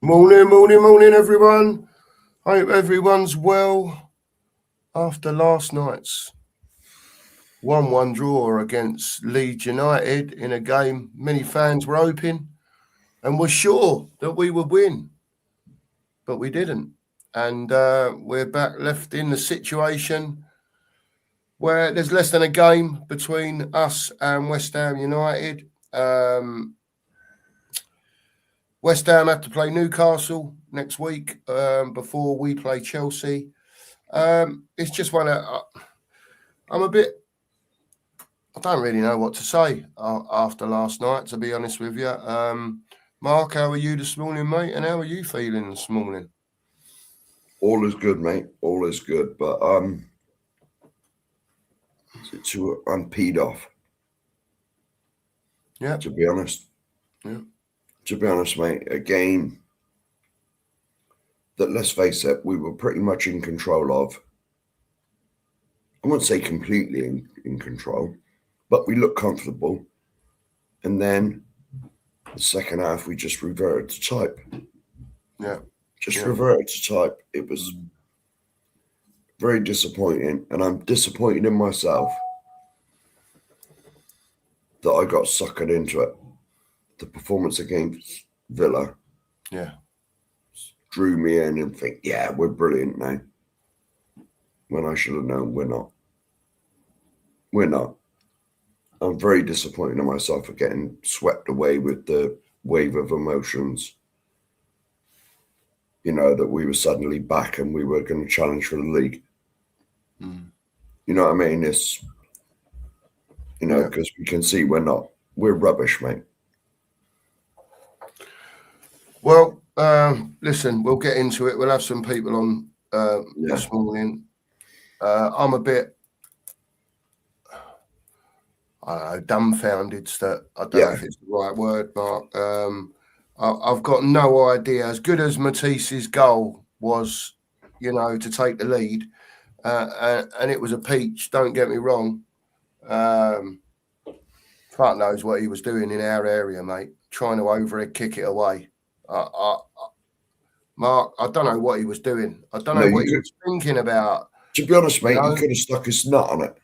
Morning, everyone. Hope everyone's well after last night's 1-1 draw against Leeds United in a game many fans were hoping and were sure that we would win, but we didn't. And we're back left in the situation where there's less than a game between us and West Ham United. West Ham have to play Newcastle next week before we play Chelsea. It's just one of... I don't really know what to say after last night, to be honest with you. Mark, how are you this morning, mate? And how are you feeling this morning? All is good, mate. All is good. But I'm peed off. Yeah. To be honest. Yeah. To be honest, mate, a game that, let's face it, we were pretty much in control of. I wouldn't say completely in control, but we looked comfortable. And then the second half, we just reverted to type. Yeah. Reverted to type. It was very disappointing. And I'm disappointed in myself that I got suckered into it. The performance against Villa drew me in and think, yeah, we're brilliant now. When I should have known we're not. We're not. I'm very disappointed in myself for getting swept away with the wave of emotions. You know, that we were suddenly back and we were going to challenge for the league. You know what I mean? It's, you know, because we can see we're not. We're rubbish, mate. Well, listen, we'll get into it. We'll have some people on this morning. I'm a bit dumbfounded. I don't know if it's the right word, Mark. I've got no idea. As good as Matisse's goal was, you know, to take the lead, and it was a peach, don't get me wrong. Fuck knows what he was doing in our area, mate, trying to overhead kick it away. Mark, I don't know what he was doing. I don't know what he was thinking about. To be honest, mate, you could have stuck his nut on it.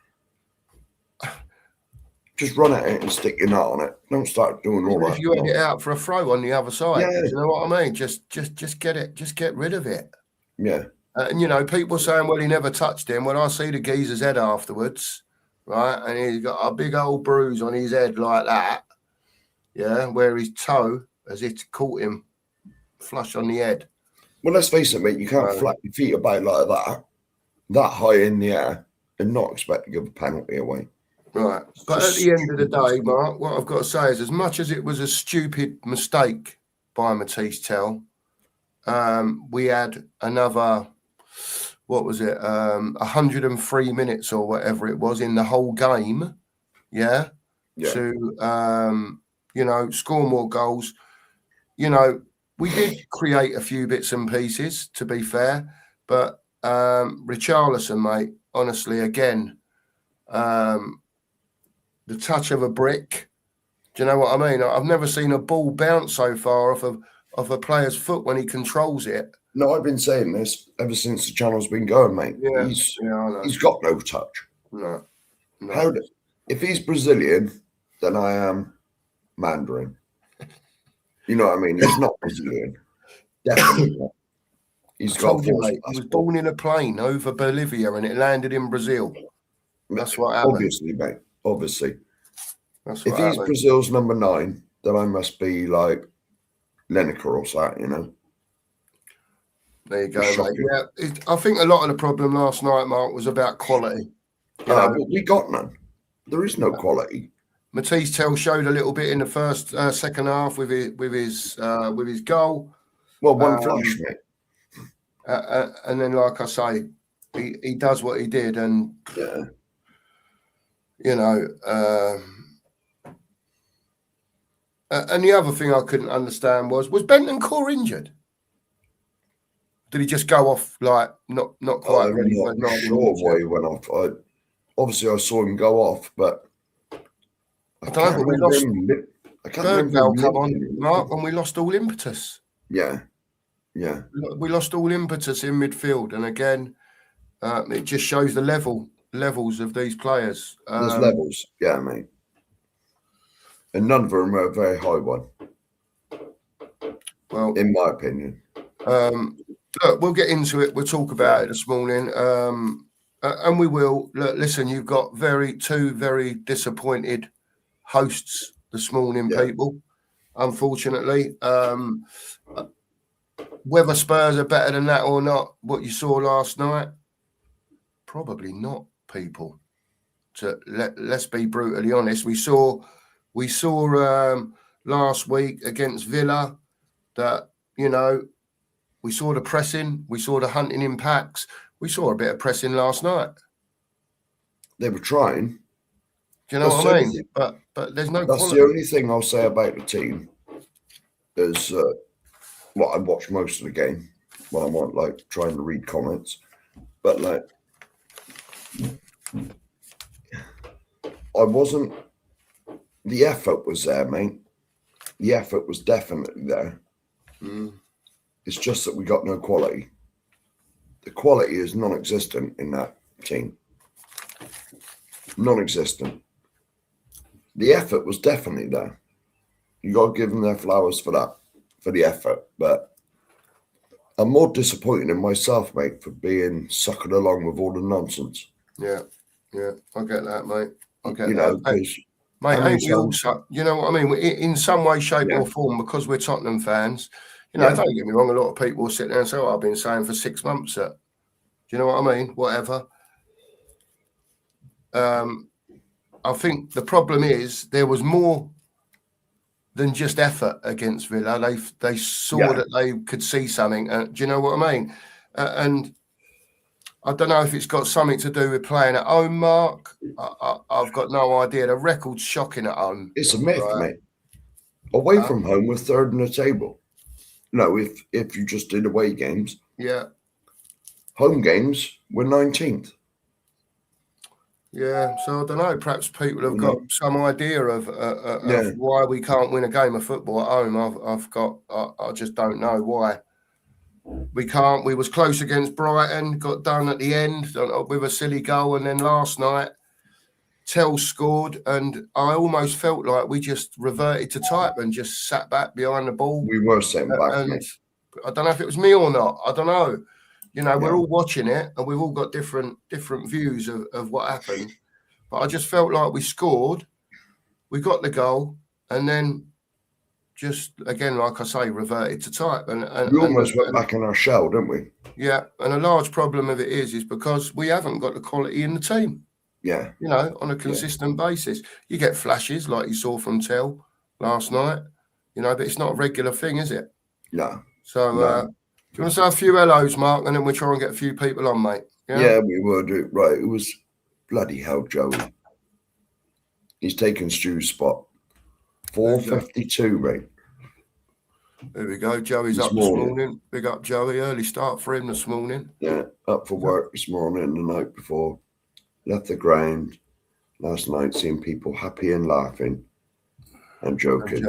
Just run at it and stick your nut on it. Don't start doing all that. If you had it out for a throw on the other side, you know what I mean? Just get it. Just get rid of it. Yeah. And, you know, people saying, well, he never touched him. When I see the geezer's head afterwards, right, and he's got a big old bruise on his head like that, where his toe, as it caught him flush on the head. Well, let's face it, mate, you can't flap your feet about like that high in the air, and not expect to give a penalty away. Right. But at the end of the day, Mark, what I've got to say is, as much as it was a stupid mistake by Matisse Tell, we had another, 103 minutes or whatever it was in the whole game, to, you know, score more goals. You know, we did create a few bits and pieces, to be fair, but Richarlison, mate, honestly, again, the touch of a brick. Do you know what I mean? I've never seen a ball bounce so far off a player's foot when he controls it. No, I've been saying this ever since the channel's been going, mate. Yeah, I know. He's got no touch. No. If he's Brazilian, then I am Mandarin. You know what I mean? He's not Brazilian. Definitely not. He was born in a plane over Bolivia and it landed in Brazil. That's what happened. Obviously, mate. Obviously. If he's Brazil's number 9, then I must be like Lineker or something, you know? There you go, mate. Yeah, I think a lot of the problem last night, Mark, was about quality. But we got none. There is no quality. Matisse Tell showed a little bit in the second half with his goal. Well, one flash, mate. And then, like I say, he does what he did, and you know. And the other thing I couldn't understand was Bentancur injured? Did he just go off like not quite ready? I'm not sure why he went off. Obviously I saw him go off, but I don't know. But we lost. Bergvall come on, Mark, and we lost all impetus. Yeah. Yeah. We lost all impetus in midfield, and again, it just shows the levels of these players. There's levels, yeah, mate. And none of them are a very high one. Well, in my opinion. Look, we'll get into it. We'll talk about it this morning. And we will. Look, listen, you've got two very disappointed hosts this morning, people. Unfortunately, whether Spurs are better than that or not, what you saw last night, probably not, people. Let's be brutally honest. We saw last week against Villa that, you know, we saw the pressing, we saw the hunting in packs, we saw a bit of pressing last night. They were trying. Do you know what I mean? But there's no That's quality. the only thing I'll say about the team is well, I watched most of the game when I'm like trying to read comments, but like I wasn't. The effort was there, mate. The effort was definitely there. It's just that we got no quality. The quality is non-existent in that team. Non-existent. The effort was definitely there. You got to give them their flowers for that, for the effort. But I'm more disappointed in myself, mate, for being suckered along with all the nonsense. Yeah, I get that, mate. I get that. Mate, ain't we also, you know what I mean? In some way, shape or form, because we're Tottenham fans, you know, don't get me wrong, a lot of people will sit there and say, oh, I've been saying for 6 months that, do you know what I mean? Whatever. I think the problem is there was more than just effort against Villa. They saw that they could see something. Do you know what I mean? And I don't know if it's got something to do with playing at home, Mark. I've got no idea. The record's shocking at home. It's a myth, mate. Away from home, we're third in the table. No, if you just did away games. Yeah. Home games, we're 19th. Yeah, so I don't know. Perhaps people have got some idea of why we can't win a game of football at home. I just don't know why. We can't. We was close against Brighton, got done at the end with a silly goal, and then last night, Tell scored, and I almost felt like we just reverted to type and just sat back behind the ball. We were sitting back, and mate. I don't know if it was me or not. I don't know. You know, we're all watching it, and we've all got different views of what happened. But I just felt like we scored, we got the goal, and then just, again, like I say, reverted to type. And we almost went back in our shell, didn't we? Yeah, and a large problem of it is because we haven't got the quality in the team. Yeah. You know, on a consistent basis. You get flashes like you saw from Tell last night, you know, but it's not a regular thing, is it? No. So, do you want to say a few hellos, Mark, and then we'll try and get a few people on, mate? Yeah, we will do. Right, it was bloody hell, Joey. He's taken Stu's spot. 4:52, mate. There we go. Joey's up this morning. Big up, Joey. Early start for him this morning. Yeah, up for work this morning, the night before. Left the ground last night, seeing people happy and laughing and joking.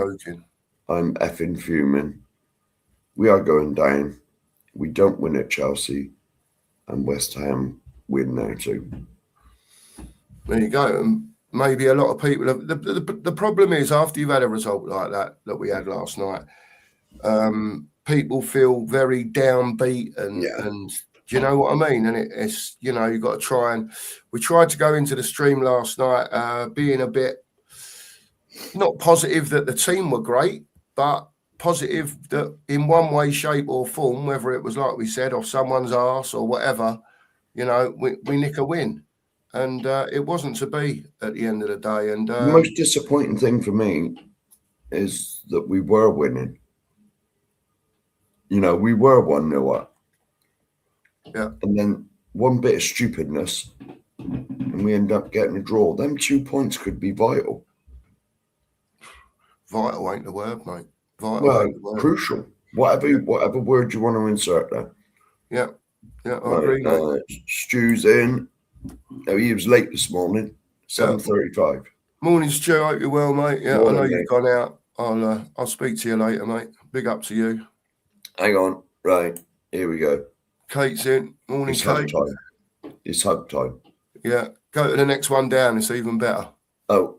I'm effing fuming. We are going down. We don't win at Chelsea, and West Ham win now too. There you go. And maybe a lot of people have, the problem is, after you've had a result like that we had last night, people feel very downbeat and do you know what I mean? And it's, you know, you've got to try, and we tried to go into the stream last night being a bit not positive that the team were great, but positive that in one way, shape or form, whether it was like we said off someone's arse or whatever, you know, we nick a win. And it wasn't to be at the end of the day. And the most disappointing thing for me is that we were winning. You know, we were 1-0 up. Yeah. And then one bit of stupidness and we end up getting a draw. Them 2 points could be vital. Vital ain't the word, mate. Vital well, crucial. Whatever word you want to insert there. Yeah. Yeah, I agree, mate. Stu's in. Oh, he was late this morning. 7:35. Morning, Stu. Hope you're well, mate. Yeah, morning, I know you've gone out. I'll speak to you later, mate. Big up to you. Hang on. Right, here we go. Kate's in. Morning, It's hug Kate. time. It's hug time. Yeah, go to the next one down. It's even better. Oh,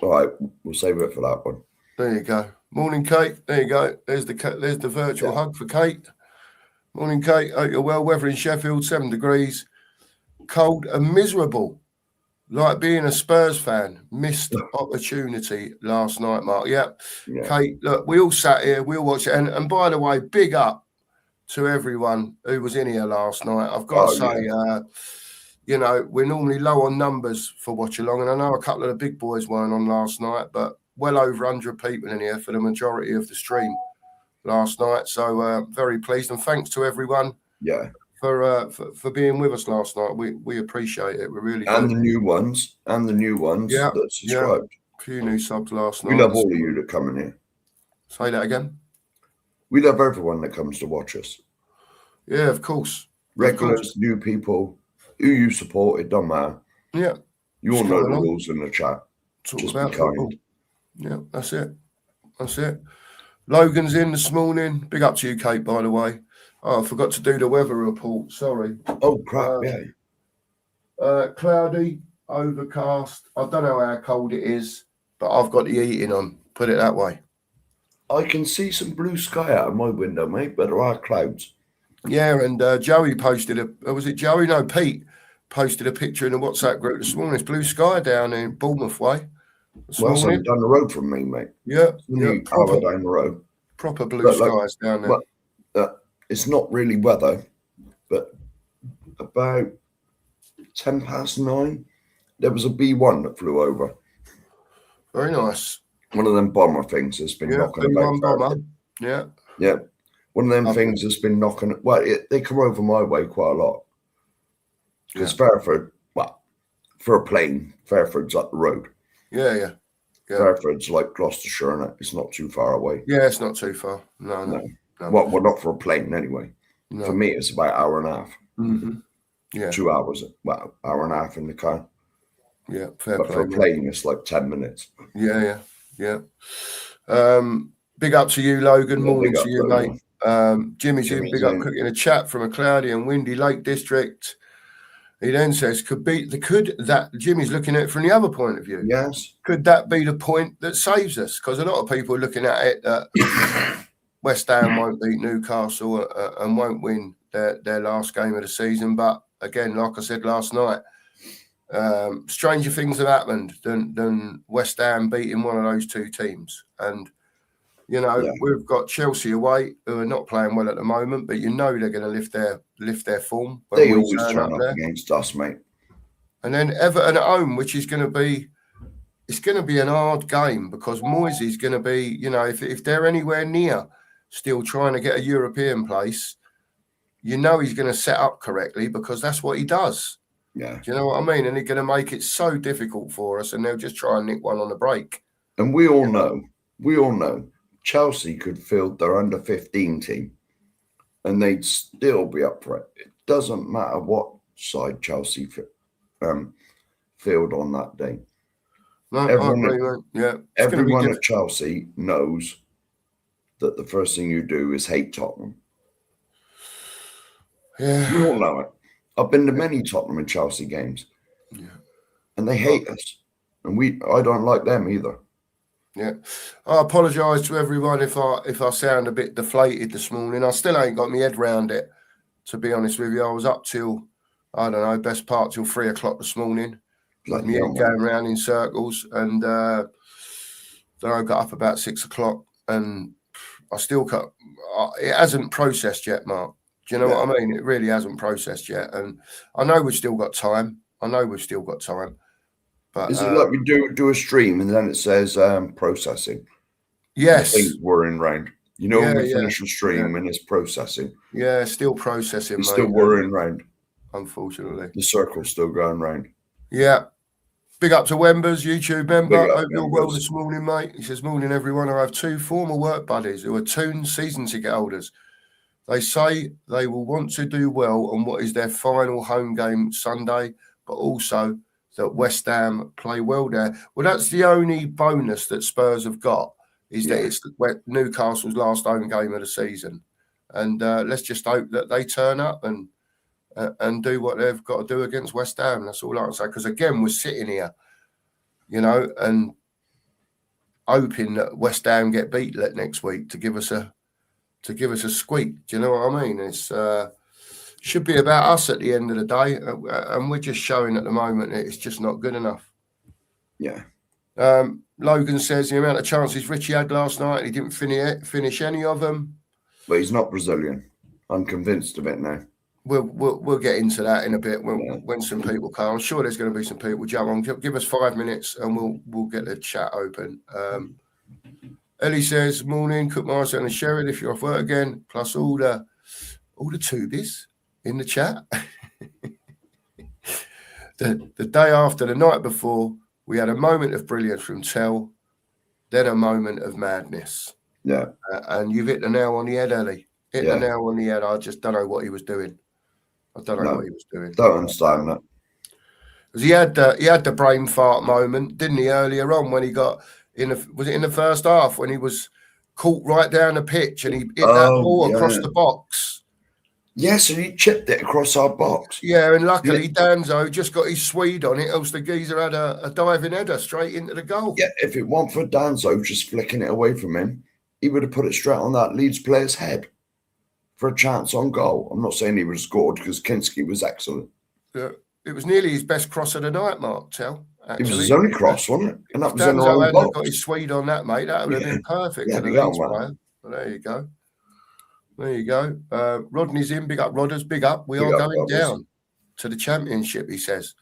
all right. We'll save it for that one. There you go. Morning, Kate. There you go. There's the virtual hug for Kate. Morning, Kate. Hope you're well. Weather in Sheffield, 7 degrees. Cold and miserable. Like being a Spurs fan. Missed opportunity last night, Mark. Yeah. Kate, look, we all sat here. We all watched it. And by the way, big up to everyone who was in here last night. I've got to say, you know, we're normally low on numbers for watch along. And I know a couple of the big boys weren't on last night, but well over 100 people in here for the majority of the stream last night. So very pleased. And thanks to everyone. Yeah. For being with us last night. We appreciate it. We really do. And the new ones that subscribed. A few new subs last night. We love all of you that come in here. Say that again. We love everyone that comes to watch us. Yeah, of course. Regulars, new people, who you support, it don't matter. Yeah. You all know the rules in the chat. Just be kind. Yeah, that's it. That's it. Logan's in this morning. Big up to you, Kate, by the way. Oh, I forgot to do the weather report. Sorry. Oh, crap, cloudy, overcast. I don't know how cold it is, but I've got the heating on. Put it that way. I can see some blue sky out of my window, mate, but there are clouds. Yeah, and Joey posted was it Joey? No, Pete posted a picture in the WhatsApp group this morning. It's blue sky down in Bournemouth way. Well, so down the road from me, mate. Yeah, proper down the road. Proper blue skies down there. But, it's not really weather, but about 9:10, there was a B1 that flew over. Very nice. One of them bomber things that's been knocking B1 about. Bomber. Yeah. Yeah. One of them things that's been knocking. Well, they come over my way quite a lot. Because Fairford, for a plane, Fairford's up the road. Yeah. Fairford's like Gloucestershire, and it's not too far away. Yeah, it's not too far. No. Well, not for a plane anyway. No. For me, it's about an hour and a half. Mm-hmm. Yeah. 2 hours. Well, hour and a half in the car. Yeah, fair but play. For a plane, it's like 10 minutes. Yeah. Big up to you, Logan. Morning to you, Logan. Mate. Jimmy's in. Big up in a chat from a cloudy and windy Lake District. He then says, could that Jimmy's looking at it from the other point of view? Yes. Could that be the point that saves us? Because a lot of people are looking at it that West Ham won't beat Newcastle and won't win their last game of the season. But again, like I said last night, stranger things have happened than West Ham beating one of those two teams. And, you know, we've got Chelsea away who are not playing well at the moment, but you know they're going to lift their form. They always turn up against us, mate. And then Everton at home, which is going to be, it's going to be an hard game because Moisey's going to be, you know, if they're anywhere near still trying to get a European place, you know he's going to set up correctly because that's what he does. Yeah. Do you know what I mean? And they're going to make it so difficult for us and they'll just try and nick one on the break. And we all know, Chelsea could field their under-15 team and they'd still be up for it. It doesn't matter what side Chelsea field on that day. No, everyone at Chelsea knows that the first thing you do is hate Tottenham. Yeah. We all know it. I've been to many Tottenham and Chelsea games. Yeah. And they hate us. And I don't like them either. Yeah. I apologise to everyone if I sound a bit deflated this morning. I still ain't got my head round it, to be honest with you. I was up till, I don't know, best part till 3 o'clock this morning. Like me going around in circles. And then I got up about 6 o'clock and I still can't. It hasn't processed yet, Mark. Do you know what I mean? It really hasn't processed yet. And I know we've still got time. But is it like we do a stream and then it says processing? Yes. I think we're in round. You know, when we finish a stream and it's processing. Yeah, still processing, it's still whirring round. Unfortunately. The circle's still going round. Yeah. Big up to Wembers, YouTube member. Hope you're well this morning, mate. He says, morning, everyone. I have 2 former work buddies who are Toon season ticket holders. They say they will want to do well on what is their final home game Sunday, but also that West Ham play well there. Well, that's the only bonus that Spurs have got, is that it's Newcastle's last home game of the season. and let's just hope that they turn up and do what they've got to do against West Ham. That's all I can say. Because again, we're sitting here, and hoping that West Ham get beat next week to give us a squeak. Do you know what I mean? It's should be about us at the end of the day, and we're just showing at the moment that it's just not good enough. Yeah. Logan says the amount of chances Richie had last night, he didn't finish any of them. But he's not Brazilian. I'm convinced of it now. We'll get into that in a bit when some people come. I'm sure there's going to be some people jump on. Give us 5 minutes and we'll get the chat open. Ellie says, morning, Cook Master and Sherrod, if you're off work again, plus all the tubies in the chat. the day after, the night before, we had a moment of brilliance from Tell, then a moment of madness. Yeah. And you've hit the nail on the head, Ellie. The nail on the head. I just don't know what he was doing. I don't know what he was doing. Don't understand that. Because he had the brain fart moment, didn't he, earlier on when he got was it in the first half when he was caught right down the pitch and he hit that ball across the box? Yes, and he chipped it across our box. Yeah, and luckily Danzo just got his Swede on it, else the geezer had a diving header straight into the goal. Yeah, if it weren't for Danzo just flicking it away from him, he would have put it straight on that Leeds player's head for a chance on goal. I'm not saying he would have scored because Kinski was excellent. Yeah, it was nearly his best cross of the night, Mark Tell. Actually. It was his only cross, wasn't it? And that was in the Danzo wrong box. got his Swede on that, mate. That would have been perfect for the Leeds player. Well, there you go. There you go. Rodney's in. Big up, Rodders. Big up. We are going down to the championship, he says.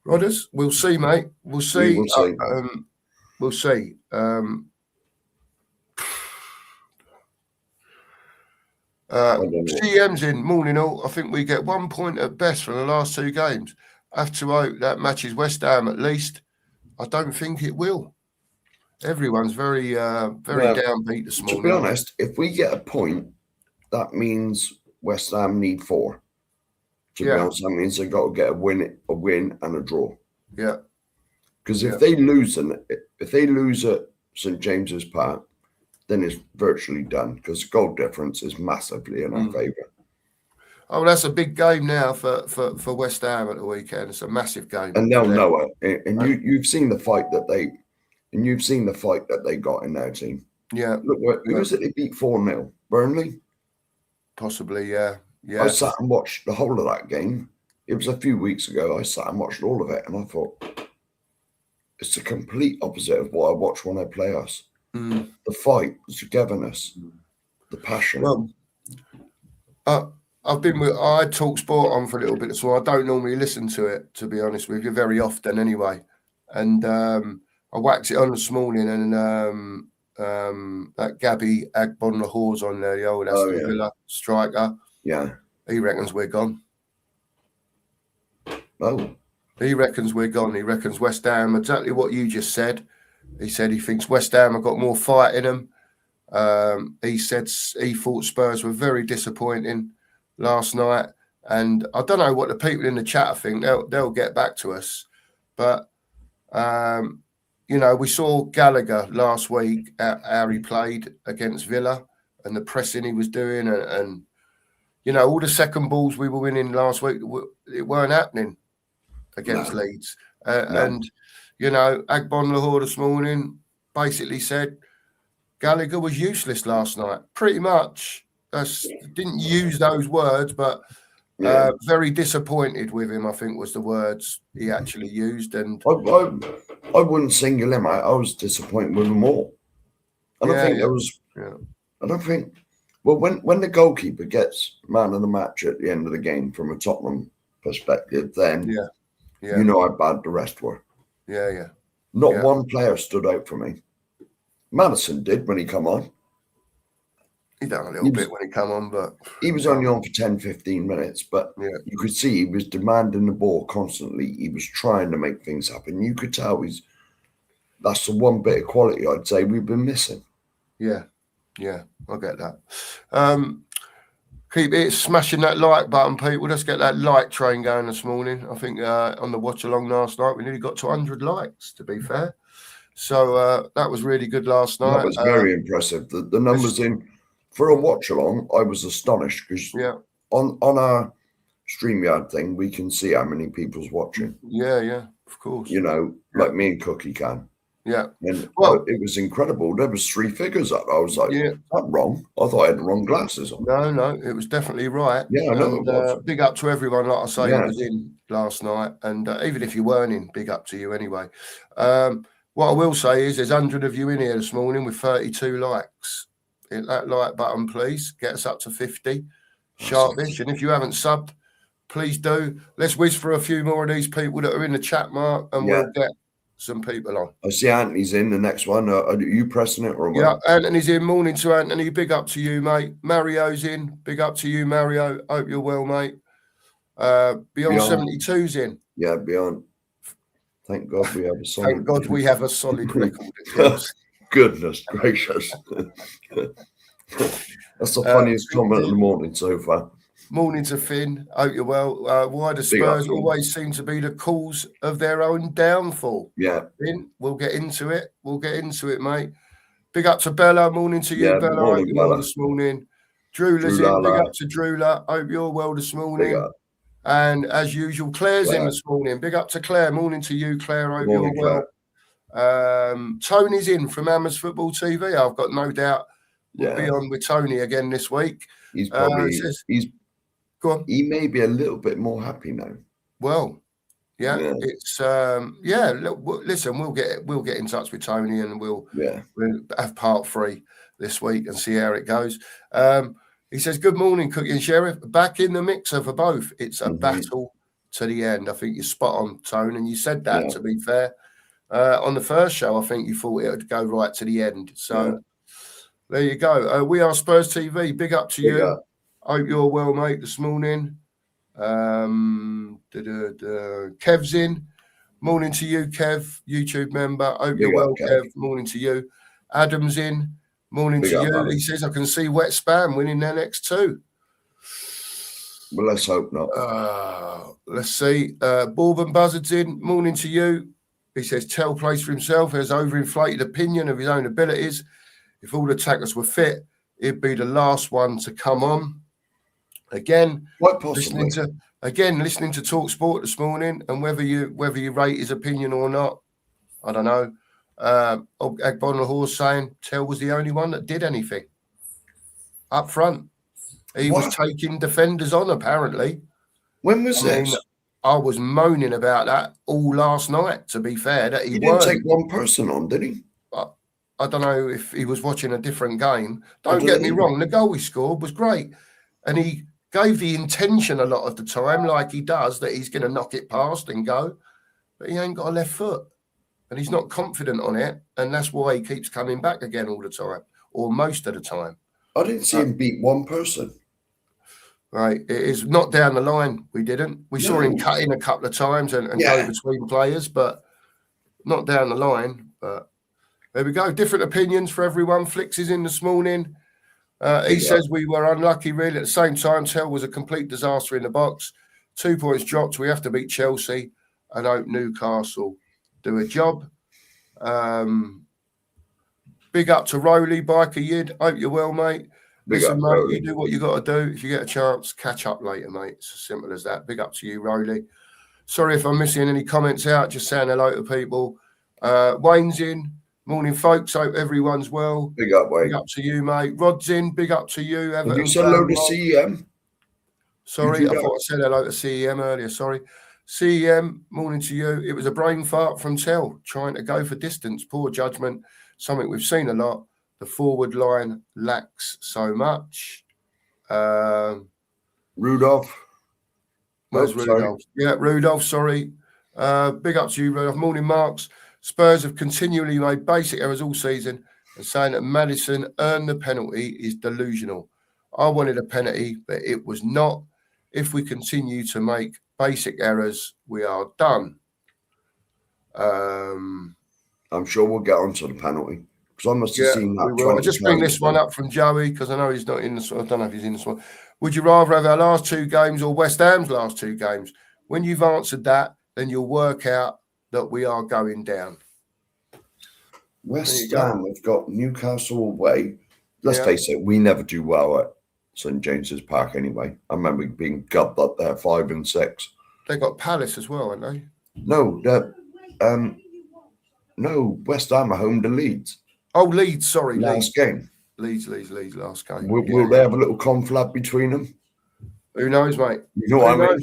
Rodders, we'll see, mate. We'll see. We'll see. CM's in. Morning all. I think we get 1 point at best from the last 2 games. Have to hope that matches West Ham at least. I don't think it will. Everyone's very downbeat this morning. To be honest, if we get a point, that means West Ham need 4. To be honest, that means they've got to get a win and a draw. Yeah. Because if they lose at St James's Park, then it's virtually done because goal difference is massively in our favour. Oh, that's a big game now for West Ham at the weekend. It's a massive game, and they'll know it. And you've seen the fight that they got in their team. Yeah. Look, who was it they beat 4-0? Burnley? Possibly, yeah. I sat and watched the whole of that game. It was a few weeks ago. I sat and watched all of it, and I thought it's the complete opposite of what I watch when I play us. The fight, the togetherness, the passion. Well, I had Talk Sport on for a little bit, so I don't normally listen to it, to be honest with you, very often anyway. And I whacked it on this morning, and that Gabby Agbonlahore's on there, the old Aston Villa striker. Yeah. He reckons we're gone. Oh. He reckons we're gone. He reckons West Ham, exactly what you just said. He said he thinks West Ham have got more fight in them. He said he thought Spurs were very disappointing last night. And I don't know what the people in the chat think. They'll get back to us. But, we saw Gallagher last week, how he played against Villa and the pressing he was doing. And all the second balls we were winning last week, it weren't happening against Leeds. And, Agbonlahore this morning basically said Gallagher was useless last night. Pretty much. Didn't use those words, but very disappointed with him, I think was the words he actually used. And I wouldn't single him out. I was disappointed with them all. I don't think when the goalkeeper gets man of the match at the end of the game from a Tottenham perspective, then you know how bad the rest were. Yeah. Not one player stood out for me. Madison did when he come on. He done a little bit when he come on, but he was only on for 10, 15 minutes. But you could see he was demanding the ball constantly. He was trying to make things happen. You could tell that's the one bit of quality I'd say we've been missing. Yeah, I get that. Keep it smashing that like button, people. Let's get that like train going this morning. I think on the watch along last night, we nearly got to 100 likes, to be fair. So that was really good last night. That was very impressive. The numbers in For a watch along, I was astonished because on our StreamYard thing, we can see how many people's watching. Yeah, of course. Like me and Cookie can. Yeah. And it was incredible. There was 3 figures up. I was like, is that wrong? I thought I had the wrong glasses on. No, it was definitely right. Yeah, I know it was. Big up to everyone, like I say, who was in last night. And even if you weren't in, big up to you anyway. What I will say is there's 100 of you in here this morning with 32 likes. Hit that like button, please. Get us up to 50. Sharpish. And if you haven't subbed, please do. Let's whiz for a few more of these people that are in the chat, Mark, and we'll get some people on. I see Anthony's in the next one. Are you pressing it or what? Yeah, Anthony's in. Morning to Anthony. Big up to you, mate. Mario's in. Big up to you, Mario. Hope you're well, mate. Beyond 72's in. Yeah, Beyond. Thank God we have a solid. Thank God we have a solid record. Goodness gracious. That's the funniest comment of the morning so far. Morning to Finn. Hope you're well. Why do Spurs always seem to be the cause of their own downfall? Yeah. Finn, we'll get into it. Mate. Big up to Bella. Morning to you, Bella. Morning, hope you're well this morning. Drewla's in. Big up to Drewla. Hope you're well this morning. And as usual, Claire's in this morning. Big up to Claire. Morning to you, Claire. Hope you're well. Tony's in from Hammers Football TV. I've got no doubt we'll be on with Tony again this week. He's probably go on. He may be a little bit more happy now. Well, it's listen, we'll get in touch with Tony and we'll have part 3 this week and see how it goes. He says, good morning, Cookie and Sheriff. Back in the mixer for both. It's a battle to the end. I think you're spot on, Tone, and you said that, to be fair. On the first show, I think you thought it would go right to the end. So there you go. We are Spurs TV. Big up to you. Hope you're well, mate, this morning. Kev's in. Morning to you, Kev, YouTube member. Hope you're well, Kev. Morning to you. Adam's in. Morning to you. Buddy. He says, I can see Wet Spam winning their next 2. Well, let's hope not. Let's see. Bourbon Buzzard's in. Morning to you. He says, Tell plays for himself. He has overinflated opinion of his own abilities. If all the attackers were fit, he'd be the last one to come on. Again, listening to Talk Sport this morning, and whether you rate his opinion or not, I don't know. Agbon Lahore saying Tell was the only one that did anything up front. He was taking defenders on, apparently. When was this? I was moaning about that all last night, to be fair. That he didn't take one person on, did he? I don't know if he was watching a different game. Don't get me wrong, the goal he scored was great. And he gave the intention a lot of the time, like he does, that he's going to knock it past and go. But he ain't got a left foot. And he's not confident on it. And that's why he keeps coming back again all the time, or most of the time. I didn't see him beat one person. Right. It is not down the line. We didn't. We saw him cut in a couple of times and go between players, but not down the line. But there we go. Different opinions for everyone. Flicks is in this morning. He says we were unlucky, really. At the same time, Tell was a complete disaster in the box. 2 points dropped. We have to beat Chelsea and hope Newcastle do a job. Big up to Rowley, Biker Yid. Hope you're well, mate. Listen, mate, you do what you got to do. If you get a chance, catch up later, mate. It's as simple as that. Big up to you, Rowley. Sorry if I'm missing any comments out. Just saying hello to people. Wayne's in. Morning, folks. Hope everyone's well. Big up, Wayne. Big up to you, mate. Rod's in. Big up to you. Have you said hello to CEM? Sorry, I thought I said hello to CEM earlier. Sorry. CEM, morning to you. It was a brain fart from Tell, trying to go for distance. Poor judgment. Something we've seen a lot. The forward line lacks so much. Rudolph. Where's Rudolph? Yeah, Rudolph, sorry. Big up to you, Rudolph. Morning, Marks. Spurs have continually made basic errors all season, and saying that Maddison earned the penalty is delusional. I wanted a penalty, but it was not. If we continue to make basic errors, we are done. I'm sure we'll get onto the penalty. I must have seen that. I'll just bring this one up from Joey because I know he's not in the. I don't know if he's in this one. Would you rather have our last 2 games or West Ham's last 2 games? When you've answered that, then you'll work out that we are going down. West Ham have got Newcastle away, let's face it, we never do well at St James's Park anyway. I remember being gubbed up there 5 and 6. They got Palace as well, haven't they? No, West Ham are home to Leeds. Oh, Leeds, sorry. Last game. Leeds, last game. Will they have a little conflab between them? Who knows, mate? You know what I mean?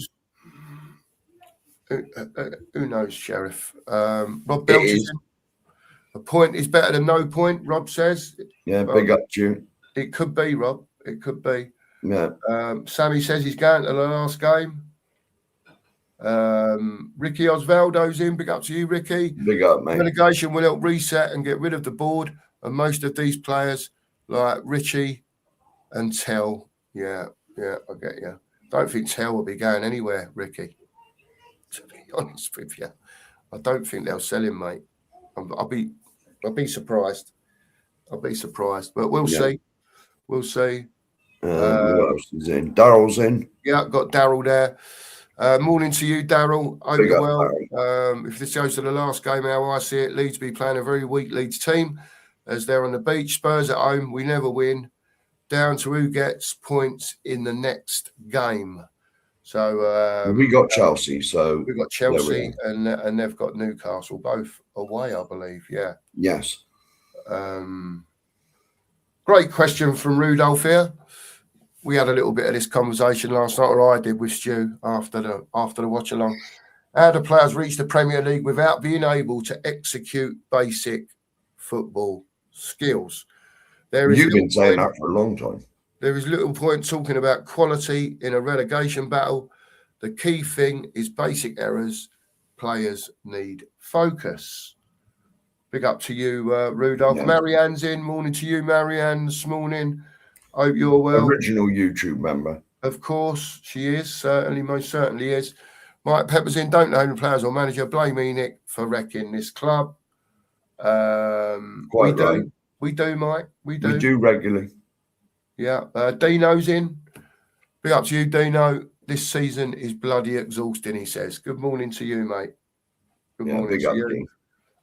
Who knows, Sheriff? Rob Belcher's in. A point is better than no point, Rob says. Yeah, big up to you. It could be, Rob. It could be. Yeah. Sammy says he's going to the last game. Ricky Osvaldo's in. Big up to you, Ricky. Big up, mate. Relegation will help reset and get rid of the board and most of these players like Richie and Tell. Yeah, I get you. Don't think Tell will be going anywhere, Ricky. To be honest with you, I don't think they'll sell him, mate. I'll be surprised. I'll be surprised, but we'll see. We'll see. Who else is in? Daryl's in. Yeah, got Daryl there. Morning to you, Daryl. Hope you're well. If this goes to the last game, how I see it, Leeds be playing a very weak Leeds team as they're on the beach. Spurs at home, we never win. Down to who gets points in the next game. So we got Chelsea. So we've got Chelsea and they've got Newcastle, both away, I believe. Yeah. Yes. Great question from Rudolph here. We had a little bit of this conversation last night, or I did with Stu after the watch along. How do players reach the Premier League without being able to execute basic football skills? You've been saying that for a long time. There is little point talking about quality in a relegation battle. The key thing is basic errors. Players need focus. Big up to you, Rudolph. Yeah. Marianne's in. Morning to you, Marianne, this morning. Hope you're well. Original YouTube member. Of course, she is. Certainly, most certainly is. Mike Pepper's in. Don't know the players or manager. Blame me, Nick, for wrecking this club. Quite right. We do, Mike. We do. We do regularly. Yeah. Dino's in. Big up to you, Dino. This season is bloody exhausting, he says. Good morning to you, mate. Good morning to you.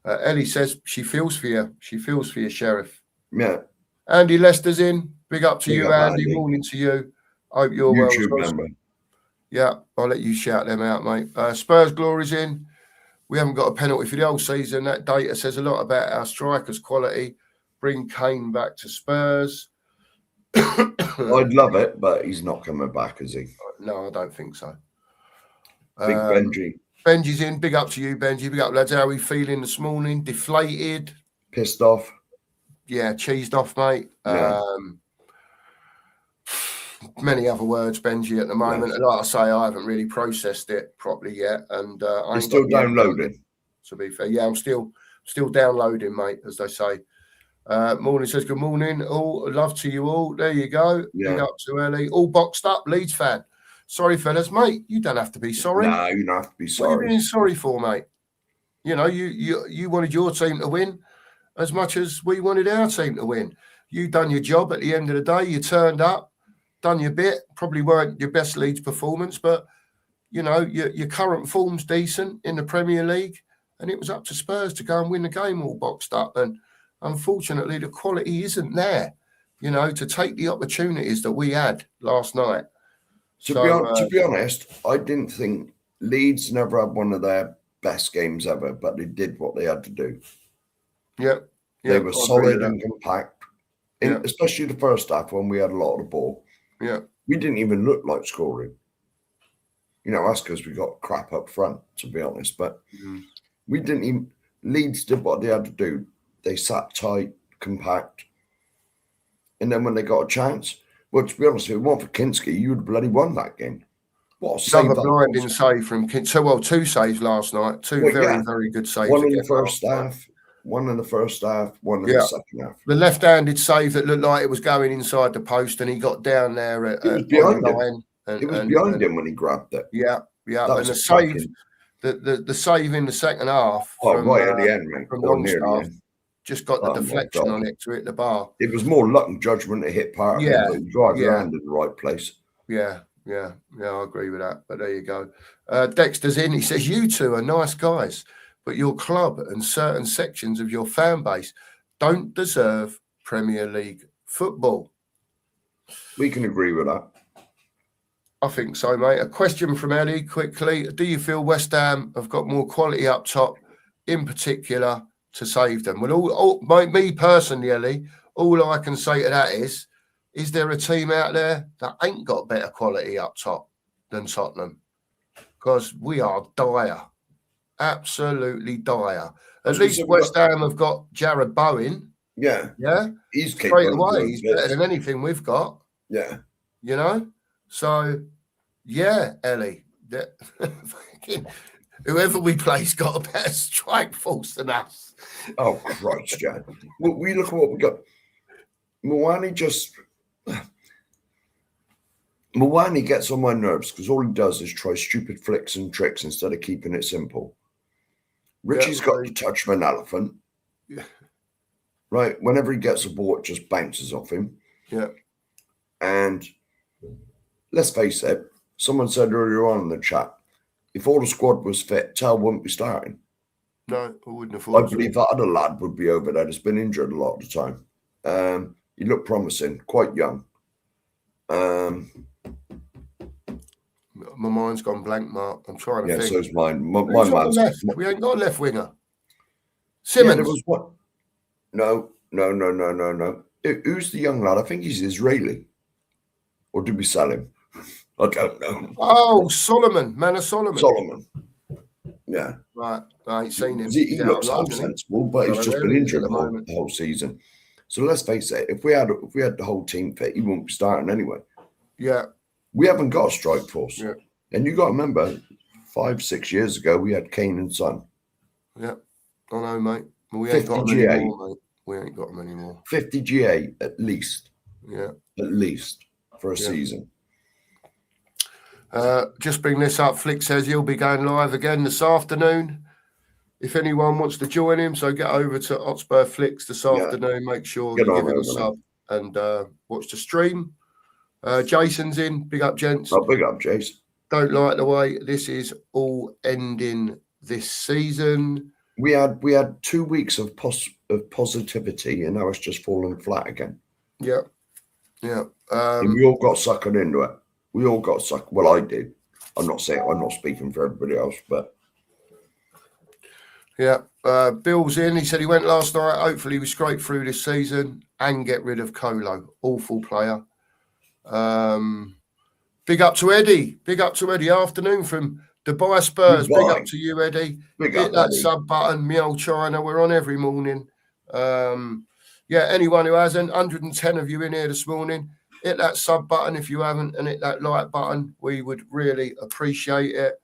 Ellie says she feels for you. She feels for you, Sheriff. Yeah. Andy Lester's in. Big up to you, Andy. Morning to you. Hope you're YouTube well. Member. Yeah, I'll let you shout them out, mate. Spurs Glory's in. We haven't got a penalty for the whole season. That data says a lot about our strikers' quality. Bring Kane back to Spurs. I'd love it, but he's not coming back, is he? No, I don't think so. Big Benji. Benji's in. Big up to you, Benji. Big up, lads. How are we feeling this morning? Deflated? Pissed off? Yeah, cheesed off, mate. Yeah. Many other words, Benji, at the moment. Yes. Like I say, I haven't really processed it properly yet. And I'm still downloading. To be fair. Yeah, I'm still downloading, mate, as they say. Morning says, good morning. All love to you all. There you go. Yeah. Big up to Ellie. All boxed up, Leeds fan. Sorry, fellas, mate. You don't have to be sorry. No, you don't have to be sorry. What are you being sorry for, mate? You know, you wanted your team to win as much as we wanted our team to win. You done your job at the end of the day. You turned up, done your bit. Probably weren't your best Leeds performance, but, you know, your current form's decent in the Premier League, and it was up to Spurs to go and win the game all boxed up. And unfortunately, the quality isn't there, you know, to take the opportunities that we had last night. To be honest, I didn't think Leeds never had one of their best games ever, but they did what they had to do. Yeah. They were solid and compact, especially the first half when we had a lot of the ball. Yeah. We didn't even look like scoring. You know, that's because we got crap up front, to be honest. But we didn't even... Leeds did what they had to do. They sat tight, compact. And then when they got a chance... Well, to be honest, if it weren't for Kinski, you would have bloody won that game. What a save! Another blinding save from Kinski. Well, 2 saves last night. 2 very good saves. One in the first half, one in the second half. The left-handed save that looked like it was going inside the post, and he got down there. It was behind him. It was behind him when he grabbed it. Yeah. And the save, the save in the second half. Right at the end, mate. From Longstaff. Just got the deflection on it to hit the bar. It was more luck and judgment to hit part of it, but you drive your hand in the right place. Yeah, I agree with that. But there you go. Dexter's in. He says, you two are nice guys, but your club and certain sections of your fan base don't deserve Premier League football. We can agree with that. I think so, mate. A question from Ellie quickly. Do you feel West Ham have got more quality up top, in particular, to save them? Well, me personally, Ellie, all I can say to that is there a team out there that ain't got better quality up top than Tottenham? Because we are dire. Absolutely dire. At least West Ham have got Jared Bowen. Yeah. Yeah. He's straight away. He's better than anything we've got. Yeah. You know? So, yeah, Ellie. Whoever we play's got a better strike force than us. Oh, Christ, Jan. Well, we look at what we got. Mawani gets on my nerves because all he does is try stupid flicks and tricks instead of keeping it simple. Richie's got the touch of an elephant. Yeah. Right? Whenever he gets a ball, it just bounces off him. Yeah. And let's face it, someone said earlier on in the chat, if all the squad was fit, Tal wouldn't be starting. No, I wouldn't have thought. I believe that other lad would be over there. He's been injured a lot of the time. He looked promising, quite young. My mind's gone blank, Mark. I'm trying to think. Yeah, so's mine. My mind's we ain't got a left winger. Simmons. Yeah, there was what? No. Who's the young lad? I think he's Israeli. Or did we sell him? I don't know. Oh, Solomon. Man of Solomon. Solomon. Yeah. Right. I ain't seen him. He looks sensible, but he's just been injured the whole season. So let's face it, if we had the whole team fit, he wouldn't be starting anyway. Yeah. We haven't got a strike force. Yeah. And you got to remember, 5-6 years ago, we had Kane and Son. Yeah. I know, mate. We ain't got them anymore, mate. We ain't got them anymore. 50 GA at least. Yeah. At least for a season. Just bring this up. Flick says he'll be going live again this afternoon. If anyone wants to join him, so get over to Hotspur Flicks this afternoon. Make sure you give him a sub and watch the stream. Jason's in. Big up, gents. Oh, big up, Jason. Don't like the way this is all ending this season. We had 2 weeks of positivity, and now it's just falling flat again. Yeah. Yeah. And we all got suckered into it. We all got sucked. Well, I did. I'm not speaking for everybody else, but yeah. Bill's in. He said he went last night. Hopefully we scrape through this season and get rid of Colo. Awful player. Big up to Eddie. Big up to Eddie. Afternoon from Dubai Spurs. Big up to you, Eddie. Hit that sub button. Me old China. We're on every morning. Yeah, anyone who hasn't, 110 of you in here this morning. Hit that sub button if you haven't, and hit that like button. We would really appreciate it.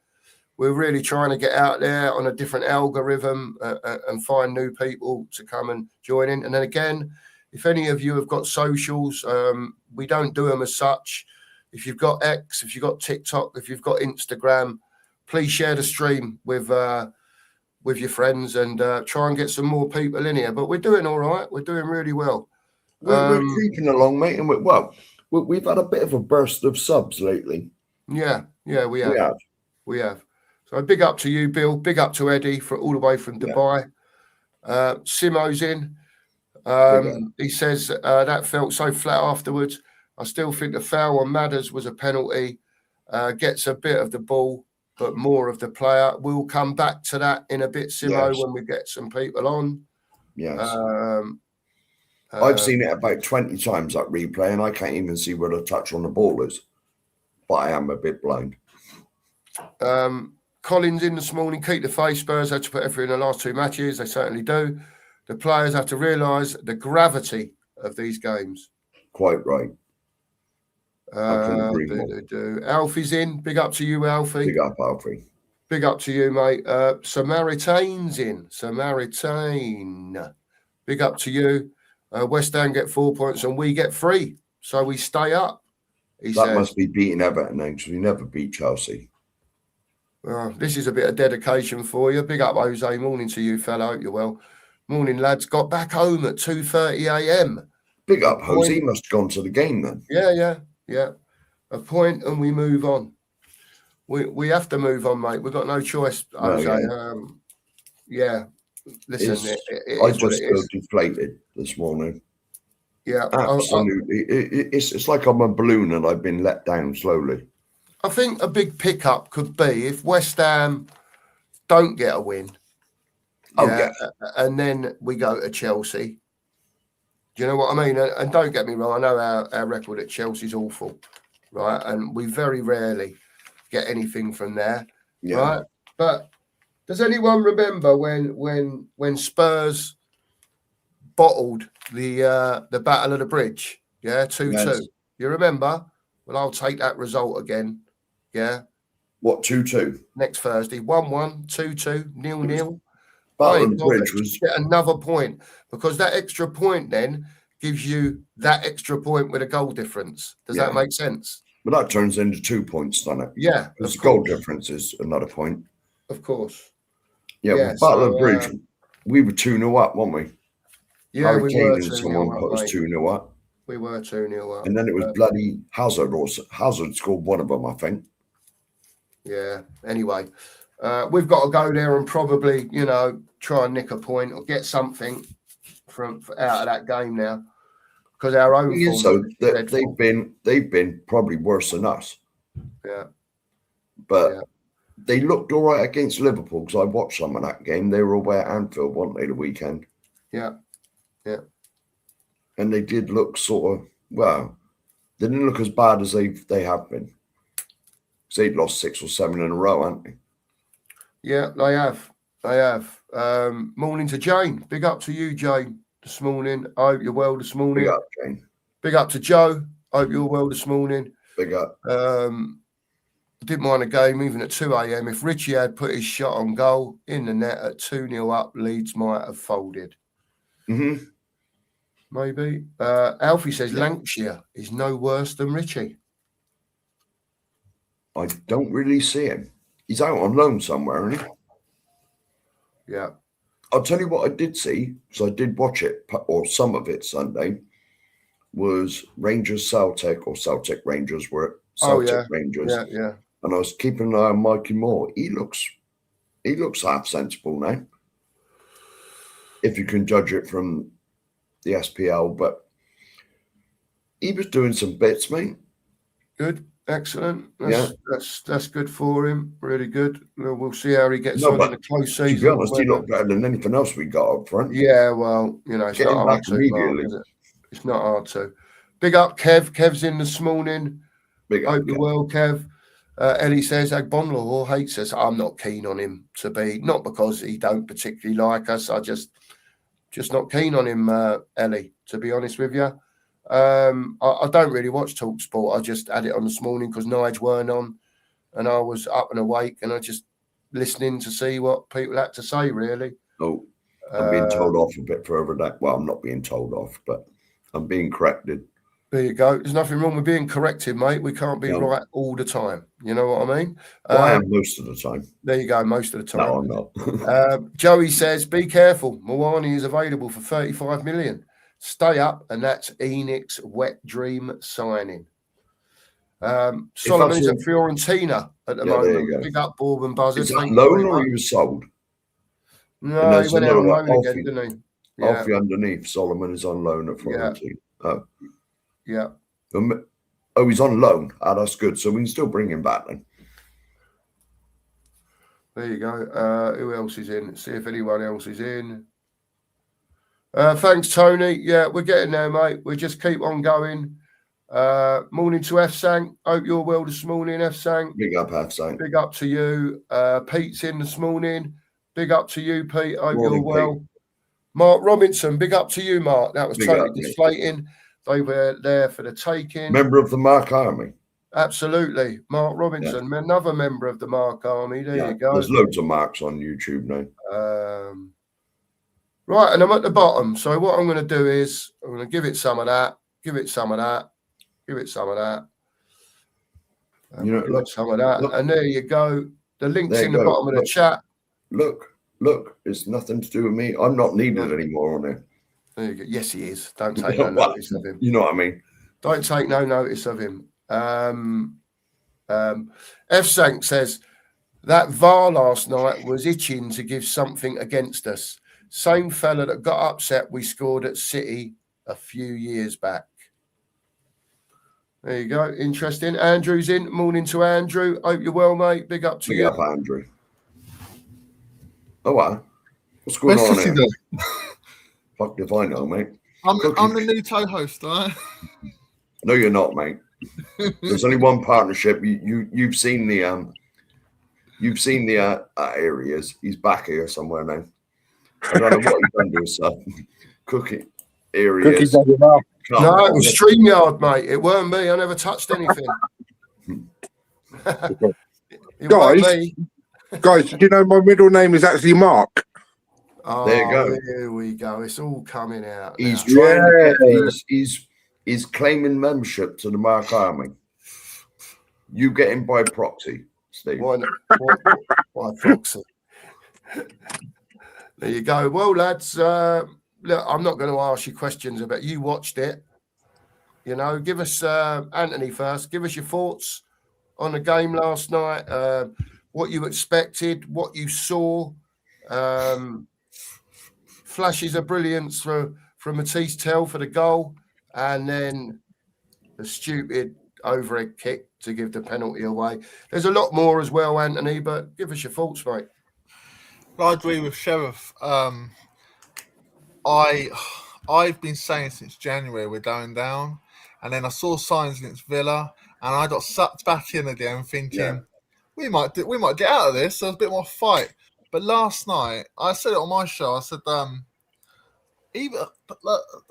We're really trying to get out there on a different algorithm and find new people to come and join in. And then again, if any of you have got socials, we don't do them as such. If you've got X, if you've got TikTok, if you've got Instagram, please share the stream with your friends and try and get some more people in here. But we're doing all right. We're doing really well. We're creeping along, mate. And we've had a bit of a burst of subs lately. Yeah, we have. So big up to you, Bill. Big up to Eddie for all the way from Dubai. Simo's in. He says that felt so flat afterwards. I still think the foul on Madders was a penalty. Gets a bit of the ball, but more of the player. We'll come back to that in a bit, Simo, when we get some people on. Yes. I've seen it about 20 times, that replay, and I can't even see where the touch on the ball is. But I am a bit blind. Collins in this morning. Keep the faith. Spurs had to put effort in the last 2 matches. They certainly do. The players have to realise the gravity of these games. Quite right. I can agree more. Alfie's in. Big up to you, Alfie. Big up, Alfie. Big up to you, mate. Samaritane's in. Samaritane. Big up to you. West Ham get 4 points and we get 3. So we stay up. That must be beating Everton, because we never beat Chelsea. Well, this is a bit of dedication for you. Big up, Jose. Morning to you, fella. Hope you're well. Morning, lads. Got back home at 2:30 a.m. Big up, Jose. He must have gone to the game then. Yeah. A point and we move on. We have to move on, mate. We've got no choice, Jose. Listen, I just feel deflated this morning. Yeah, Absolutely. It's like I'm a balloon and I've been let down slowly. I think a big pickup could be if West Ham don't get a win. Yeah, and then we go to Chelsea. Do you know what I mean? And don't get me wrong, I know our record at Chelsea's awful, right? And we very rarely get anything from there, right? But does anyone remember when Spurs bottled the Battle of the Bridge? Yeah, 2-2. Yes. You remember? Well, I'll take that result again. Yeah. What, 2-2? Next Thursday, 1-1, 2-2, 0-0. Battle of the Bridge was get another point, because that extra point then gives you that extra point with a goal difference. Does that make sense? But that turns into 2 points, doesn't it? Yeah. Because the goal difference is another point. Of course. Yeah, with Battle of the Bridge, we were 2-0 up, weren't we? Yeah, Harry we Kane were and 2-0 someone up, put us mate. 2-0 up. We were 2-0 up. And then it was bloody Hazard, or Hazard scored one of them, I think. Yeah. Anyway, we've got to go there and probably, try and nick a point or get something from out of that game now, because our own form. So they've been probably worse than us. Yeah. But they looked all right against Liverpool, because I watched some of that game. They were away at Anfield, weren't they, the weekend? Yeah. Yeah. And they did look sort of, well, they didn't look as bad as they have been. Because they'd lost 6 or 7 in a row, haven't they? Yeah, they have. They have. Morning to Jane. Big up to you, Jane, this morning. I hope you're well this morning. Big up, Jane. Big up to Joe. I hope you're well this morning. Big up. I didn't mind the game even at 2 a.m. If Richie had put his shot on goal in the net at 2-0 up, Leeds might have folded. Mm-hmm. Maybe. Alfie says Lancashire is no worse than Richie. I don't really see him. He's out on loan somewhere, isn't he? Yeah. I'll tell you what I did see, because I did watch it, or some of it Sunday, was Rangers Celtic, or Celtic Rangers were Celtic Rangers. Yeah, yeah. And I was keeping an eye on Mikey Moore. He looks half sensible now, if you can judge it from the SPL. But he was doing some bits, mate. Good, excellent. That's good for him. Really good. We'll see how he gets on in the close season. To be honest, he looked better than anything else we got up front. Yeah, well, it's not hard to, Mark, is it? It's not hard to. Big up, Kev. Kev's in this morning. Big up, hope you're well, Kev. Ellie says Agbonlahor hates us. I'm not keen on him to be, not because he don't particularly like us. I just not keen on him, Ellie, to be honest with you. I don't really watch TalkSport. I just had it on this morning because Nige weren't on, and I was up and awake, and I just listening to see what people had to say, really. Oh, I'm being told off a bit further that. Well, I'm not being told off, but I'm being corrected. There you go. There's nothing wrong with being corrected, mate. We can't be right all the time. You know what I mean? Well, I am most of the time. There you go, most of the time. No, I'm not. Joey says, be careful. Mawani is available for 35 million. Stay up, and that's Enix's wet dream signing. Solomon is at Fiorentina at the moment. Big up, Bourbon Buzzard. Is that loan or he was sold? No, he went out on loan again, didn't he? Off the underneath, Solomon is on loan at Fiorentina. Yeah. Oh, he's on loan. That's good. So we can still bring him back then. There you go. Who else is in? Let's see if anyone else is in. Thanks, Tony. Yeah, we're getting there, mate. We just keep on going. Morning to F-Sank. Hope you're well this morning, F-Sank. Big up, F-Sank. Big up to you. Pete's in this morning. Big up to you, Pete. Hope you're well. Pete. Mark Robinson. Big up to you, Mark. That was totally deflating. They were there for the taking. Member of the Mark Army. Absolutely. Mark Robinson, another member of the Mark Army. There you go. There's loads of Marks on YouTube now. Right, and I'm at the bottom. So what I'm going to do is I'm going to give it some of that, give it some of that, give it some of that. Look, some of that. Look. And there you go. The link's in the bottom of the chat. Look. It's nothing to do with me. I'm not needed anymore on it. There you go. Yes, he is. Don't take no notice of him. You know what I mean? Don't take no notice of him. F-Sank says, that VAR last night was itching to give something against us. Same fella that got upset we scored at City a few years back. There you go. Interesting. Andrew's in. Morning to Andrew. Hope you're well, mate. Big up to Big you. up, Andrew. Oh, wow. What's going Where's on City here? though? Fuck if I know, mate. I'm the new co-host, all right? No, you're not, mate. There's only one partnership. You've seen the areas. He's back here somewhere now. I don't know what he's done to himself. Cooking areas. No, it was StreamYard, mate. It weren't me. I never touched anything. Guys, do you know my middle name is actually Mark? Oh, there you go. Here we go. It's all coming out. He's now. trying to get, he's claiming membership to the Mark Army. You get him by proxy, Steve. Why proxy? There you go. Well, lads, look, I'm not going to ask you questions about you watched it. You know, give us Anthony first. Give us your thoughts on the game last night. What you expected, what you saw. Flashes of brilliance from Matisse Tell for the goal, and then the stupid overhead kick to give the penalty away. There's a lot more as well, Anthony, but give us your thoughts, mate. I agree with Sheriff. I've been saying since January we're going down, and then I saw signs against Villa, and I got sucked back in again, thinking we might get out of this. There's a bit more fight. But last night, I said it on my show. I said, even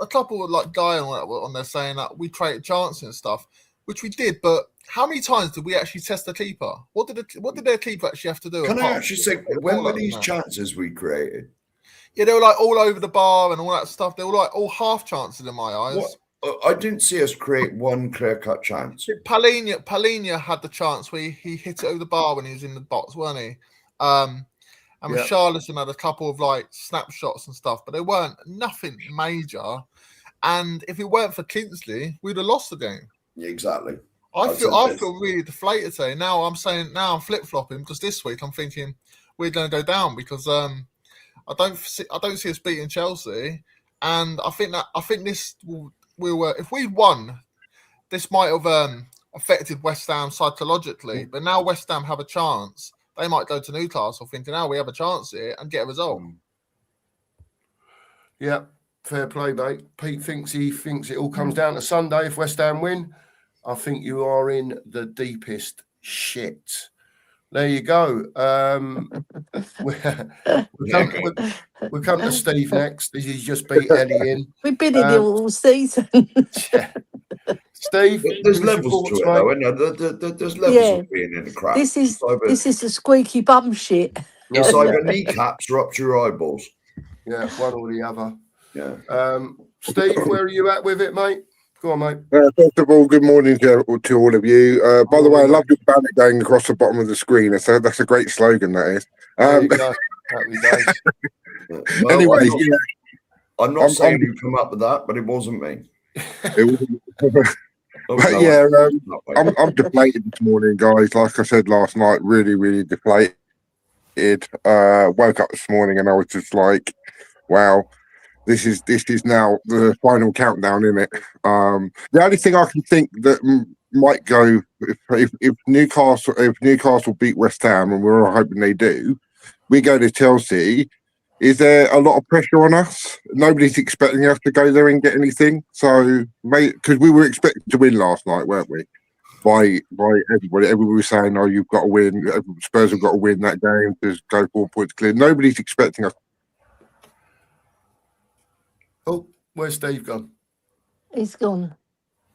a couple of like guy on there saying that we created chances and stuff, which we did. But how many times did we actually test the keeper? What did their keeper actually have to do? Can I actually say, when were these chances we created? Yeah, they were like all over the bar and all that stuff. They were like all half chances in my eyes. What? I didn't see us create one clear-cut chance. Palhinha had the chance where he hit it over the bar when he was in the box, weren't he? And Richarlison had a couple of like snapshots and stuff, but they weren't nothing major. And if it weren't for Kingsley, we'd have lost the game. Yeah, exactly. I feel really deflated today. Now I'm flip-flopping because this week I'm thinking we're going to go down because I don't see us beating Chelsea, and I think this will if we won, this might have affected West Ham psychologically. But now West Ham have a chance. They might go to Newcastle thinking, we have a chance here and get a result. Yeah, fair play, mate. Pete thinks it all comes down to Sunday if West Ham win. I think you are in the deepest shit. There you go. We'll come to Steve next. He's just beat Ellie in. We've been in it all season. Yeah. Steve, there's levels to it, though, isn't there? There's levels of being in the crap. This is the squeaky bum shit. It's either kneecaps or up to your eyeballs. Yeah, one or the other. Yeah. Steve, where are you at with it, mate? Go on, mate. First of all, good morning to all of you. By the way, I love your banner going across the bottom of the screen. That's a great slogan, that is. There you go. Happy days. Well, anyway, I'm not saying you come up with that, but it wasn't me. I'm deflated this morning, guys. Like I said last night, really, really deflated. Woke up this morning and I was just like, wow. This is now the final countdown, isn't it? The only thing I can think that might go if Newcastle beat West Ham, and we're all hoping they do, we go to Chelsea. Is there a lot of pressure on us? Nobody's expecting us to go there and get anything. So, because we were expected to win last night, weren't we? By everybody. Everybody was saying, "Oh, you've got to win. Spurs have got to win that game to go 4 points clear." Nobody's expecting us. Oh, where's Steve gone? He's gone.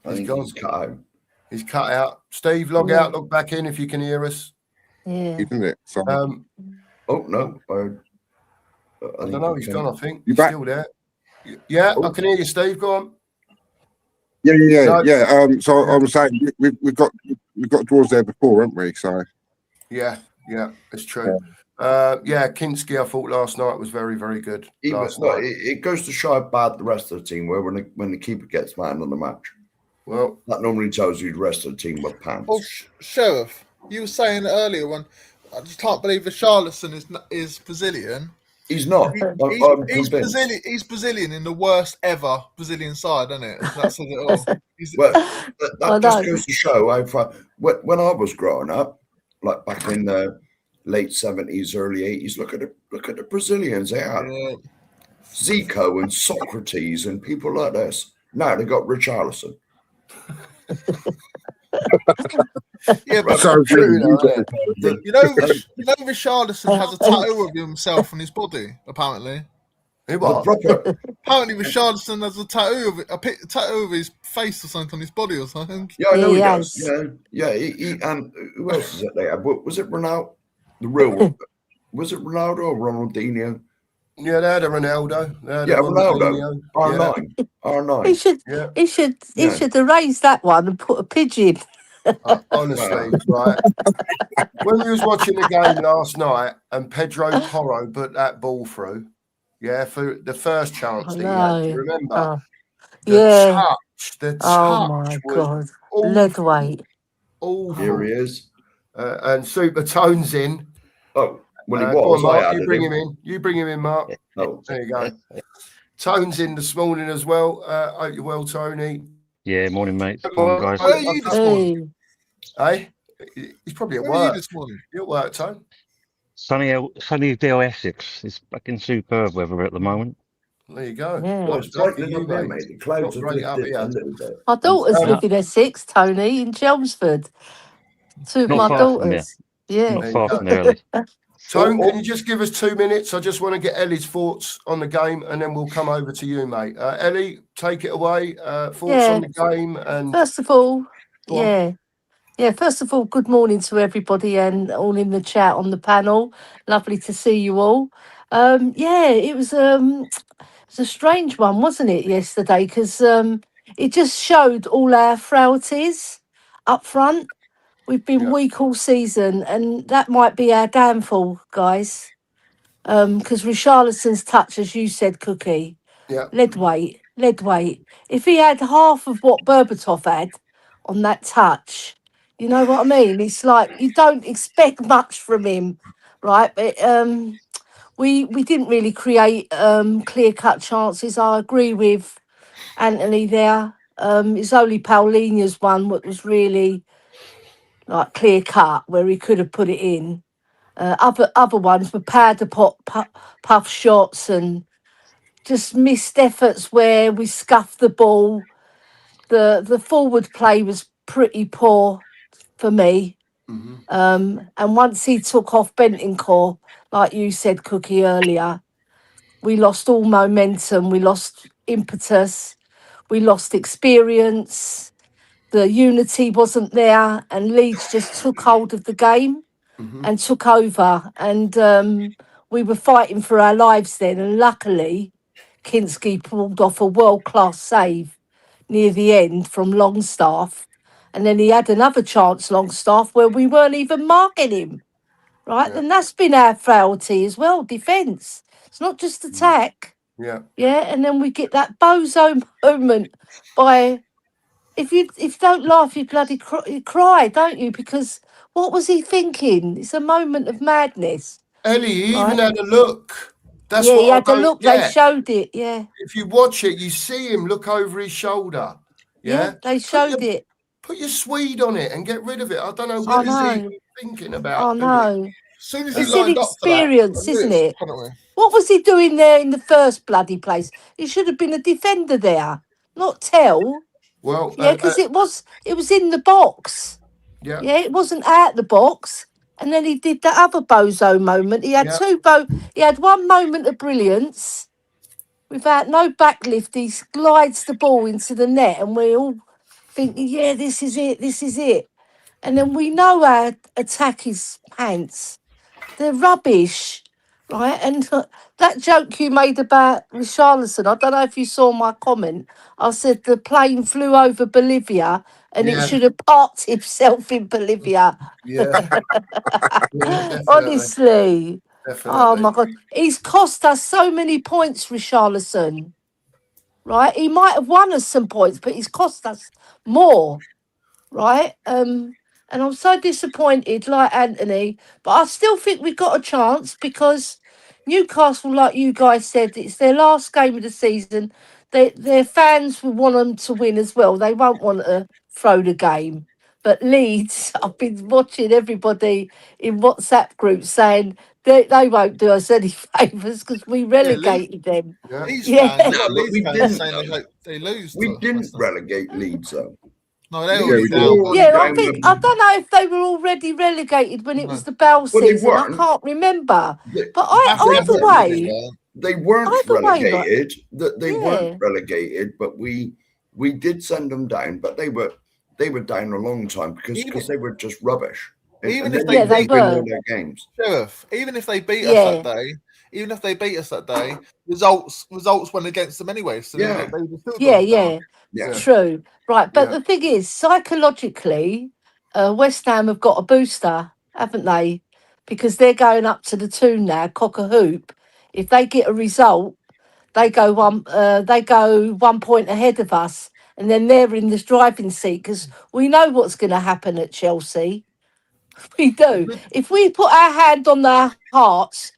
He's cut out. He's cut out. Steve, log out, log back in if you can hear us. Yeah. Isn't it? So, oh no. I don't know. He's gone. I think he's still there. Yeah, I can hear you, Steve. Go on. Yeah. So I'm saying we've got draws there before, haven't we? So yeah, it's true. Kinski, I thought last night was very, very good. It goes to show how bad the rest of the team were when the keeper gets man on the match. Well, that normally tells you the rest of the team were pants. Oh, Sheriff, you were saying earlier when I just can't believe Richarlison is Brazilian. He's not. I'm He's convinced. Brazilian. He's Brazilian in the worst ever Brazilian side, isn't it? That says it all. Well, I that just know. goes to show how far. When I was growing up, like back in the late 70s, early 80s, look at the Brazilians. They had Yeah. Zico and Socrates and people like this. Now they got Richarlison. Yeah, but So True, though, isn't it? The- you know, Richarlison has a tattoo of himself on his body. Apparently, He the what? proper, apparently Richarlison has a tattoo of his face or something on his body or something. yeah, I know he Yeah, does. Yeah. He and who else is it there? Was it Ronaldo? The real was it Ronaldo or Ronaldinho? Yeah, they had a Ronaldo. They had Yeah, a Ronaldo. Ronaldinho. R9. R9. he should Yeah, he Yeah. should erase that one and put a pigeon. honestly, right. When we was watching the game last night and Pedro Porro put that ball through, yeah, for the first chance I that he had, know. do you remember? Oh, The yeah. touch Oh my was God. awful, Lead weight. awful. Here he is. And Super Tone's in. Oh, well, he Go was. on, I Mark, you added bring him. him in. You bring him in, Mark. Oh, There you go. Tone's in this morning as well. Hope you're well, Tony. Yeah, morning, mate. Well, Morning, guys. Where are you this morning? Hey. Hey, he's probably at Where are you work. this morning? You're at work, Tone. Sunnydale, Essex. It's fucking superb weather at the moment. There you go. Yeah. well, Nice it's lucky brightening you, up there, mate. mate. The clouds Not have great up lifted here. a little bit. My daughters Um, live in Essex, Tony, in Chelmsford. Two of Not my far from there. daughters. Yeah. Not There you far go. from there, Ellie. Tone, Oh, can you just give us 2 minutes? I just want to get Ellie's thoughts on the game, and then we'll come over to you, mate. Ellie, take it away. Thoughts Yeah. on the game, and First of all, Go on. yeah. Yeah, first of all, good morning to everybody and all in the chat on the panel. Lovely to see you all. Yeah, it was a strange one, wasn't it, yesterday? Because it just showed all our frailties up front. We've been Yeah. weak all season, and that might be our downfall, guys. Because Richarlison's touch, as you said, Cookie, yeah, lead weight. If he had half of what Berbatov had on that touch, you know what I mean? It's like you don't expect much from him, right? But we didn't really create clear cut chances. I agree with Anthony there. It's only Paulina's one what was really like clear cut where he could have put it in. Other ones were powder puff shots and just missed efforts where we scuffed the ball. The forward play was pretty poor for me. hmm And once he took off Bentincore, like you said, Cookie, earlier, we lost all momentum. We lost impetus. We lost experience. The unity wasn't there, and Leeds just took hold of the game hmm and took over. And we were fighting for our lives then. And luckily, Kinski pulled off a world-class save near the end from Longstaff. And then he had another chance, Longstaff, where we weren't even marking him. Right? Yeah. And that's been our frailty as well, defence. It's not just attack. yeah, Yeah. And then we get that bozo moment by if you don't laugh, you bloody you cry, don't you? Because what was he thinking? It's a moment of madness. Ellie, he even Right. had a look. That's Yeah, he what had I a don't look, they get. showed it, yeah. If you watch it, you see him look over his shoulder. Yeah, Yeah, they showed it. Put your Swede on it and get rid of it. I don't know Soon what as he's he- even thinking I about doing. know. As soon as he It's lined up for that, I inexperience, knew isn't it's it? penalty. What was he doing there in the first bloody place? He should have been a defender there, not Tell. Well, Yeah, because it was in the box. yeah, Yeah, it wasn't out the box. And then he did that other bozo moment. He had Yeah. he had one moment of brilliance without no backlift. He glides the ball into the net, and we all thinking, yeah, this is it. And then we know our attack is pants. They're rubbish, right? And that joke you made about Richarlison, I don't know if you saw my comment. I said the plane flew over Bolivia and it Yeah. should have parked itself in Bolivia. yeah, definitely, Honestly. definitely. Oh my God. He's cost us so many points, Richarlison. Right? He might have won us some points, but he's cost us more. Right? And I'm so disappointed, like Anthony, but I still think we've got a chance because, Newcastle, like you guys said, it's their last game of the season. Their fans will want them to win as well. They won't want to throw the game. But Leeds, I've been watching everybody in WhatsApp groups saying they won't do us any favours because we relegated them. Yeah. Leeds Yeah. fans, a No, lot of but Leeds we fans didn't, saying they though. hope they lose. We to didn't West Ham. relegate Leeds, though. No, they're Leeds already we were down. already Yeah, down I with- don't know if they were already relegated when it was No. the Bell Well, they season. I weren't. can't remember. They, But African either weren't. Championship, way, well, they weren't either way, like, relegated. That they yeah. weren't relegated, but we did send them down. But they were down a long time because they were just rubbish. Even and if then they beat- win were. all their games. Sheriff, even if they beat us Yeah. that day, results went against them anyway. So Yeah. they were still Yeah, gone down. Yeah. true. Right, but Yeah. the thing is, psychologically, West Ham have got a booster, haven't they? Because they're going up to the 2 now, cock a hoop. If they get a result, they go 1 point ahead of us, and then they're in the driving seat because we know what's going to happen at Chelsea. We do. If we put our hand on their hearts,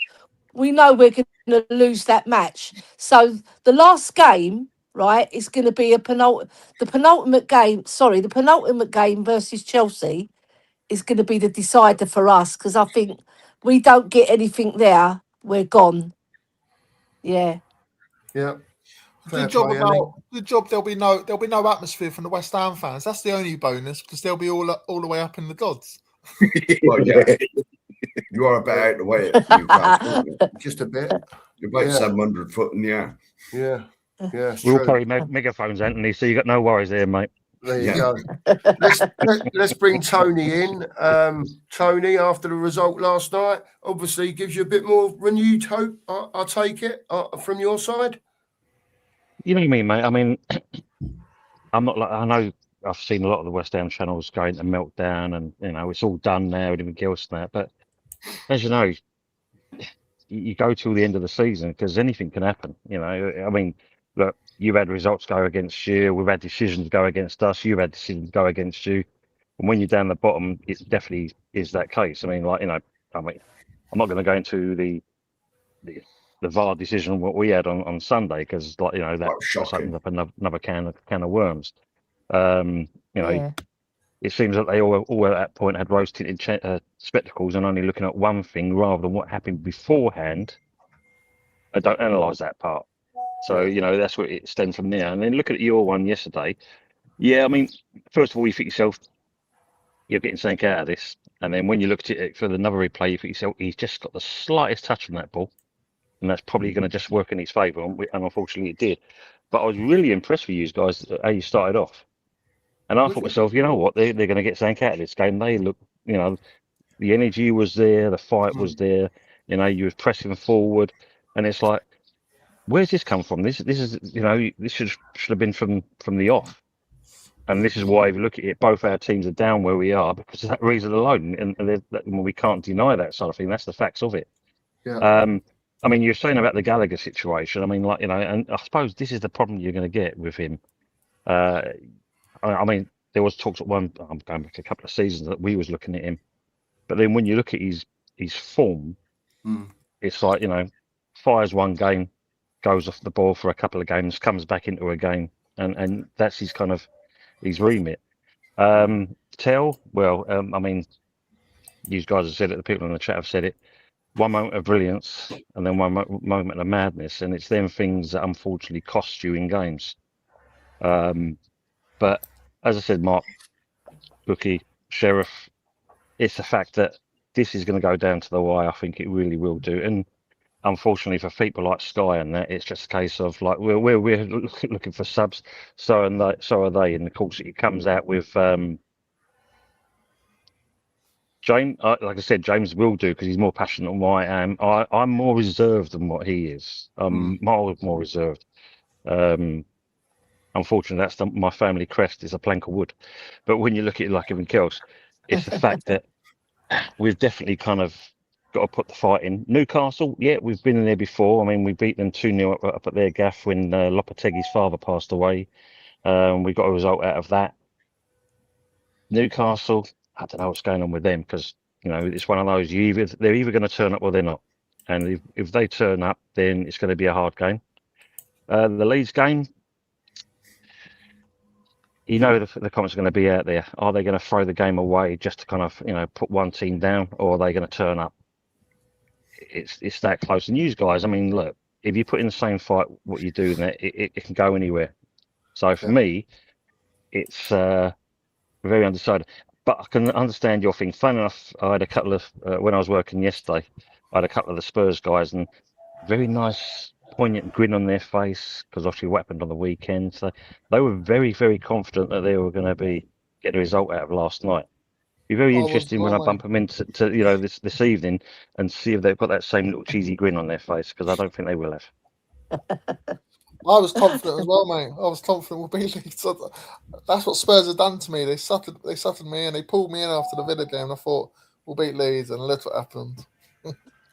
we know we're going to lose that match. So the last game, right, is going to be the penultimate game versus Chelsea is going to be the decider for us because I think we don't get anything there, we're gone. Yeah. Yeah. Fair Good job play, Ellie. good job. There'll be no atmosphere from the West Ham fans. That's the only bonus because they'll be all the way up in the gods. Well, yeah. You are about out the way at Newcastle, aren't you? Just a bit. You're about Yeah. 700 foot in the air. Yeah. Yeah. It's We all true. carry megaphones, Anthony, so you got no worries there, mate. There you Yeah. go. Let's bring Tony in. Tony, after the result last night, obviously gives you a bit more renewed hope. I take it from your side. You know what I mean, mate? I mean, I'm not like, I know I've seen a lot of the West Ham channels going to meltdown and, you know, it's all done now and everything else and that. But as you know, you go till the end of the season because anything can happen. You know, I mean, look, you've had results go against you. We've had decisions go against us. You've had decisions go against you. And when you're down the bottom, it definitely is that case. I mean, like, you know, I mean, I'm not going to go into the VAR decision what we had on Sunday because, like, you know, that just opens up another can of worms. You know, Yeah. it seems that they all at that point had rose tinted spectacles and only looking at one thing rather than what happened beforehand. I don't analyse that part. So, you know, that's where it stems from there. And then look at your one yesterday. Yeah, I mean, first of all, you think yourself, you're getting something out of this. And then when you look at it for another replay, you think yourself, he's just got the slightest touch on that ball. And that's probably going to just work in his favour. And unfortunately, it did. But I was really impressed with you guys, how you started off. And I thought to myself, you know what, they're going to get something out of this game. They look, you know, the energy was there, the fight was there. You know, you was pressing forward. And it's like, where's this come from? This is, you know, this should have been from the off. And this is why, if you look at it, both our teams are down where we are because of that reason alone. And we can't deny that sort of thing. That's the facts of it. Yeah. I mean, you're saying about the Gallagher situation. I mean, like, you know, and I suppose this is the problem you're going to get with him. I mean, there was talks at I'm going back a couple of seasons that we was looking at him. But then when you look at his form, it's like, you know, fires one game, goes off the ball for a couple of games, comes back into a game. And that's his kind of his remit. Tell, well, I mean, you guys have said it, the people in the chat have said it. One moment of brilliance and then one moment of madness. And it's them things that unfortunately cost you in games. But as I said, Mark, Bookie, Sheriff, it's the fact that this is going to go down to the wire. I think it really will do. And unfortunately for people like Sky and that, it's just a case of like we're looking for subs, so are they. And of course, it comes out with James. Like I said, James will do because he's more passionate than I am. I'm more reserved than what he is. I'm miles more reserved. Unfortunately, that's my family crest is a plank of wood. But when you look at it like everything else, it's the fact that we've definitely kind of got to put the fight in. Newcastle, yeah, we've been in there before. I mean, we beat them 2-0 up at their gaff when Lopetegui's father passed away. We got a result out of that. Newcastle, I don't know what's going on with them because, you know, it's one of those, they're either going to turn up or they're not. And if they turn up, then it's going to be a hard game. The Leeds game, you know the comments are going to be out there. Are they going to throw the game away just to kind of, put one team down, or are they going to turn up? It's that close. And you guys, I mean, look, if you put in the same fight what you do, then it can go anywhere. So for me, it's very undecided. But I can understand your thing. Fun enough, I had a couple of, when I was working yesterday, I had a couple of the Spurs guys, and very nice, poignant grin on their face, because obviously what happened on the weekend. So they were very, very confident that they were going to get a result out of last night. Be very interesting when I bump them into this evening and see if they've got that same little cheesy grin on their face, because I don't think they will have. I was confident as well, mate. I was confident we'll beat Leeds. That's what Spurs have done to me. They sutted me and they pulled me in after the Villa game. I thought we'll beat Leeds, and look what happened.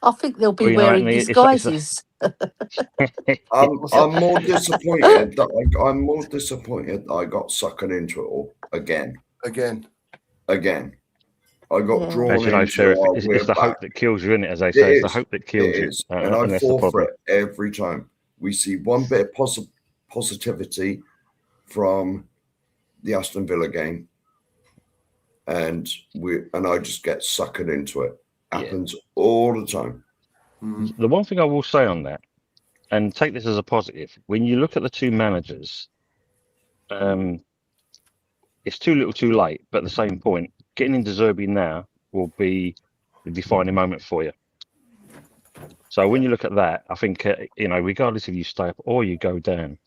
I think they'll be wearing disguises. I'm more disappointed that I got suckered into it all again. I got drawn into Sheriff, it's the hope that kills you, isn't it? As they say, it's the hope that kills you. And I fall for it every time. We see one bit of positivity from the Aston Villa game, and I just get suckered into it. Happens all the time. The one thing I will say on that, and take this as a positive, when you look at the two managers, it's too little too late, but at the same point, getting into Zerbi now will be the defining moment for you. So when you look at that, I think, regardless if you stay up or you go down,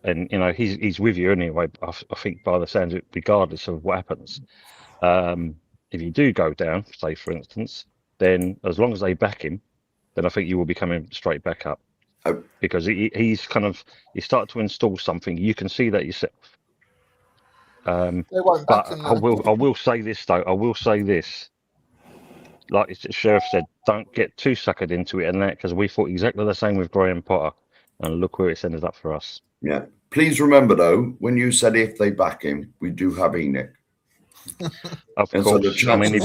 and, he's with you anyway, I think by the sounds of it, regardless of what happens. If you do go down, say, for instance, then as long as they back him, then I think you will be coming straight back up. Because he's started to install something. You can see that yourself. They won't back him. I will say this, though. I will say this. Like the Sheriff said, don't get too suckered into it and that, because we thought exactly the same with Graham Potter, and look where it's ended up for us. Yeah. Please remember, though, when you said if they back him, we do have Enoch. Of course. So the chances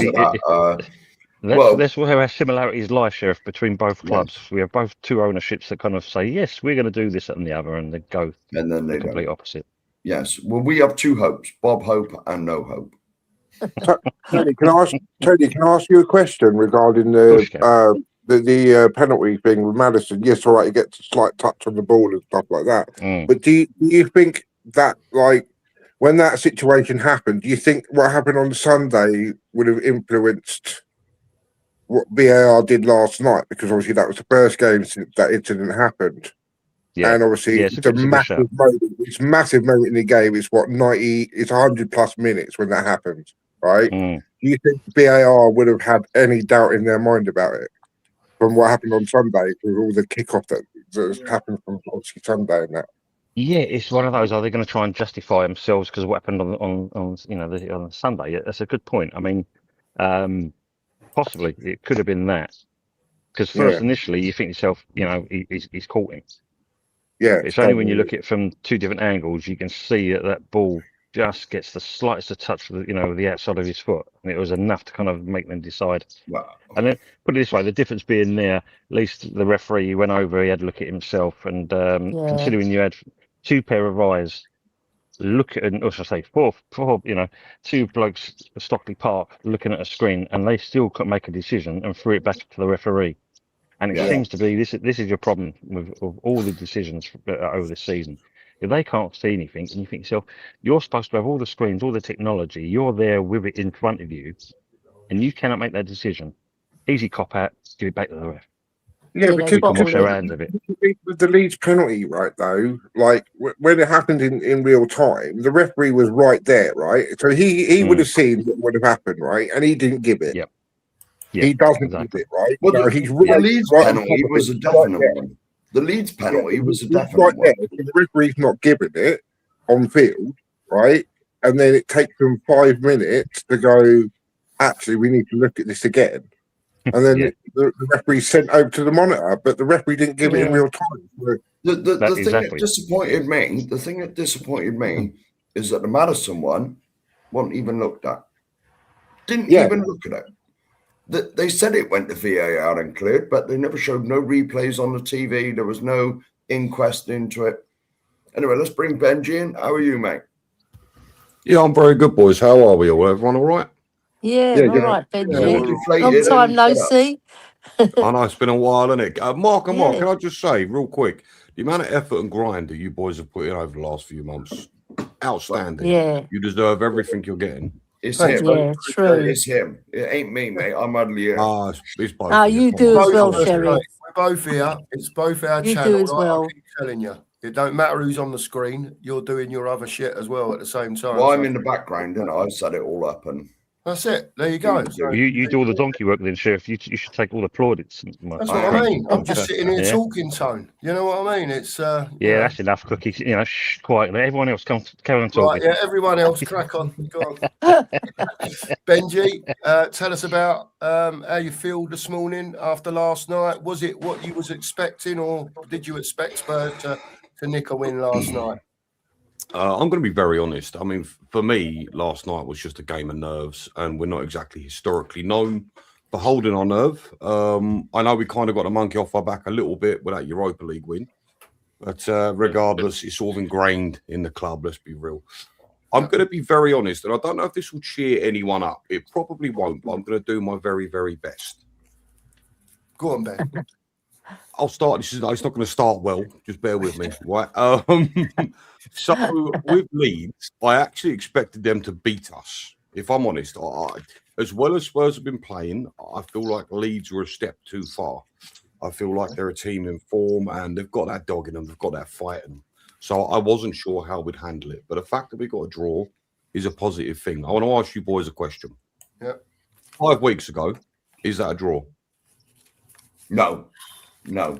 that's where our similarities lie, Sheriff, between both clubs. Yes. We have both two ownerships that kind of say, yes, we're going to do this and the other, and they go and then they the complete opposite. Yes. Well, we have two hopes, Bob Hope and No Hope. Tony, can I ask you a question regarding the penalty thing with Maddison? Yes, all right, he gets a slight touch on the ball and stuff like that. But do you think that, like, when that situation happened, do you think what happened on Sunday would have influenced what VAR did last night? Because obviously that was the first game since that incident happened. Yeah. And obviously it's a massive moment. It's a massive moment in the game. It's 100 plus minutes when that happens, right? Do you think VAR would have had any doubt in their mind about it from what happened on Sunday, with all the kickoff that happened from obviously Sunday and that? Yeah, it's one of those. Are they going to try and justify themselves because of what happened on Sunday? Yeah, that's a good point. I mean, possibly it could have been that, because initially you think to yourself, he's caught him. Yeah, it's only when you look at it from two different angles you can see that ball just gets the slightest of touch with the outside of his foot, and it was enough to kind of make them decide. Wow. And then put it this way, the difference being there, at least the referee went over, he had a look at himself, and considering you had two pair of eyes look at, or should I say four, two blokes at Stockley Park looking at a screen, and they still couldn't make a decision and threw it back to the referee. And it seems to be this is your problem with all the decisions over this season. If they can't see anything, and you think to yourself, you're supposed to have all the screens, all the technology, you're there with it in front of you, and you cannot make that decision. Easy cop out, give it back to the ref. Yeah, because you can wash your hands of it. With the Leeds penalty, right, though, like when it happened in real time, the referee was right there, right? So he would have seen what would have happened, right? And he didn't give it. Yep. He doesn't give it, right? Well, he's the Leeds penalty was a definite one. The Leeds penalty was a definite one. So the referee's not giving it on field, right? And then it takes them 5 minutes to go, actually, we need to look at this again. And then the referee sent over to the monitor, but the referee didn't give it in real time. So the thing that disappointed me is that the Maddison one wasn't even looked at. Didn't even look at it. They said it went to VAR and cleared, but they never showed no replays on the TV. There was no inquest into it. Anyway, let's bring Benji in. How are you, mate? Yeah, I'm very good, boys. How are we all? Everyone all right? Yeah, Yeah, all yeah. right, All Benji. deflated Long time and no fed up. see. I know it's been a while, isn't it? Mark and Mark, Yeah. can I just say real quick, the amount of effort and grind that you boys have put in over the last few months, outstanding. Yeah, You deserve everything you're getting. It's Thanks, him. mate. yeah, true. It's him. It ain't me, mate. I'm hardly here. It's both. Oh, of you come do on. as well, Both of us, Sheriff. mate. We're both here. It's both our You channel. do as like well. I keep telling you. It don't matter who's on the screen. You're doing your other shit as well at the same time. Well, I'm so in the background, and I set it all up, and that's it. There you go. So You do all the donkey work then, Sheriff. You should take all the plaudits. that's what I mean. I'm just sitting here Yeah. talking, Tone. You know what I mean? It's you know. That's enough, Cookie. You know, quietly. Everyone else carry on Right, talking. yeah, everyone else, crack on. Go on. Benji, tell us about how you feel this morning after last night. Was it what you was expecting, or did you expect Spurs to nick a win last night? I'm going to be very honest. I mean, for me, last night was just a game of nerves, and we're not exactly historically known for holding our nerve. I know we kind of got the monkey off our back a little bit with that Europa League win, but regardless, it's sort of ingrained in the club. Let's be real. I'm going to be very honest, and I don't know if this will cheer anyone up. It probably won't, but I'm going to do my very, very best. Go on, Ben. I'll start. It's not going to start well. Just bear with me, right? So with Leeds, I actually expected them to beat us. If I'm honest, as well as Spurs have been playing, I feel like Leeds were a step too far. I feel like they're a team in form and they've got that dog in them. They've got that fight in them. So I wasn't sure how we'd handle it. But the fact that we got a draw is a positive thing. I want to ask you boys a question. Yeah. 5 weeks ago, is that a draw? no. No,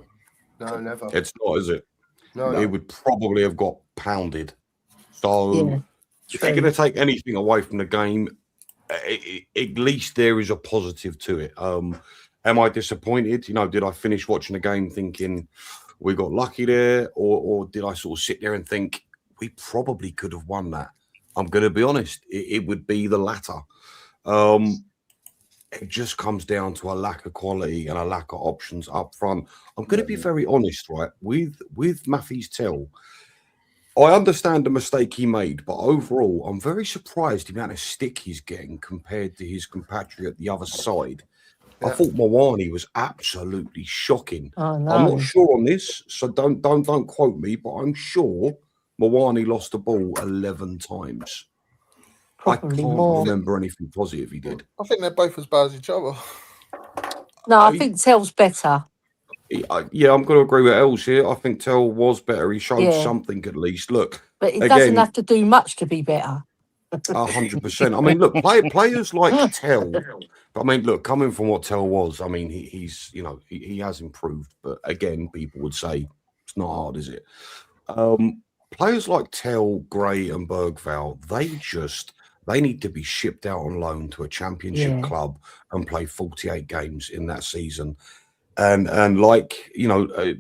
never. It's not, is it? No, It would probably have got pounded. So Yeah, if you're going to take anything away from the game, at least there is a positive to it. Am I disappointed? You know, did I finish watching the game thinking we got lucky there, or did I sort of sit there and think we probably could have won that? I'm going to be honest, it would be the latter. It just comes down to a lack of quality and a lack of options up front. I'm going to be very honest, right? With Matthews Tell, I understand the mistake he made, but overall, I'm very surprised the amount of stick he's getting compared to his compatriot the other side. I Yeah. thought Mawani was absolutely shocking. I I'm know. not sure on this, so don't quote me, but I'm sure Mawani lost the ball 11 times. Probably I can't more. remember anything positive he did. I think they're both as bad as each other. No, I think Tell's better. Yeah, I'm going to agree with Els here. I think Tell was better. He showed Yeah. something at least. Look, But it Again- doesn't have to do much to be better. 100%. I mean, look, players like Tell. I mean, look, coming from what Tell was, I mean, he's you know he has improved. But again, people would say it's not hard, is it? Players like Tell, Gray, and Bergvall, they need to be shipped out on loan to a championship Yeah. club and play 48 games in that season. And like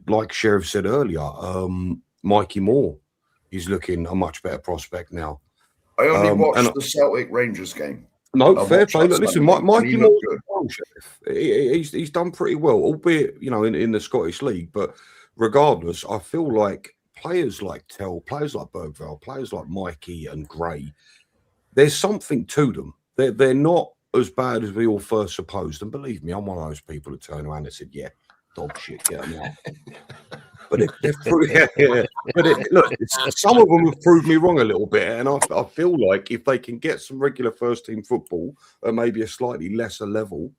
like Sheriff said earlier, Mikey Moore is looking a much better prospect now. I only watched and- the Celtic Rangers game. No, I fair watched play. that Look, listen, Sunday, and Mikey he Moore, looked good. well, Sheriff. He's done pretty well, albeit in the Scottish League. But regardless, I feel like players like Tell, players like Bergvall, players like Mikey and Gray, there's something to them. They're not as bad as we all first supposed. And believe me, I'm one of those people that turned around and said, "Yeah, dog shit, get them out." But look, some of them have proved me wrong a little bit, and I feel like if they can get some regular first team football at maybe a slightly lesser level,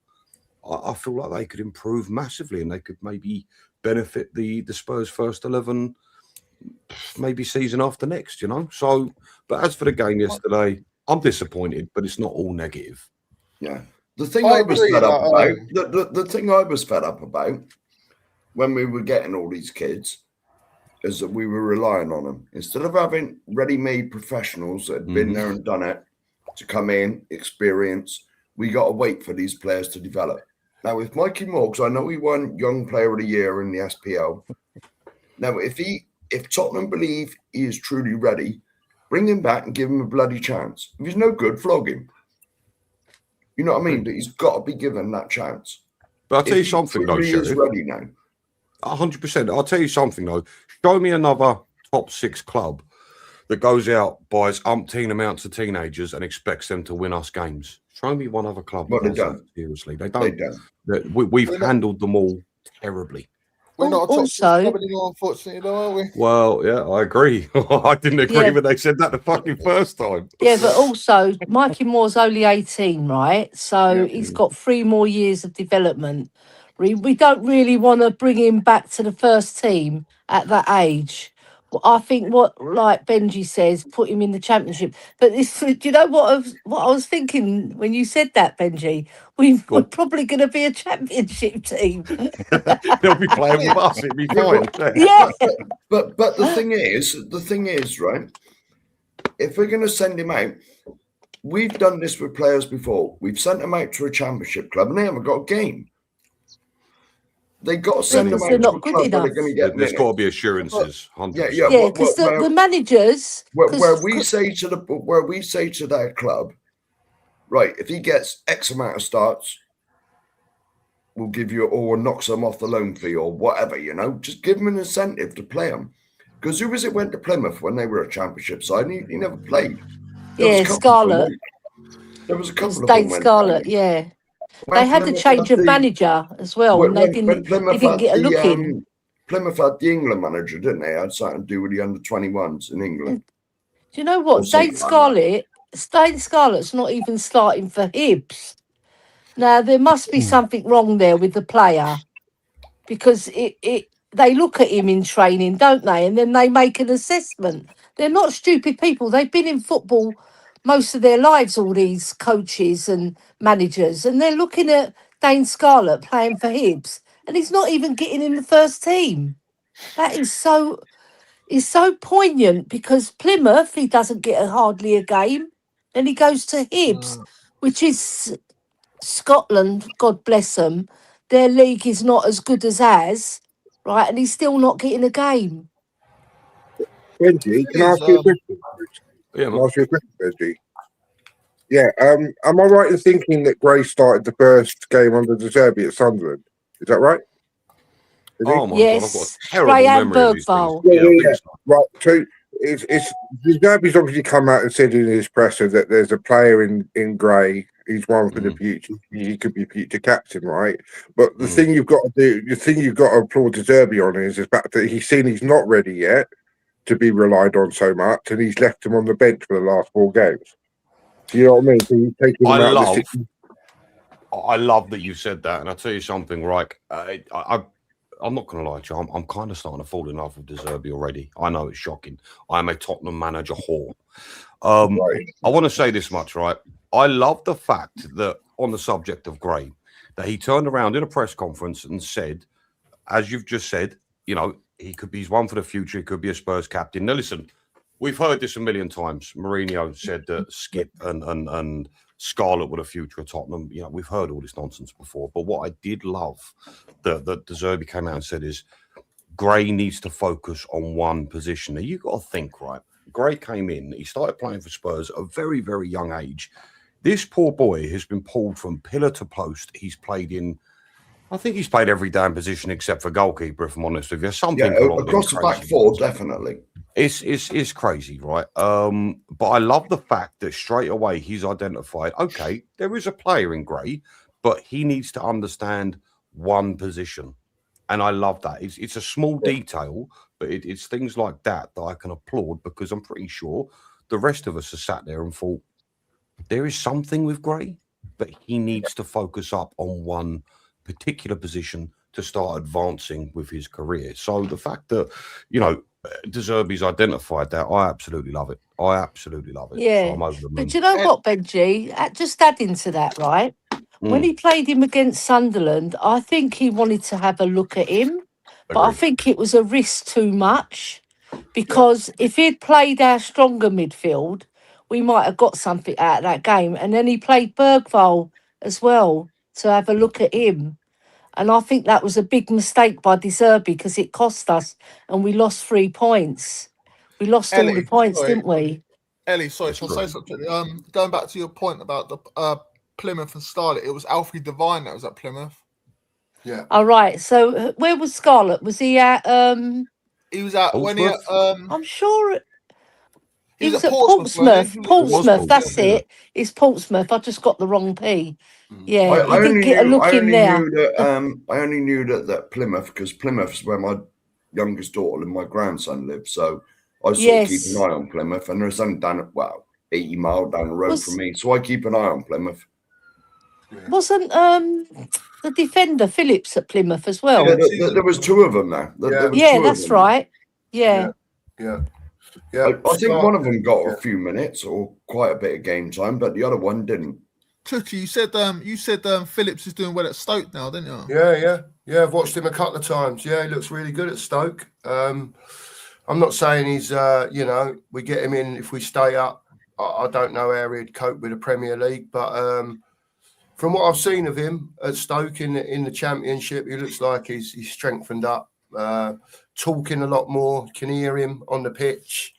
I feel like they could improve massively, and they could maybe benefit the Spurs first 11, maybe season after next. So, but as for the game yesterday, I'm disappointed, but it's not all negative. Yeah. The thing I I was agree fed up that, about, the thing I was fed up about when we were getting all these kids is that we were relying on them. Instead of having ready-made professionals that had been there and done it to come in, experience, we got to wait for these players to develop. Now, with Mikey Moore, 'cause I know he won Young Player of the Year in the SPL. Now, if Tottenham believe he is truly ready, bring him back and give him a bloody chance. If he's no good, flog him. You know what I mean? That he's got to be given that chance. But I'll tell you If he something, though, truly is Sheriff. ready now. 100%. I'll tell you something, though. Show me another top 6 club that goes out, buys umpteen amounts of teenagers and expects them to win us games. Show me one other club. Well, that they does don't. that. Seriously, they They don't. don't. We've handled them all terribly. We're not a top six Also- club anymore, unfortunately, though, are we? Well, yeah, I agree. I didn't agree Yeah. when they said that the fucking first time. Yeah, but also Mikey Moore's only 18, right? So Yeah. he's got 3 more years of development. We don't really want to bring him back to the first team at that age. Well, I think like Benji says, put him in the championship. But do you know what I was thinking when you said that, Benji? We're probably going to be a championship team. They'll be playing with us. It'll be Yeah, fine. Yeah. But the thing is, right? If we're going to send him out, we've done this with players before. We've sent them out to a championship club and they haven't got a game. They got to send them Because out they're to a not good club where they're enough. going to get There's got to minutes. be assurances. 100%. Yeah. Yeah, because the managers... Where we say to that club, right, if he gets X amount of starts, we'll give you, or knocks them off the loan fee or whatever, you know, just give him an incentive to play them. Because who was it went to Plymouth when they were a championship side and he never played? Yeah, Scarlett. There was a couple of them. Dane Scarlett, yeah. They had a change of manager as well, and they didn't get a look in. Plymouth had the England manager, didn't they? Had something to do with the under-21s in England. Do you know what? Dane Scarlett's not even starting for Hibs. Now, there must be something wrong there with the player, because they look at him in training, don't they? And then they make an assessment. They're not stupid people. They've been in football most of their lives, all these coaches and managers, and they're looking at Dane Scarlett playing for Hibs, and he's not even getting in the first team. That is so poignant, because Plymouth, he doesn't get hardly a game. Then he goes to Hibs, which is Scotland, God bless them. Their league is not as good as ours, right? And he's still not getting a game. Benji, can I ask you a question? Yeah, Can I ask you a question, Benji? Yeah, am I right in thinking that Gray started the first game under De Zerbi at Sunderland? Is that right? Oh my Yes, God, I've got a terrible Gray and memory of these Bergvall. things. Yeah. I think so. Right, so it's De Zerbi's obviously come out and said in his presser that there's a player in Gray. He's one for the future. He could be future captain, right? But the thing you've got to do, the thing you've got to applaud De Zerbi on is the fact that he's seen he's not ready yet to be relied on so much, and he's left him on the bench for the last 4 games. Do you know what I mean? So he's taking him out of the I love that you said that, and I'll tell you something, right? I'm not going to lie to you. I'm kind of starting to fall in love with De Zerbi already. I know it's shocking. I'm a Tottenham manager whore. I want to say this much, right? I love the fact that on the subject of Gray, that he turned around in a press conference and said, as you've just said, you know, he's one for the future. He could be a Spurs captain. Now, listen, we've heard this a million times. Mourinho said that Skip and Scarlett were the future of Tottenham. You know, we've heard all this nonsense before. But what I did love that De Zerbi came out and said is Gray needs to focus on one position. Now, you've got to think, right? Gray came in. He started playing for Spurs at a very, very young age. This poor boy has been pulled from pillar to post. He's played in, I think he's played every damn position except for goalkeeper, if I'm honest with you. Something across the back 4, definitely. It's crazy, right? But I love the fact that straight away he's identified, okay, there is a player in Gray, but he needs to understand one position. And I love that. It's a small detail, but it's things like that I can applaud, because I'm pretty sure the rest of us have sat there and thought, there is something with Gray, but he needs to focus up on one particular position to start advancing with his career. So the fact that, you know, De Zerbi's identified that, I absolutely love it. I absolutely love it. Yeah. So I'm over the moon. But do you know what, Benji? Just adding to that, right? When he played him against Sunderland, I think he wanted to have a look at him, but I think it was a risk too much, because if he'd played our stronger midfield, we might have got something out of that game. And then he played Bergvall as well to have a look at him. And I think that was a big mistake by De Zerbi, because it cost us and we lost 3 points. We lost all the points, didn't we? Ellie, sorry, can I say something? Going back to your point about the Plymouth and Starlet. It was Alfie Devine that was at Plymouth. Yeah. All right. So where was Scarlett? Was he at? He was at when he Portsmouth? I'm sure he he was was at at Portsmouth. Portsmouth. wasn't he? Portsmouth. That's yeah. it. It's Portsmouth. I just got the wrong P. Yeah, I he did only get a knew. look I in only there. knew that. I only knew that Plymouth, because Plymouth's where my youngest daughter and my grandson live. So I sort of keep an eye on Plymouth, and there's only 80 miles down the road from me. So I keep an eye on Plymouth. Wasn't the defender Phillips at Plymouth as well? Yeah, there was two of them there. That's right. Yeah. I think one of them got a few minutes or quite a bit of game time, but the other one didn't. Cookie, you said Phillips is doing well at Stoke now, didn't you? Yeah. I've watched him a couple of times. Yeah, he looks really good at Stoke. I'm not saying he's, we get him in if we stay up. I don't know how he'd cope with the Premier League, but from what I've seen of him at Stoke in the Championship, he looks like he's strengthened up, talking a lot more. Can hear him on the pitch,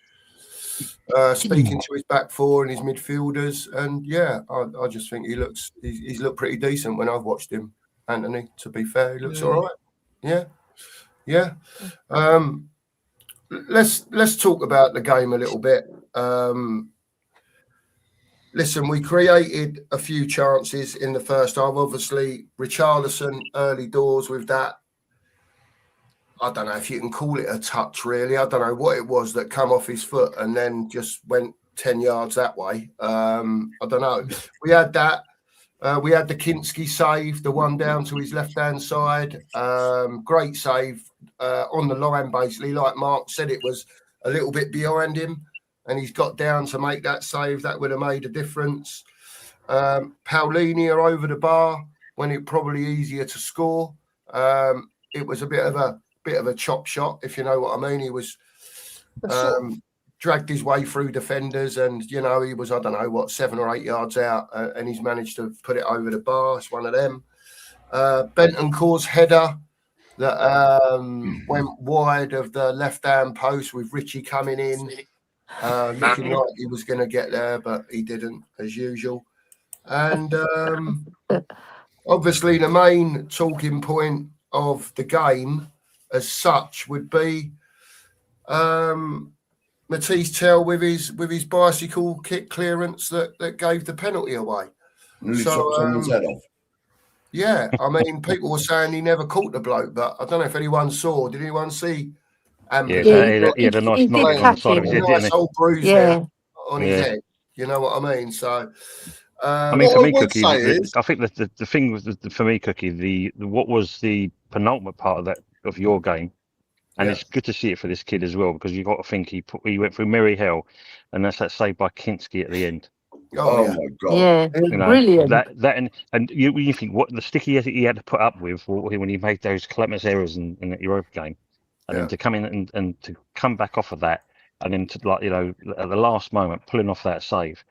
speaking to his back four and his midfielders, and I just think he's looked pretty decent when I've watched him. Anthony, to be fair, he looks all right. Yeah. Let's talk about the game a little bit. Listen, we created a few chances in the first half. Obviously, Richarlison early doors with that. I don't know if you can call it a touch, really. I don't know what it was that come off his foot and then just went 10 yards that way. I don't know. We had that. We had the Kinski save, the one down to his left-hand side. Great save on the line, basically. Like Mark said, it was a little bit behind him, and he's got down to make that save. That would have made a difference. Paulinia over the bar when it probably easier to score. It was a bit of a chop shot, if you know what I mean. He was dragged his way through defenders, and he was 7 or 8 yards out, and he's managed to put it over the bar. It's one of them. Bentoncourt's header that went wide of the left-hand post with Richie coming in, looking like he was going to get there, but he didn't, as usual. And obviously the main talking point of the game as such would be Matisse Tell with his bicycle kick clearance that gave the penalty away. Someone's head off. Yeah, I mean, people were saying he never caught the bloke, but I don't know if anyone saw. Did anyone see? He had a nice knock on the side of his head, didn't he? Old bruise there on his head. You know what I mean? So, I mean, for me, Cookie, I think that the thing was for me, Cookie, what was the penultimate part of your game, and it's good to see it for this kid as well, because you got to think he went through merry hell, and that's that save by Kinski at the end. Oh my God! Yeah, brilliant. That and you think what the stick he had to put up with when he made those calamitous errors in that Europa game, and then to come in and to come back off of that, and then to at the last moment pulling off that save.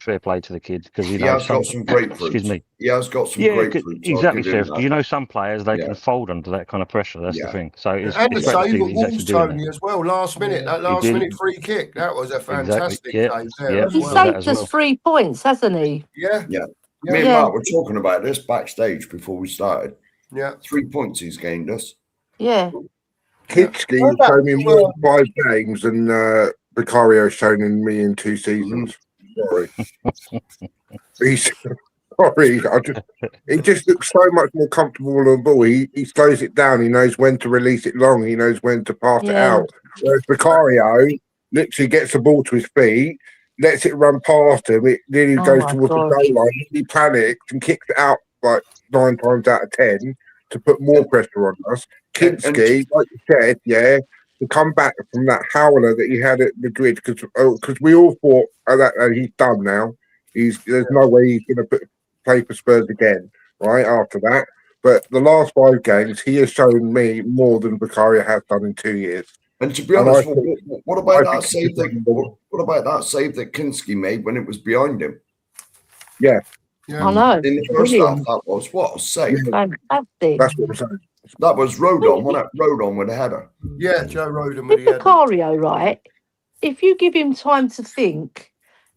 Fair play to the kid, because he has got some grapefruits. Excuse me. He has got some grapefruits. Exactly, Sheriff. Some players they can fold under that kind of pressure. That's the thing. So it's and the save of Wolves, Tony, that as well. Last minute free kick. That was a fantastic save there. He saved us 3 points, hasn't he? Yeah. Me and Mark were talking about this backstage before we started. Yeah, 3 points he's gained us. Yeah. Kinski showed me more in 5 games than Vicario shown in me in 2 seasons. Sorry. He just looks so much more comfortable on the ball. He slows it down. He knows when to release it long. He knows when to pass it out. Whereas Vicario literally gets the ball to his feet, lets it run past him. It nearly goes towards the goal line. He panics and kicks it out like 9 times out of 10 to put more pressure on us. Kinski, like you said, to come back from that howler that he had at Madrid, because we all thought that he's done now. There's no way he's going to play for Spurs again, right, after that. But the last 5 games, he has shown me more than Vicario has done in 2 years. And to be honest, what about that save that Kinski made when it was behind him? Yeah. I know. In the first half, that was what a save. Fantastic. That's what I'm saying. That was Rodon, wasn't it? Rodon with a header. Yeah, Joe Rodon with the header. Vicario, right? If you give him time to think,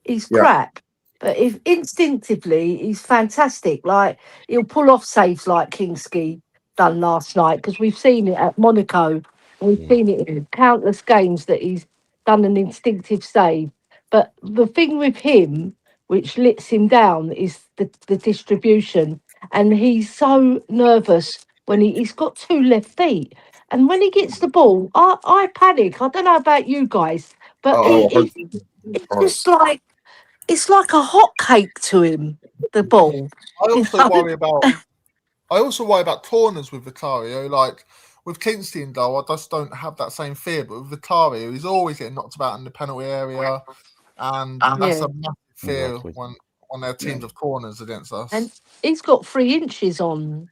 he's crap. But if instinctively, he's fantastic. Like he'll pull off saves like Kingsley done last night because we've seen it at Monaco. We've seen it in countless games that he's done an instinctive save. But the thing with him, which lets him down, is the distribution. And he's so nervous when he's got 2 left feet. And when he gets the ball, I panic. I don't know about you guys, but it's just like it's like a hot cake to him. The ball. I also worry about corners with Vicario. Like with Kingsley in goal, I just don't have that same fear. But with Vicario, he's always getting knocked about in the penalty area, and that's a massive fear when their teams have corners against us. And he's got 3 inches on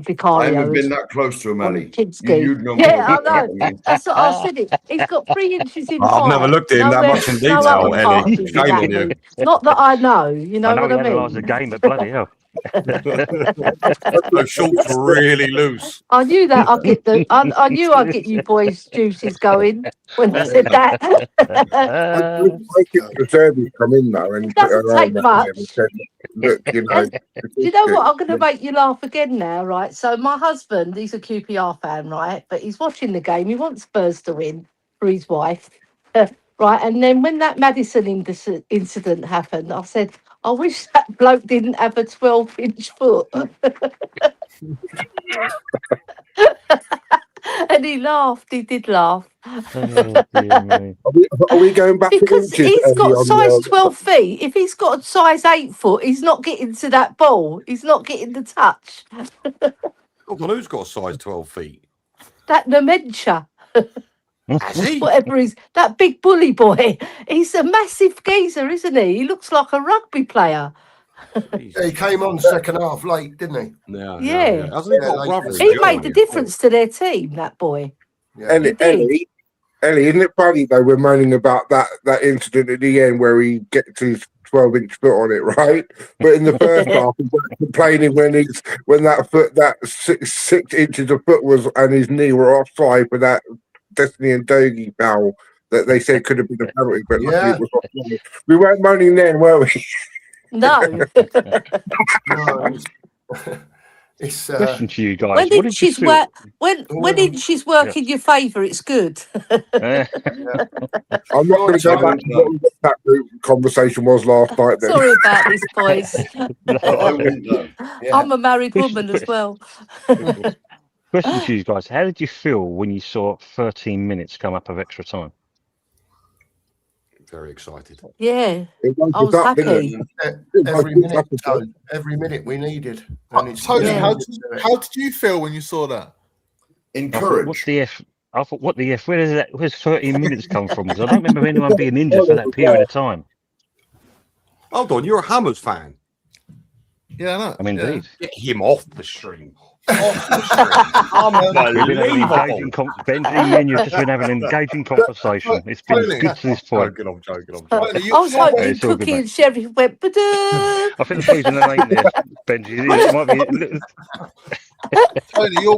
Vicario. I haven't been that close to him, Ali. You'd know yeah, I more about know. that. That's what I said. He's got 3 inches in I've never height. looked at him that much in detail, other Ellie. part is Shame on you. exactly. Not that I know. You know I know what he I analysed mean? the game, but bloody hell. Those shorts were really loose. I knew that I'd get I knew I'd get you boys' juices going when I said that. I think the service come in though and It doesn't take much. said, look, you know. Do you know what? I'm going to make you laugh again now, right? So my husband, he's a QPR fan, right? But he's watching the game. He wants Spurs to win for his wife, right? And then when that Madison incident happened, I said, I wish that bloke didn't have a 12-inch foot. And he laughed. He did laugh. Oh, dear me. Are we going back Because to inches, he's got Ellie, on size the- 12 feet. If he's got a size 8 foot, he's not getting to that ball. He's not getting the touch. Hold on, who's got a size 12 feet? That dementia. Has he? Whatever he's that big bully boy. He's a massive geezer, isn't he? He looks like a rugby player. Yeah, he came on second half late, didn't he? Yeah. Hasn't he got like brothers? He Yeah, made the difference to their team, that boy. Yeah. Ellie, isn't it funny though? We're moaning about that incident at the end where he gets his 12-inch foot on it, right? But in the first half, he's complaining when that 6 inches of foot was and his knee were offside for that Destiny and Dogie foul that they said could have been a penalty, but luckily it was offside. We weren't moaning then, were we? No. No, it's Question to you guys. When What did you inches feel? work when inches work in your favour, it's good. Eh, I'm not going to go back to what that conversation was last night then. Sorry about this, boys. I wouldn't know. yeah. I'm a married woman as well. Question to you guys. How did you feel when you saw 13 minutes come up of extra time? Very excited. Yeah, It woke I was us up, didn't happy. it? Every minute we needed. Tony, Yeah. how did you feel when you saw that? I thought, Encourage. what the F? Where's 13 minutes come from? Because I don't remember anyone being injured for that period of time. Hold on, you're a Hammers fan. Yeah, I know. I mean, indeed. Get him off the stream. We've been having an engaging Benji, me and you've just been having an engaging conversation. It's been Tony. good to this point. I'm joking. Tony, I was hoping it's all good, Cookie mate. and Sherry went, but I think the reason there ain't there, Benji. It might be. Tony, you're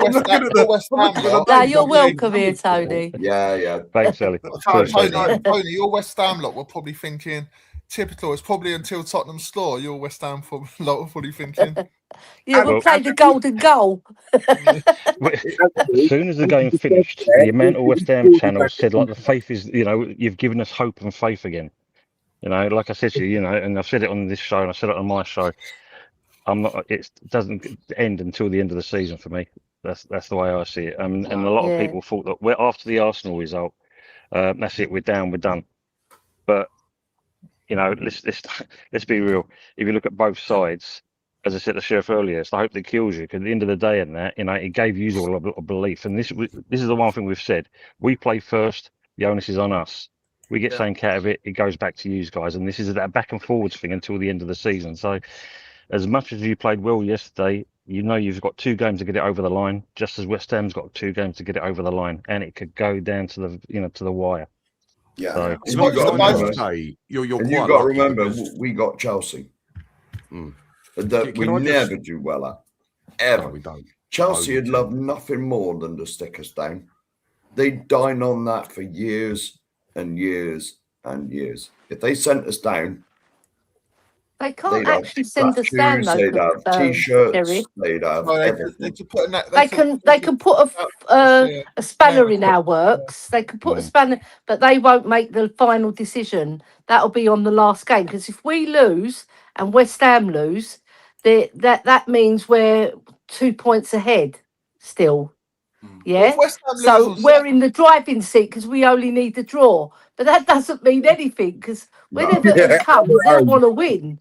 West Ham lot. now you're welcome here, Tony. Yeah. Thanks, Ellie. Tony, your West Ham lot were probably thinking, typical, it's probably until Tottenham score, your West Ham lot were probably thinking. Yeah, we'll play the golden goal. As soon as the game finished, the amount of West Ham channels said, like, the faith is, you've given us hope and faith again. Like I said to you, and I've said it on this show and I said it on my show. It doesn't end until the end of the season for me. That's the way I see it. And a lot of people thought that after the Arsenal result, that's it, we're done. But let's be real. If you look at both sides, as I said to Sheriff earlier, it's the hope that kills you. Because at the end of the day, it gave you all a lot of belief. And this is the one thing we've said: we play first. The onus is on us. We get something out of it. It goes back to you guys. And this is that back and forwards thing until the end of the season. So, as much as you played well yesterday, you've got 2 games to get it over the line. Just as West Ham's got 2 games to get it over the line, and it could go down to the wire. Yeah. So, And It's you like got to remember, you're and quite you've got to lucky remember, because- we got Chelsea. Mm. That we Can I just- never do well at. Ever. No, we don't. Chelsea No, would love nothing more than to stick us down. They dine on that for years and years and years. If they sent us down, They can't they'd have actually send us down shoes, though. they'd have T-shirts, Terry. they'd have No, everything. they could put that. They can put a spanner in our works. They can put a spanner, but they won't make the final decision. That'll be on the last game. Because if we lose and West Ham lose, that means we're 2 points ahead still. Yeah. So we're in the driving seat because we only need the draw. But that doesn't mean anything because whenever it comes, they'll want to win.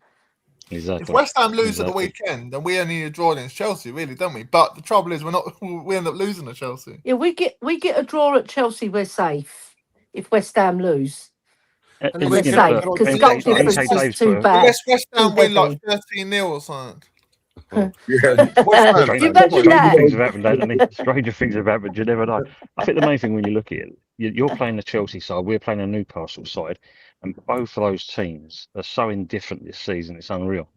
Exactly. If West Ham lose at the weekend, then we only need a draw against Chelsea, really, don't we? But the trouble is, we end up losing to Chelsea. Yeah, we get a draw at Chelsea. We're safe if West Ham lose. We're safe because goal difference is too bad. Unless West Ham win like 13-0 or something. Stranger things have happened. You never know. I think the main thing when you look at it, you're playing the Chelsea side, we're playing a Newcastle side, and both of those teams are so indifferent this season. It's unreal.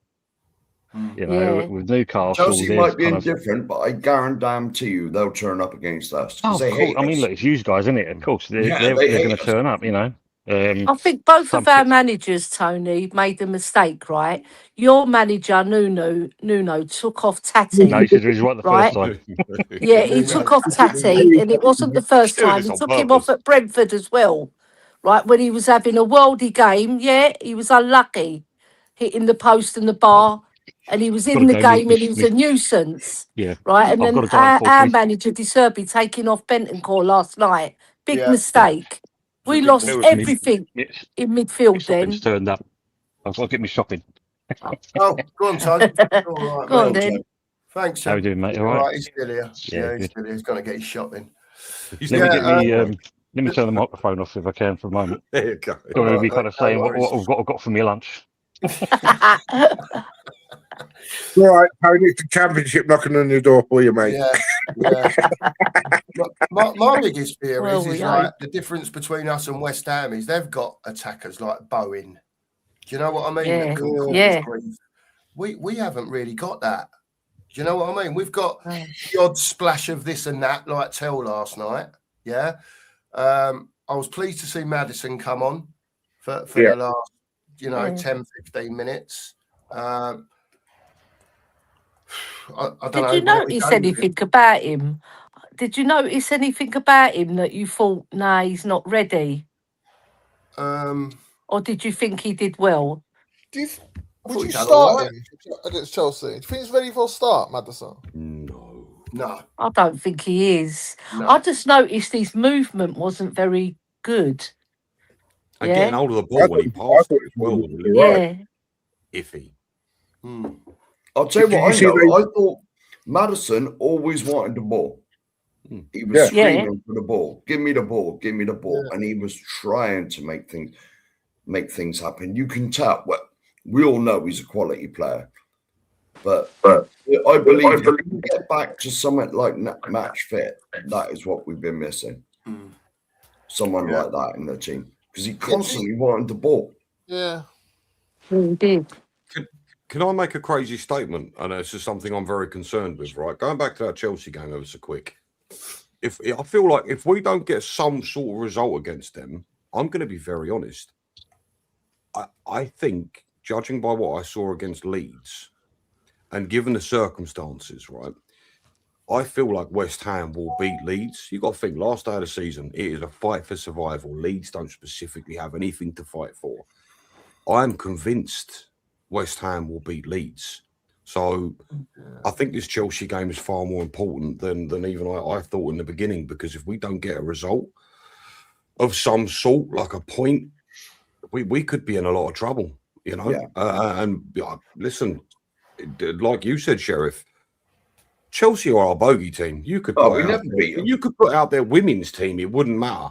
You know, with Newcastle, Chelsea might be indifferent, but I guarantee you they'll turn up against us. Oh, they hate I mean, look, it's you guys, isn't it? Of course, they're going to turn up. You know. I think both of our managers, Tony, made a mistake, right? Your manager, Nuno, took off Tati. No, he said he was right the first time. Yeah, he took off Tati, and it wasn't the first time. He took him off at Brentford as well, right? When he was having a worldie game, he was unlucky, hitting the post and the bar, and he was in the game and he was a nuisance. Yeah. Right, and then our manager, De Serbi, taking off Bentancur last night. Big mistake. We lost everything in midfield then. Turned up. I've got to get me shopping. Oh, go on, Tony. All right, go on then. Thanks. How are you doing, mate? All right. He's still here. Yeah, he's still here. He's going to get his shopping. Let me turn the microphone off if I can for a moment. There you go. Don't want to be kind of saying what I've got from your lunch. All right, Tony, it's the championship knocking on your door for you, mate. Yeah. my biggest fear is like the difference between us and West Ham is they've got attackers like Bowen. Do you know what I mean? Yeah. We haven't really got that. Do you know what I mean? We've got the odd splash of this and that, like Tell last night. Yeah. I was pleased to see Maddison come on for the last, 10, 15 minutes. I don't know. Did you notice anything about him? Did you notice anything about him that you thought, nah, he's not ready? Or did you think he did well? Would you start him against Chelsea? Do you think he's ready for a start, Maddison? No. I don't think he is. No. I just noticed his movement wasn't very good. And getting hold of the ball when he passed it as well. Iffy. I'll tell you what I know. I thought Maddison always wanted the ball. He was screaming for the ball. Give me the ball. Give me the ball. And he was trying to make things happen. You can tell. Well, we all know he's a quality player. But I believe if we get back to something like match fit, that is what we've been missing. Someone like that in the team. Because he constantly wanted the ball. Yeah. He did. Can I make a crazy statement? And this is something I'm very concerned with, right? Going back to that Chelsea game ever so quick. I feel like if we don't get some sort of result against them, I'm going to be very honest. I think, judging by what I saw against Leeds, and given the circumstances, right, I feel like West Ham will beat Leeds. You got to think, last day of the season, it is a fight for survival. Leeds don't specifically have anything to fight for. I'm convinced West Ham will beat Leeds. So I think this Chelsea game is far more important than even I thought in the beginning, because if we don't get a result of some sort, like a point, we could be in a lot of trouble, you know? Listen, like you said, Sheriff, Chelsea are our bogey team. You could put out their women's team, it wouldn't matter.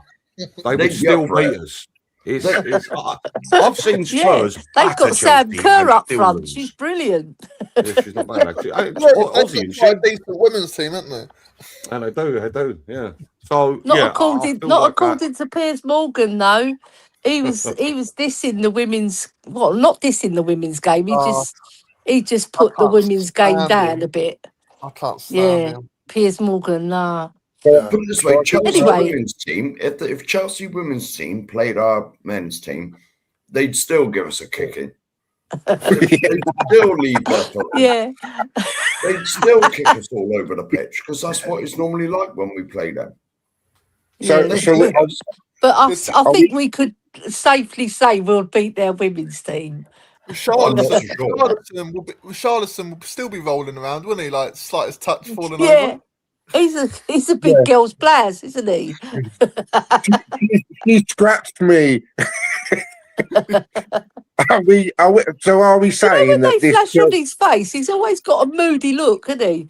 They would still beat us. I've seen Spurs. They've got Sam Kerr up front. She's brilliant. She's not bad, actually. They've got a decent women's team, haven't they? And they do, yeah. So not according to Piers Morgan, though. He was dissing the women's. Well, not dissing the women's game. He just put the women's game down a bit. I can't stand him. Piers Morgan, nah. Yeah. Put it this way, Well, Chelsea Anyway. women's team, if Chelsea women's team played our men's team, they'd still give us a kicking. They'd still leave their foot. Yeah. They'd still kick us all over the pitch because that's what it's normally like when we play them. Yeah. But I think we could safely say we'll beat their women's team. I'm not so sure. Charleston will still be rolling around, wouldn't he? Like slightest touch falling Yeah. over. He's a big girl's blaz, isn't he? He scratched me. Are we saying when that they this flash on his face, he's always got a moody look, hasn't he?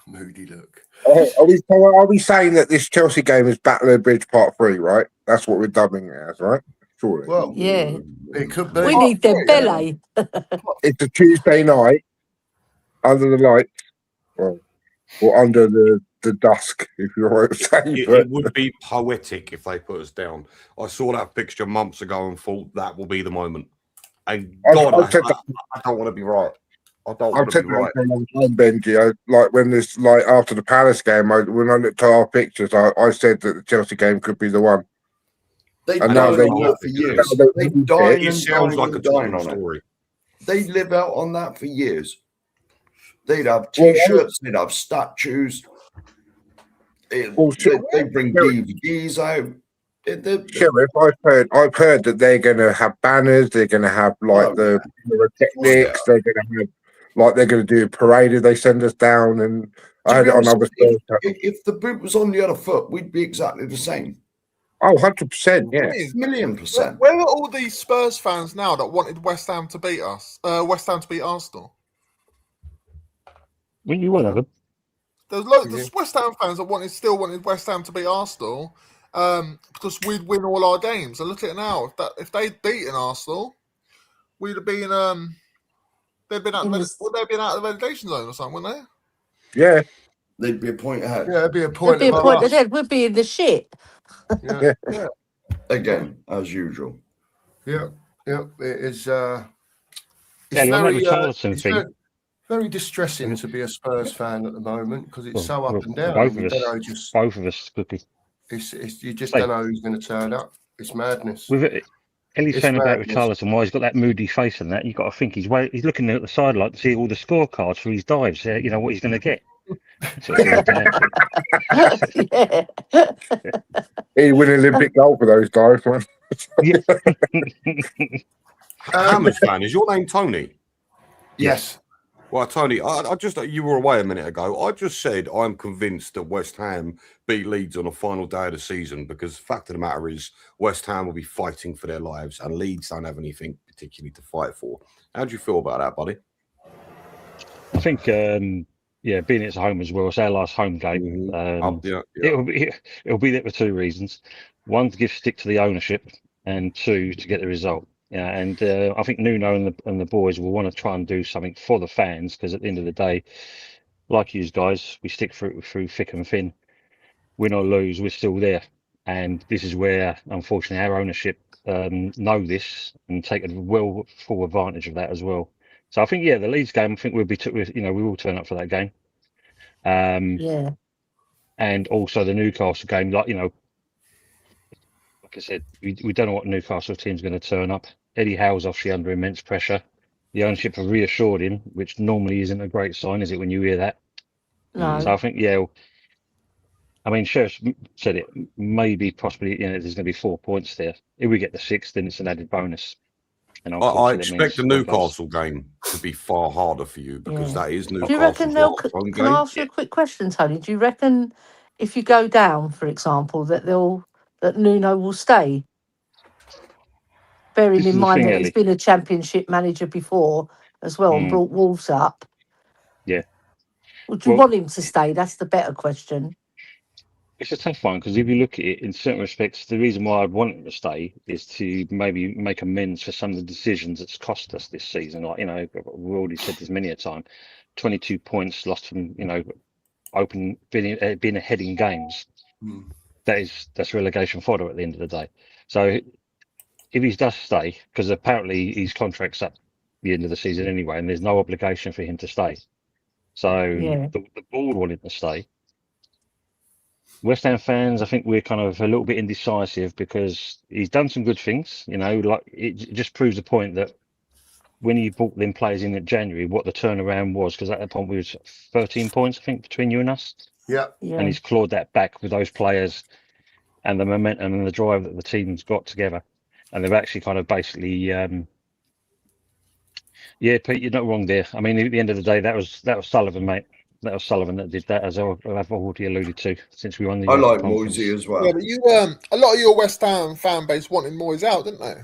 Moody look. Are we saying that this Chelsea game is Battle of the Bridge Part 3, right? That's what we're dubbing it as, right? Surely. Well, Yeah. it could be. We need them belly. It's a Tuesday night under the lights, or under the dusk, if you're right saying. It would be poetic if they put us down. I saw that fixture months ago and thought that will be the moment. And God, I don't want to be right. I don't want to be right. For a long time, Benji. Like when this, like after the Palace game, when I looked at our pictures, I said that the Chelsea game could be the one. They've And done now they- that for years. now They they- dine It and sounds dine like a and dine Tottenham on it. story. They live out on that for years. They'd have T-shirts, they'd have statues. They bring DVDs out. Sheriff, I've heard that they're going to have banners. They're going to have like the techniques. They're going to have they're going to do a parade if they send us down. And I heard it on other stuff. If the boot was on the other foot, we'd be exactly the same. Oh, 100%, yeah. $1,000,000%. Where are all these Spurs fans now that wanted West Ham to beat us? West Ham to beat Arsenal. Well, you one of them. There's West Ham fans that still wanted West Ham to beat Arsenal because we'd win all our games. And look at it now. If they'd beaten Arsenal, we'd have been they'd been out of the relegation zone or something, wouldn't they? Yeah. They'd be a point ahead. Yeah, it'd be a point. There'd be a point ahead. We'd be in the shit. Yeah. Again, as usual. Yeah. It is. Very distressing to be a Spurs fan at the moment because it's so up and down. Both of us could be. You just don't know who's going to turn up. It's madness. With it, Ellie's saying about Richarlison, why he's got that moody face and that, you've got to think he's looking at the sideline to see all the scorecards for his dives. You know what he's going to get. He win Olympic gold for those dives, man. Hammers fan, is your name Tony? Yes. Well, Tony, I just you were away a minute ago. I just said I'm convinced that West Ham beat Leeds on the final day of the season because the fact of the matter is West Ham will be fighting for their lives and Leeds don't have anything particularly to fight for. How do you feel about that, buddy? I think, being at home as well, it's our last home game. It'll be there for two reasons. One, to give stick to the ownership, and two, to get the result. Yeah, and I think Nuno and the boys will want to try and do something for the fans because at the end of the day, like you guys, we stick through thick and thin. Win or lose, we're still there. And this is where, unfortunately, our ownership know this and take full advantage of that as well. So I think, the Leeds game, I think we will turn up for that game. And also the Newcastle game, like I said, we don't know what Newcastle team's going to turn up. Eddie Howe's obviously under immense pressure. The ownership have reassured him, which normally isn't a great sign, is it, when you hear that? No. So I think, Sheriff said it, maybe possibly, there's going to be 4 points there. If we get the 6, then it's an added bonus. And I expect the Newcastle game to be far harder for you because that is Newcastle. Do you reckon can I ask you a quick question, Tony? Do you reckon if you go down, for example, that Nuno will stay? Bearing in mind that he's been a championship manager before as well and brought Wolves up. Yeah. Would you want him to stay? That's the better question. It's a tough one because if you look at it in certain respects, the reason why I'd want him to stay is to maybe make amends for some of the decisions that's cost us this season. Like, we've already said this many a time, 22 points lost from, being ahead in games. That's relegation fodder at the end of the day. So if he does stay, because apparently his contract's up the end of the season anyway, and there's no obligation for him to stay. So the board want him to stay. West Ham fans, I think we're kind of a little bit indecisive because he's done some good things. You know, like it just proves the point that when he brought them players in January, what the turnaround was, because at that point we was 13 points, I think, between you and us. Yeah. And he's clawed that back with those players and the momentum and the drive that the team's got together. And they've actually kind of basically, yeah, Pete, you're not wrong there. I mean, at the end of the day, that was Sullivan, mate. That was Sullivan that did that, as I've already alluded to, since we won the I Europa like Conference. Moisey as well. Yeah, but you a lot of your West Ham fan base wanted Moyes out, didn't they?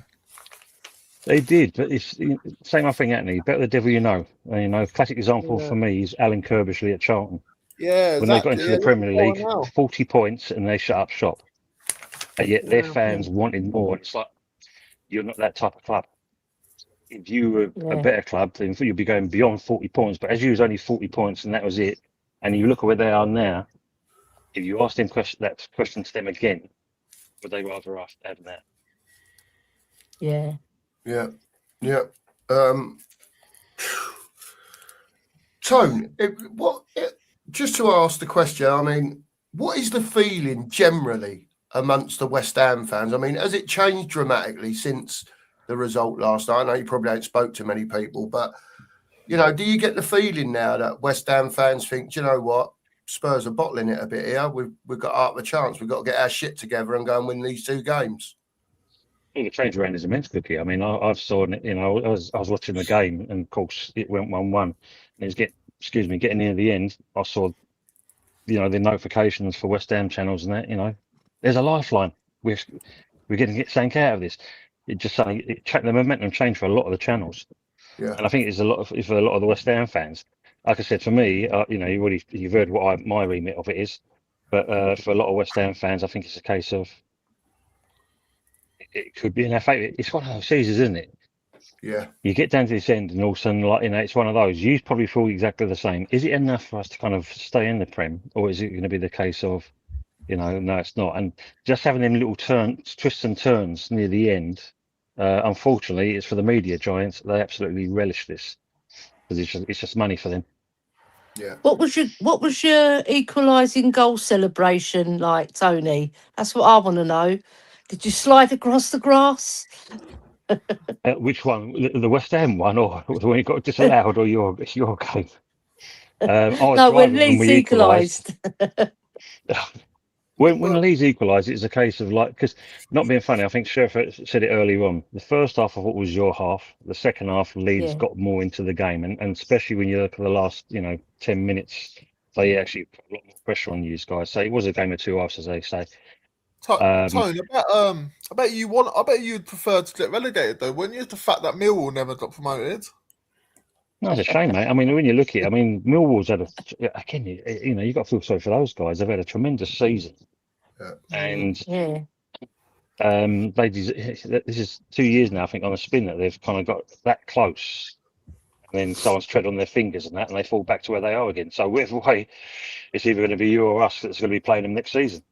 They did, but it's same thing, Anthony. Better the devil you know. And, you know, classic example for me is Alan Kirbishley at Charlton. Yeah, When they got into the Premier League, now. 40 points and they shut up shop. And yet their fans wanted more. It's like, you're not that type of club. If you were a better club, then you'd be going beyond 40 points. But as you was only 40 points and that was it, and you look at where they are now, if you ask them that question to them again, would they rather have that? Yeah. Yeah. Yeah. Tone, just to ask the question, I mean, what is the feeling generally amongst the West Ham fans? I mean, has it changed dramatically since the result last night? I know you probably ain't spoke to many people, but, you know, do you get the feeling now that West Ham fans think, do you know what, Spurs are bottling it a bit here. We've got half a chance. We've got to get our shit together and go and win these 2 games. Well, the change around is immense, Cookie. I mean, I've saw it. You know, I was watching the game, and of course it went 1-1. And it's getting near the end. I saw, you know, the notifications for West Ham channels and that. You know, there's a lifeline. We're going to get something out of this. It just suddenly the momentum changed for a lot of the channels. Yeah. And I think it's for a lot of the West Ham fans. Like I said, for me, you know, you've heard what my remit of it is, but for a lot of West Ham fans, I think it's a case of it could be in our favour. It's one of those seasons, isn't it? Yeah. You get down to this end, and all of a sudden, like, you know, it's one of those. You probably feel exactly the same. Is it enough for us to kind of stay in the Prem, or is it going to be the case of, you know, no, it's not? And just having them little twists and turns near the end, unfortunately, it's for the media giants. They absolutely relish this because it's just money for them. Yeah. What was your equalising goal celebration like, Tony? That's what I want to know. Did you slide across the grass? Which one? The West Ham one, or the one you got disallowed, or your game? I was No, when driving Leeds we equalised. When Leeds equalised, it's a case of like, because not being funny, I think Sheriff said it earlier on. The first half of what was your half, the second half, Leeds got more into the game, and especially when you look at the last, you know, 10 minutes, they actually put a lot more pressure on you guys. So it was a game of 2 halves, as they say. Tone, I bet you'd prefer to get relegated though, wouldn't you? The fact that Millwall never got promoted. No, it's a shame, mate. I mean, when you look at it, I mean, Millwall's had again, you know, you got to feel sorry for those guys. They've had a tremendous season, and this is 2 years now, I think, on a spin that they've kind of got that close, and then someone's tread on their fingers and that, and they fall back to where they are again. So whichever way, it's either going to be you or us that's going to be playing them next season.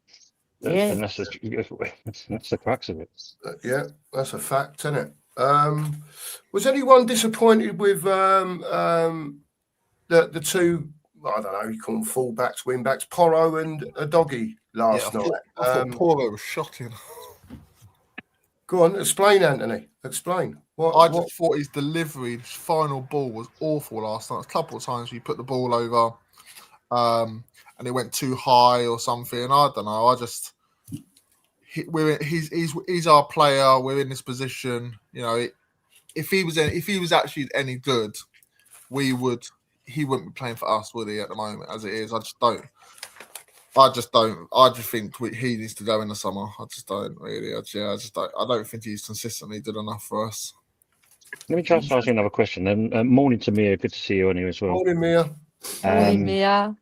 Yeah. And that's the crux of it. Yeah, that's a fact, isn't it? Was anyone disappointed with the 2? I don't know. You call them fullbacks, wingbacks, Porro and Adoggy last night. I thought Porro was shocking. Go on, explain, Anthony. Explain. I just thought his delivery, his final ball was awful last night. A couple of times we put the ball over, and it went too high or something. I don't know. He's our player. We're in this position. You know, if he was actually any good, he wouldn't be playing for us, would he? At the moment, as it is, I just don't. I just think he needs to go in the summer. I just don't really. I don't think he's consistently good enough for us. Let me try to ask you another question. Morning to Mia. Good to see you anyway as well. Morning, Mia. Morning, Mia.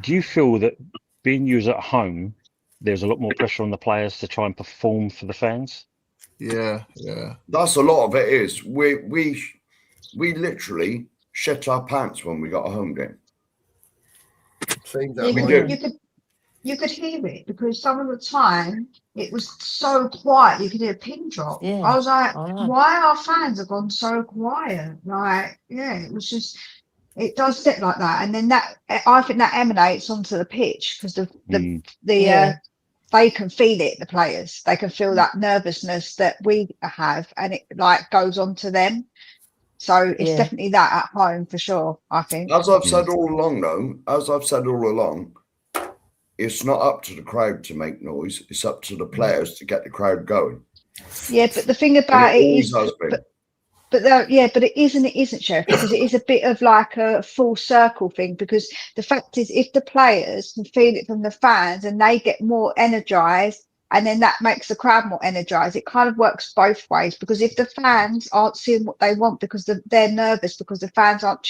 Do you feel that being used at home, there's a lot more pressure on the players to try and perform for the fans? Yeah. That's a lot of it. Is we literally shit our pants when we got a home game. You could hear it because some of the time it was so quiet you could hear a pin drop. Yeah. I was like, why our fans have gone so quiet? Like, yeah, it was just It does sit like that, and then I think that emanates onto the pitch because Yeah. they can feel it. The players, they can feel that nervousness that we have, and it like goes on to them. So it's Yeah. definitely that at home for sure. I think. As I've said all along, it's not up to the crowd to make noise. It's up to the players to get the crowd going. Yeah, but the thing about it is, but it isn't, Sheriff, because it is a bit of like a full circle thing. Because the fact is, if the players can feel it from the fans and they get more energized, and then that makes the crowd more energized, it kind of works both ways. Because if the fans aren't seeing what they want because they're nervous because the fans aren't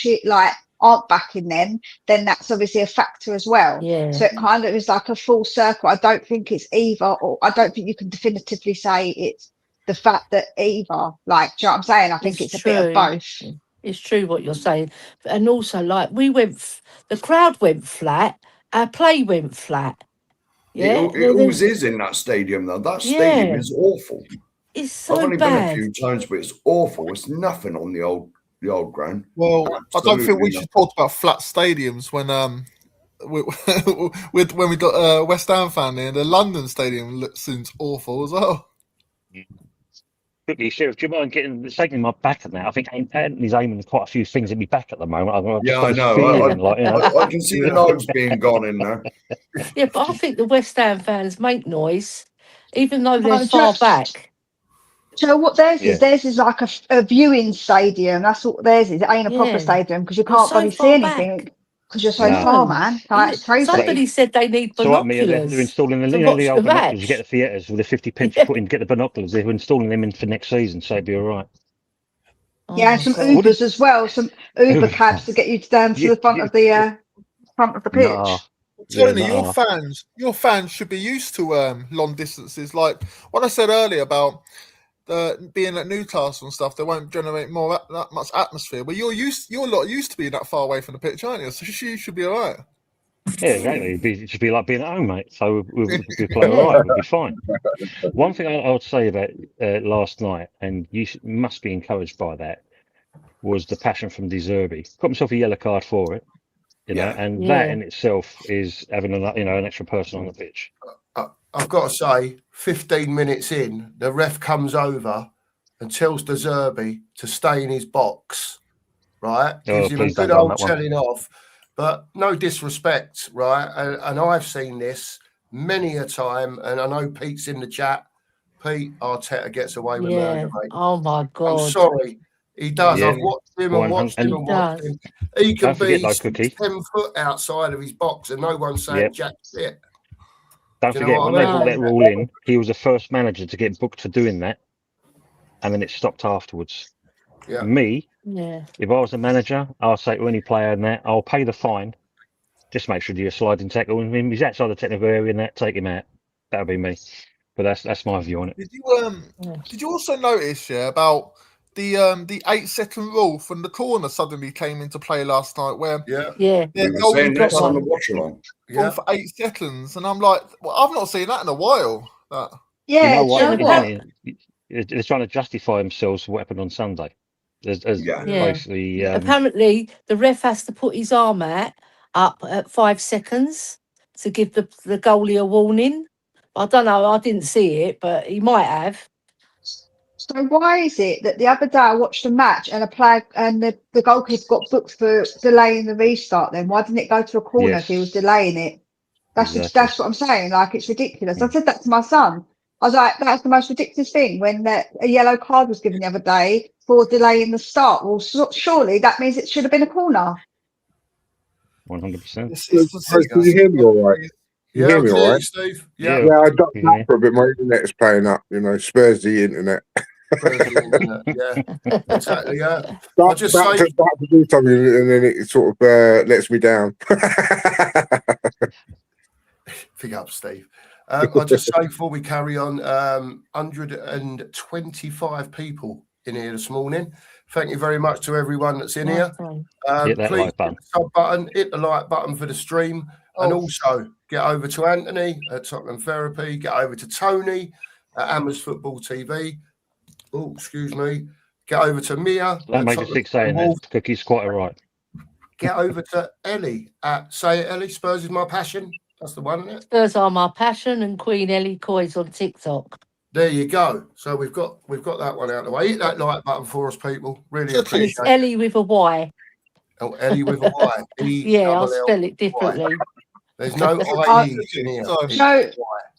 backing them, then that's obviously a factor as well. Yeah. So it kind of is like a full circle. I don't think it's either, or I don't think you can definitively say it's the fact that either, like, do you know what I'm saying? I think it's a bit of both. It's true what you're saying. And also, like, the crowd went flat, our play went flat. Yeah. It always is in that stadium, though. That stadium is awful. It's so I've only bad. been a few times, but it's awful. It's nothing on the old ground. Well, I don't think we should talk about flat stadiums when when we got a West Ham fan there. The London stadium seems awful as well. Quickly, Sheriff, do you mind taking my back at that? I think Anthony's aiming quite a few things at me back at the moment. I know. I can see the knives being gone in there. Yeah, but I think the West Ham fans make noise, even though they're far back. So what theirs is? Theirs is like a viewing stadium. That's what theirs is. It ain't a proper stadium because you can't really see anything because you're so far, man. Like, it's crazy. Somebody said they need binoculars. They're installing the old binoculars. You get the theatres with the 50p you put in, get the binoculars. They're installing them in for next season, so it'd be all right. Yeah, and some Ubers as well. Some Uber cabs to get you down to the front of the pitch. Nah. Tony, your fans should be used to long distances. Like what I said earlier about being at Newcastle and stuff, they won't generate that much atmosphere. But you're lot used to being that far away from the pitch, aren't you? So you should be all right. Yeah, exactly. It should be like being at home, mate. So we'll play all right. We'll be fine. One thing I would say about last night, and you must be encouraged by that, was the passion from De Zerbi. Got himself a yellow card for it, you know, and that in itself is having an extra person on the pitch. I've got to say, 15 minutes in, the ref comes over and tells De Zerbi to stay in his box, right? Gives him a good old telling off, but no disrespect, right? And I've seen this many a time, and I know Pete's in the chat. Pete, Arteta gets away with murder, mate. Oh, my God. I'm sorry. He does. Yeah. I've watched him and watched him and watched him. He can be 10 foot outside of his box and no one's saying jack shit. Don't forget, when they brought that rule in, he was the first manager to get booked for doing that, and then it stopped afterwards. Yeah. Me, if I was a manager, I'll say to any player in that, I'll pay the fine. Just make sure you do a sliding tackle. And if he's outside the technical area and that, take him out. That would be me. But that's my view on it. Did you also notice about the 8-second rule from the corner suddenly came into play last night, where saying that's on the watch along for 8 seconds, and I'm like, well, I've not seen that in a while. Yeah, you know what? They're trying to justify themselves for what happened on Sunday. Basically, apparently the ref has to put his arm up at 5 seconds to give the goalie a warning. I don't know. I didn't see it, but he might have. So why is it that the other day I watched a match and a player and the goalkeeper got booked for delaying the restart? Then why didn't it go to a corner if he was delaying it? That's what I'm saying. Like, it's ridiculous. I said that to my son. I was like, that's the most ridiculous thing. When a yellow card was given the other day for delaying the start, well, surely that means it should have been a corner. 100%. Can you hear me all right? You hear me all right, Steve? Yeah, I ducked out for a bit. My internet is playing up. Spurs the internet. Yeah, exactly. Yeah. Start to do something, and then it sort of lets me down. Pick up, Steve. I'll just say before we carry on, 125 people in here this morning. Thank you very much to everyone that's in here. Hit that please like button. hit the sub button, hit the like button for the stream, and also get over to Anthony at Tottenham Therapy, get over to Tony at Ammers Football TV. Oh, excuse me. Get over to Mia. That makes it 6 saying that. Cookie's quite all right. get over to Ellie at Say It Ellie. Spurs is my passion. That's the one, isn't it? Spurs are my passion, and Queen Ellie Coy's on TikTok. There you go. So we've got that one out of the way. Hit that like button for us, people. Really And appreciate it's Ellie with a Y. Oh, Ellie with a Y. Yeah, I'll spell it differently. There's no IEs in here. No,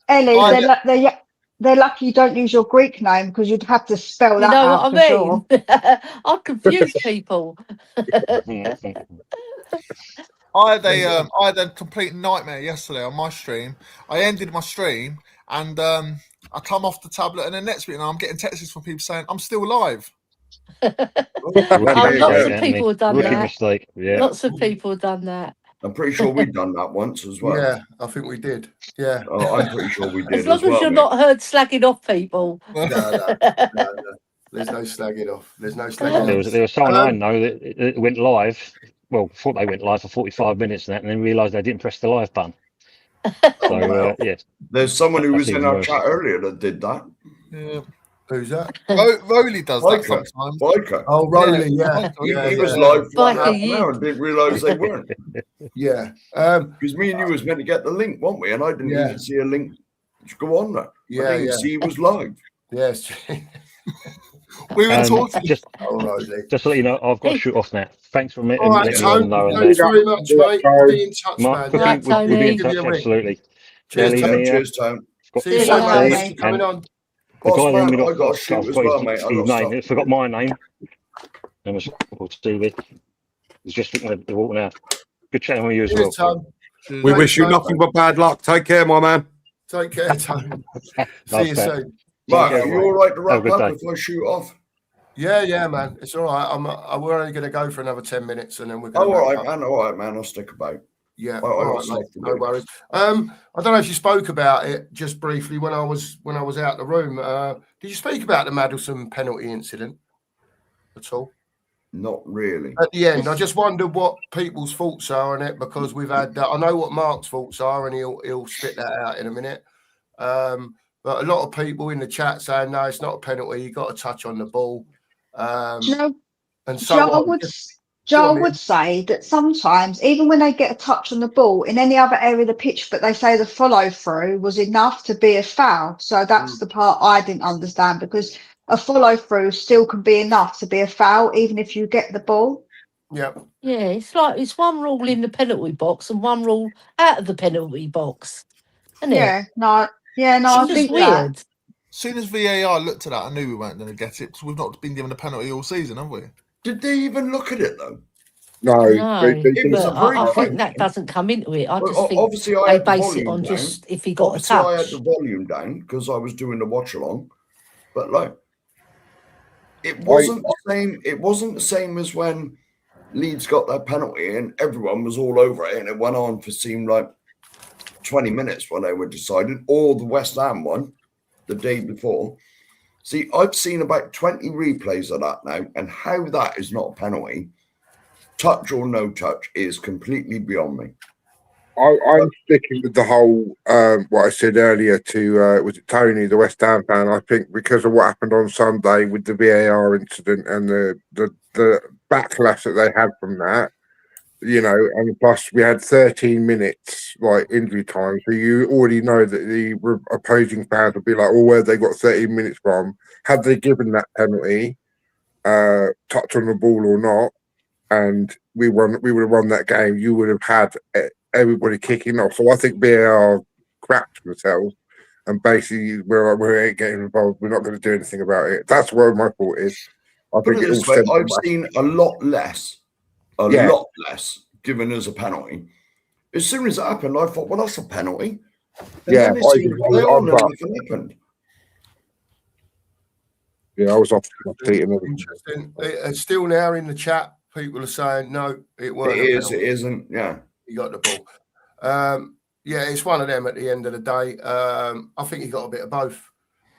Ellie, they're lucky you don't use your Greek name because you'd have to spell that out for sure. I'd confuse people. I had a complete nightmare yesterday on my stream. I ended my stream and I come off the tablet and the next bit, and I'm getting texts from people saying I'm still live. Lots of people have done that. Mistake. Yeah. Lots of people have done that. I'm pretty sure we've done that once as well. Yeah, I think we did. Yeah. Oh, I'm pretty sure we did. As long as you're not heard slagging off people. No. There's no slagging off. There's no slagging off. There was someone I know that it went live. Well, thought they went live for 45 minutes and then realised they didn't press the live button. So, yeah. There's someone who was in our chat earlier that did that. Yeah. Who's that? Rowley does that sometimes. Biker. Oh, Rowley, yeah. He was live for half an hour and didn't realise they weren't. Yeah. Because me and you was meant to get the link, weren't we? And I didn't even see a link to go on there. Yeah, I didn't see he was live. Yes. We were talking. Just to let you know, I've got to shoot off now. Thanks for letting me know. Thanks very much, mate. Be in touch, Mark, man. We'll be in touch, absolutely. Cheers, Tone. See you soon, mate. Coming on. The guy in the middle, I got to shoot as well, mate. his name. I forgot my name. And was Stevie. He's just looking at the water now. Good chatting with you as well. Tom. We wish you nothing but bad luck. Take care, my man. Take care, Tom. See you soon. Mark, are you all right to wrap up if I shoot off? Yeah, man. It's all right. We're only going to go for another 10 minutes and then we're going to. All right, man. I'll stick about. Yeah, all right, mate. No worries. I don't know if you spoke about it just briefly when I was out the room. Did you speak about the Maddison penalty incident at all? Not really. At the end, I just wondered what people's thoughts are on it because we've had. I know what Mark's thoughts are, and he'll spit that out in a minute. But a lot of people in the chat saying no, it's not a penalty. You got to touch on the ball. And so Joel would say that sometimes, even when they get a touch on the ball in any other area of the pitch, but they say the follow through was enough to be a foul. So that's the part I didn't understand, because a follow through still can be enough to be a foul, even if you get the ball. Yeah. Yeah, it's one rule in the penalty box and one rule out of the penalty box. Isn't it? I think weird. As soon as VAR looked at that, I knew we weren't going to get it because we've not been given a penalty all season, have we? Did they even look at it though? No, it was I think that doesn't come into it. I just think obviously they base it on down. Just if he got a touch. I had the volume down because I was doing the watch along, but like it wasn't the same. It wasn't the same as when Leeds got their penalty and everyone was all over it, and it went on for seemed like 20 minutes when they were decided, or the West Ham one the day before. See, I've seen about 20 replays of that now, and how that is not a penalty, touch or no touch, is completely beyond me. I'm sticking with the whole what I said earlier to was it Tony, the West Ham fan. I think because of what happened on Sunday with the VAR incident and the backlash that they had from that, you know, and plus we had 13 minutes like injury time, so you already know that the opposing fans would be like, "Oh, where they got 13 minutes from?" Had they given that penalty, touch on the ball or not, and we would have won that game. You would have had everybody kicking off. So I think VAR crapped themselves, and basically we ain't getting involved. We're not going to do anything about it. That's where my thought is. I think I've seen a lot less. Lot less given as a penalty. As soon as it happened, I thought, well, that's a penalty. And then happened. Yeah, I was off my feet. Interesting. It's still now in the chat. People are saying no, it wasn't. It is. It isn't. Yeah, he got the ball. Yeah, it's one of them at the end of the day. I think he got a bit of both.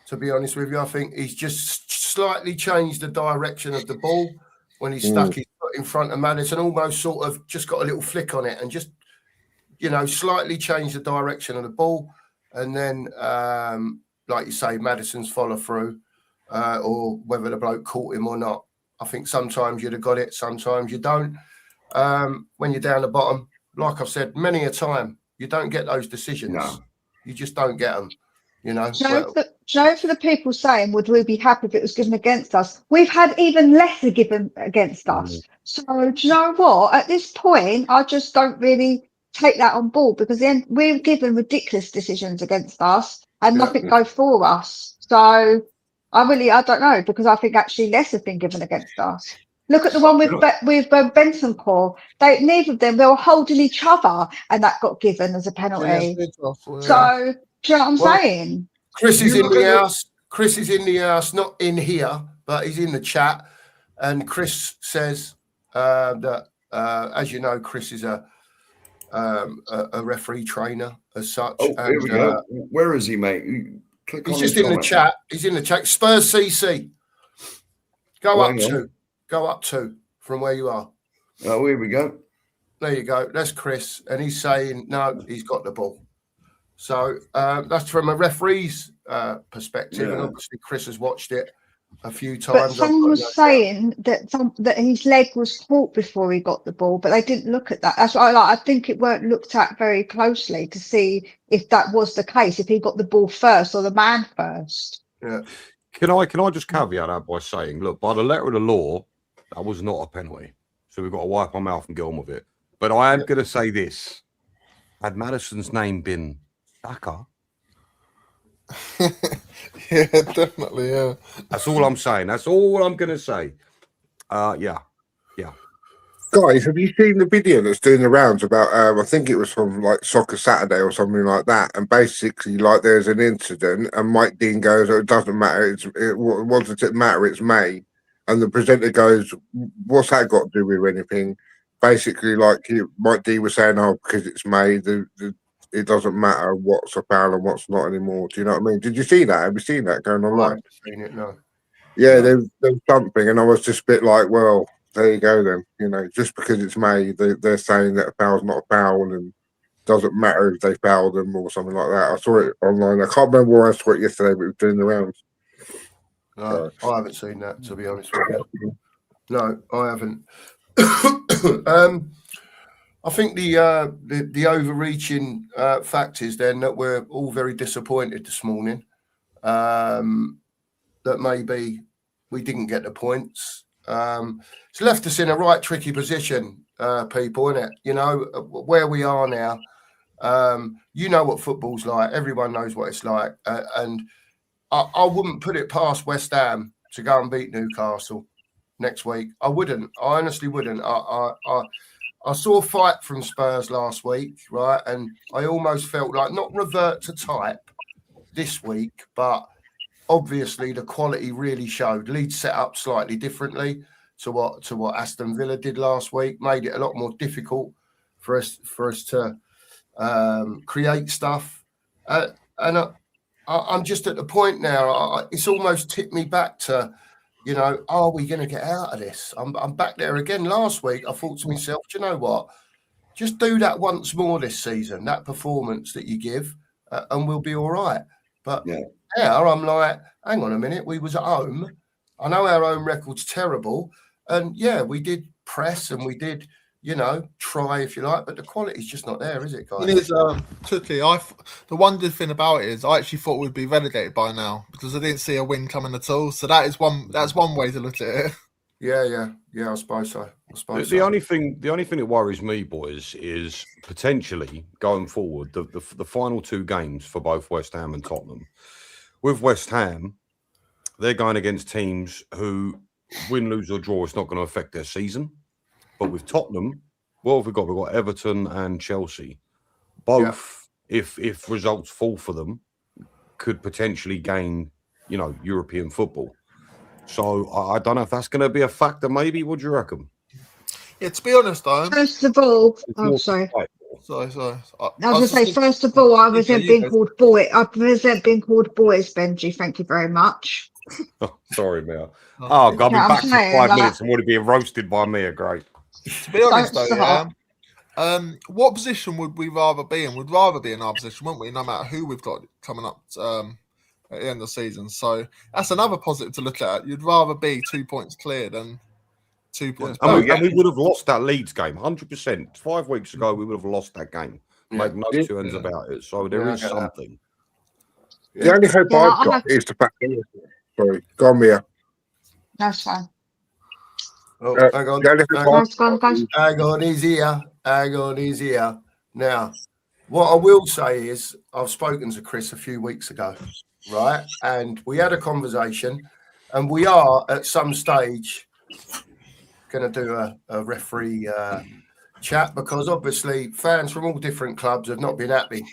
To be honest with you, I think he's just slightly changed the direction of the ball when he stuck his foot in front of Maddison, almost sort of just got a little flick on it and just, you know, slightly changed the direction of the ball. And then, like you say, Maddison's follow through, or whether the bloke caught him or not. I think sometimes you'd have got it, sometimes you don't. when you're down the bottom. Like I've said many a time, you don't get those decisions. No. You just don't get them. You know. For the people saying, would we be happy if it was given against us? We've had even lesser given against us. So do you know what? At this point, I just don't really take that on board, because then we're given ridiculous decisions against us and nothing go for us. So I don't know, because I think actually less have been given against us. Look at the one with Benson Core. Neither of them, they were holding each other, and that got given as a penalty. So do you know what I'm saying? Chris is in the house. Chris is in the house, not in here, but he's in the chat. And Chris says that, as you know, Chris is a referee trainer as such. Oh, here we go. Where is he, mate? He's just in the chat. He's in the chat. Spurs CC. Go up to from where you are. Oh, here we go. There you go. That's Chris, and he's saying no, he's got the ball. So that's from a referee's perspective, and obviously Chris has watched it a few times. But someone was saying that his leg was caught before he got the ball, but they didn't look at that. That's what I think it weren't looked at very closely to see if that was the case, if he got the ball first or the man first. Yeah. Can I just caveat that by saying, look, by the letter of the law, that was not a penalty. So we've got to wipe our mouth and get on with it. But I am going to say this. Had Madison's name been Daka? Yeah, definitely, yeah. That's all I'm saying. That's all I'm going to say. Yeah. Guys, have you seen the video that's doing the rounds about, I think it was from like Soccer Saturday or something like that, and basically like there's an incident and Mike Dean goes, oh, it doesn't matter, what does it matter, it's May, and the presenter goes, what's that got to do with anything? Basically like Mike Dean was saying, oh, because it's May, it doesn't matter what's a foul and what's not anymore. Do you know what I mean? Did you see that? Have you seen that going online? I haven't seen it, no. Yeah, there was something, and I was just a bit like, well, there you go then. You know, just because it's May, they're saying that a foul's not a foul and doesn't matter if they foul them or something like that. I saw it online. I can't remember where I saw it yesterday, but it was doing the rounds. No, I haven't seen that, to be honest with you. No, I haven't. I think the overreaching fact is then that we're all very disappointed this morning. That maybe we didn't get the points. It's left us in a right tricky position, people, isn't it? You know, where we are now. You know what football's like. Everyone knows what it's like. And I wouldn't put it past West Ham to go and beat Newcastle next week. I wouldn't. I honestly wouldn't. I saw a fight from Spurs last week, right? And I almost felt like not revert to type this week, but obviously the quality really showed. Leeds set up slightly differently to what Aston Villa did last week, made it a lot more difficult for us to create stuff. And I'm just at the point now, it's almost tipped me back to, you know, are we going to get out of this? I'm back there again. Last week, I thought to myself, do you know what? Just do that once more this season, that performance that you give, and we'll be all right. But now I'm like, hang on a minute, we was at home. I know our own record's terrible. And yeah, we did press and we did, you know, try if you like, but the quality's just not there, is it, guys? It is, Tookie, the one good thing about it is I actually thought we'd be relegated by now because I didn't see a win coming at all. So that's one way to look at it. Yeah, I suppose so. The only thing that worries me, boys, is potentially going forward the final two games for both West Ham and Tottenham. With West Ham, they're going against teams who win, lose or draw. It's not going to affect their season. But with Tottenham, what have we got? We've got Everton and Chelsea. Both, if results fall for them, could potentially gain, you know, European football. So I don't know if that's going to be a factor. Maybe. What do you reckon? Yeah, to be honest, though. First of all, Sorry. I was going to say, first of all, I resent being called boy. I resent being called boys, Benji. Thank you very much. Oh, sorry, Mia. Oh, God, I'll be back for 5 minutes and would have been roasted by Mia. Great. To be honest, though, what position would we rather be in? We'd rather be in our position, wouldn't we? No matter who we've got coming up at the end of the season. So that's another positive to look at. You'd rather be 2 points clear than 2 points. And back. we would have lost that Leeds game, 100%. 5 weeks ago, we would have lost that game. Yeah. Make no two ends about it. So there is something. The only hope Yeah, I've got is the fact that, sorry, go on, Mia. That's fine. Oh, hang on. The only hope Guys, go on, guys. Hang on, he's here. Hang on, he's here. Now, what I will say is I've spoken to Chris a few weeks ago, right? And we had a conversation, and we are at some stage going to do a referee chat, because obviously fans from all different clubs have not been happy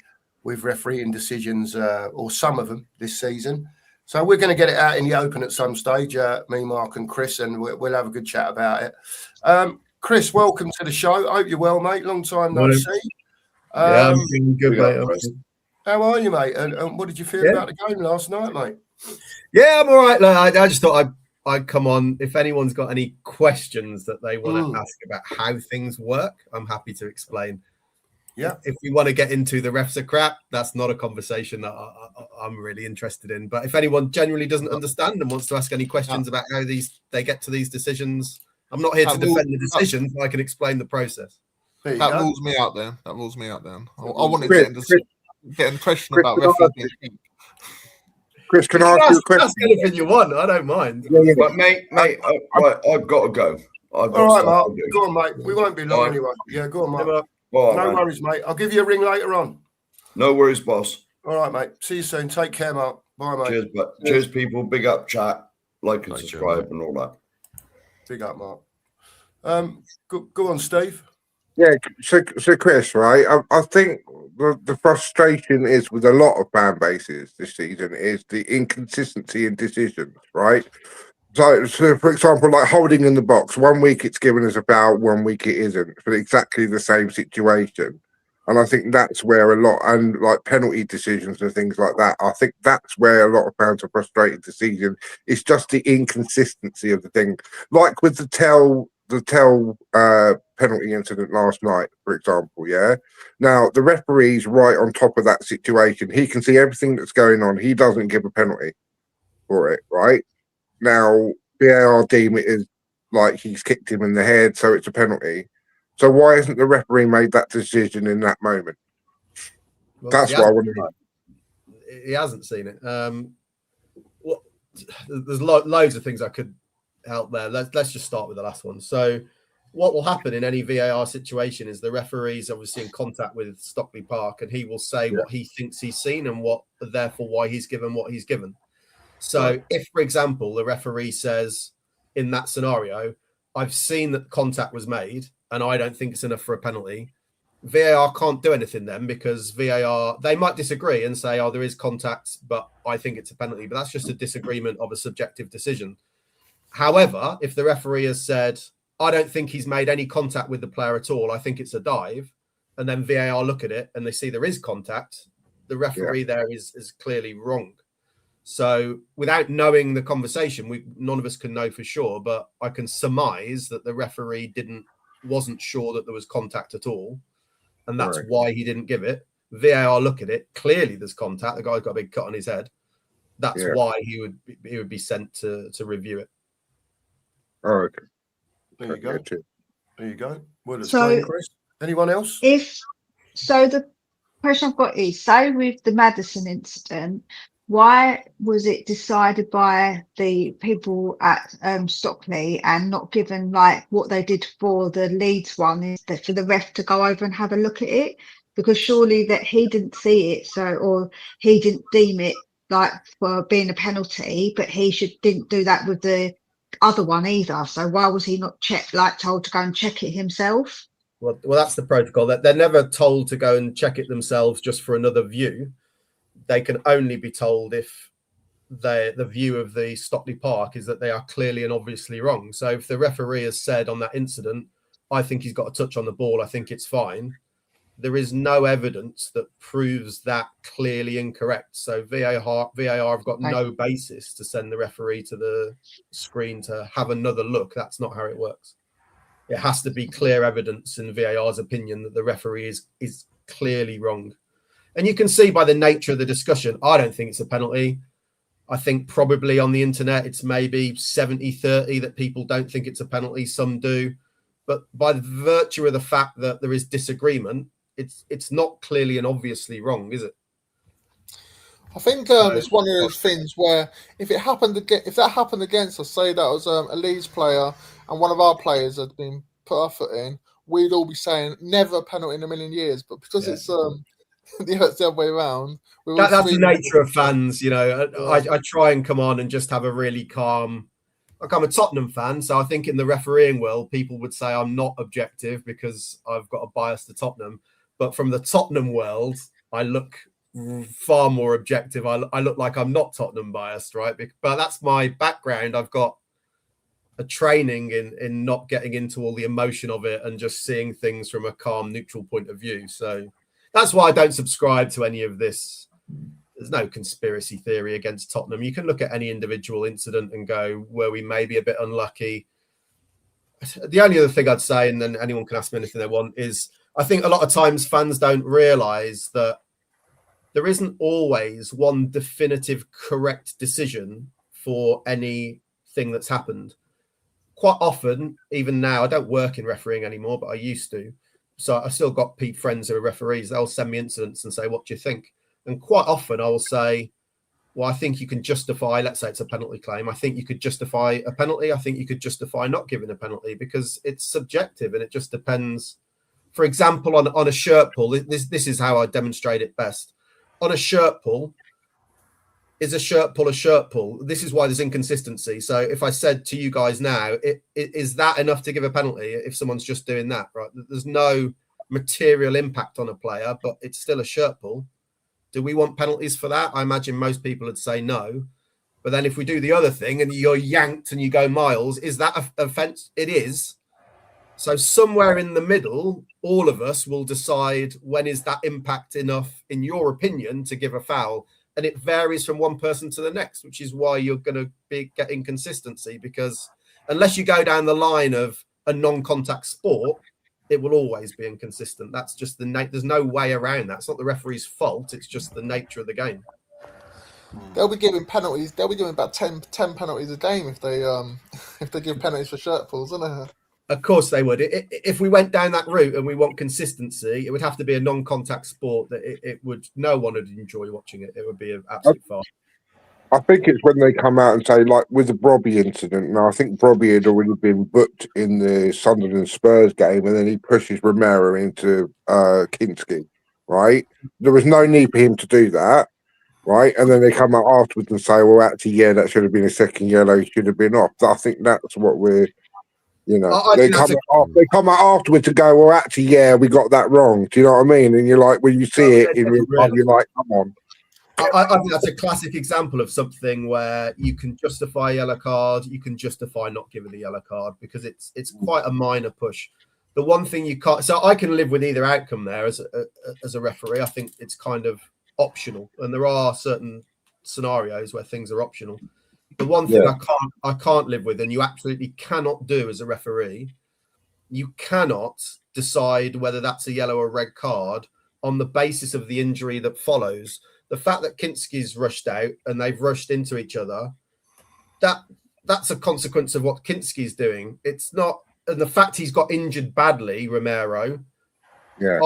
with refereeing decisions, or some of them this season. So we're going to get it out in the open at some stage, me, Mark and Chris, and we'll have a good chat about it. Chris, welcome to the show. Hope you're well, mate. Long time no see. Yeah, I'm feeling good, mate. How are you, mate? And what did you feel about the game last night, mate? Yeah, I'm all right. Like, I just thought I'd come on. If anyone's got any questions that they want to ask about how things work, I'm happy to explain. Yeah. If we want to get into the refs are crap, that's not a conversation that I'm really interested in. But if anyone genuinely doesn't understand and wants to ask any questions about how they get to these decisions, I'm not here to defend the decisions. I can explain the process. That rules me out then. I wanted to get an impression about refereeing. Chris, can I ask you a question? Ask anything you want. I don't mind. Yeah. But mate, I've got to go. All right, Mark. Go on, mate. We won't be long anyway. Yeah, go on, Mark. No worries, mate. I'll give you a ring later on. No worries, boss. All right, mate. See you soon. Take care, Mark. Bye, mate. Cheers, people. Big up, chat. Like and subscribe and all that. Big up, Mark. Go on, Steve. Yeah, so Chris, right? I think the frustration is with a lot of fan bases this season is the inconsistency in decisions, right? So for example, like holding in the box, 1 week it's given as a foul, 1 week it isn't, for exactly the same situation. And I think that's where a lot, and like penalty decisions and things like that, I think that's where a lot of fans are frustrated this season. It's just the inconsistency of the thing. Like with the tell penalty incident last night, for example, yeah? Now, the referee's right on top of that situation. He can see everything that's going on. He doesn't give a penalty for it, right? Now, VAR deem it as like he's kicked him in the head, so it's a penalty. So why hasn't the referee made that decision in that moment? Well, that's what I want to know. He hasn't seen it. There's loads of things I could help there. Let's just start with the last one. So what will happen in any VAR situation is the referee's obviously in contact with Stockley Park, and he will say what he thinks he's seen and therefore why he's given what he's given. So if, for example, the referee says in that scenario, I've seen that contact was made and I don't think it's enough for a penalty, VAR can't do anything then, because VAR, they might disagree and say, oh, there is contact, but I think it's a penalty. But that's just a disagreement of a subjective decision. However, if the referee has said, I don't think he's made any contact with the player at all, I think it's a dive, and then VAR look at it and they see there is contact, the referee there is clearly wrong. So without knowing the conversation, none of us can know for sure, but I can surmise that the referee wasn't sure that there was contact at all, and that's why he didn't give it. VAR look at it, clearly there's contact. The guy's got a big cut on his head. That's why he would be sent to review it. Oh, okay. There you go. There you go. Well, So, Chris. Anyone else? The question I've got is, say with the Madison incident, why was it decided by the people at Stockley and not given like what they did for the Leeds one, is that for the ref to go over and have a look at it? Because surely that he didn't see it, or he didn't deem it like for being a penalty, but he didn't do that with the other one either. So why was he not told to go and check it himself? Well, that's the protocol. That they're never told to go and check it themselves just for another view. They can only be told if the view of the Stockley Park is that they are clearly and obviously wrong. So if the referee has said on that incident, I think he's got a touch on the ball, I think it's fine, there is no evidence that proves that clearly incorrect. So VAR have got no basis to send the referee to the screen to have another look. That's not how it works. It has to be clear evidence in VAR's opinion that the referee is clearly wrong. And you can see by the nature of the discussion, I don't think it's a penalty. I think probably on the internet, it's maybe 70-30 that people don't think it's a penalty. Some do. But by the virtue of the fact that there is disagreement, it's not clearly and obviously wrong, is it? I think it's one of those things where if that happened against us, say that was a Leeds player and one of our players had been put our foot in, we'd all be saying never a penalty in a million years. But because it's the other way around, that's the nature of fans, you know. I try and come on and just have a really calm. Like, I'm a Tottenham fan, so I think in the refereeing world, people would say I'm not objective because I've got a bias to Tottenham. But from the Tottenham world, I look far more objective. I look like I'm not Tottenham biased, right? But that's my background. I've got a training in not getting into all the emotion of it and just seeing things from a calm, neutral point of view. So that's why I don't subscribe to any of this. There's no conspiracy theory against Tottenham. You can look at any individual incident and go, were we maybe a bit unlucky? The only other thing I'd say, and then anyone can ask me anything they want, is I think a lot of times fans don't realise that there isn't always one definitive correct decision for anything that's happened. Quite often, even now, I don't work in refereeing anymore, but I used to. So I still got friends who are referees. They'll send me incidents and say, what do you think? And quite often I will say, well, I think you can justify, let's say it's a penalty claim. I think you could justify a penalty. I think you could justify not giving a penalty because it's subjective and it just depends. For example, on a shirt pull, this is how I demonstrate it best. On a shirt pull, is a shirt pull a shirt pull? This is why there's inconsistency. So if I said to you guys now, is that enough to give a penalty if someone's just doing that, right? There's no material impact on a player, but it's still a shirt pull. Do we want penalties for that? I imagine most people would say no. But then if we do the other thing and you're yanked and you go miles, is that an offence? It is. So somewhere in the middle, all of us will decide when is that impact enough, in your opinion, to give a foul. And it varies from one person to the next, which is why you're going to get inconsistency, because unless you go down the line of a non-contact sport, it will always be inconsistent. That's just there's no way around that. It's not the referee's fault. It's just the nature of the game. They'll be giving penalties. They'll be doing about 10 penalties a game if they give penalties for shirt pulls, isn't it? Of course they would. If we went down that route and we want consistency, it would have to be a non-contact sport that it would. No one would enjoy watching it. It would be an absolute farce. I think it's when they come out and say, like with the Brobby incident. Now, I think Brobby had already been booked in the Sunderland Spurs game, and then he pushes Romero into Kinski, right? There was no need for him to do that, right? And then they come out afterwards and say, well, actually, yeah, that should have been a second yellow. He should have been off. I think that's what we're, you know, they come out afterwards to go, well, actually, yeah, we got that wrong. Do you know what I mean? And you're like, when you see it in real time, you're like, come on. I think that's a classic example of something where you can justify a yellow card, you can justify not giving the yellow card because it's quite a minor push. The one thing you can't, so I can live with either outcome there as a referee. I think it's kind of optional, and there are certain scenarios where things are optional. The one thing I can't live with, and you absolutely cannot do as a referee, you cannot decide whether that's a yellow or red card on the basis of the injury that follows. The fact that Kinski's rushed out and they've rushed into each other, that's a consequence of what Kinski's doing. It's not, and the fact he's got injured badly, Romero. Yeah.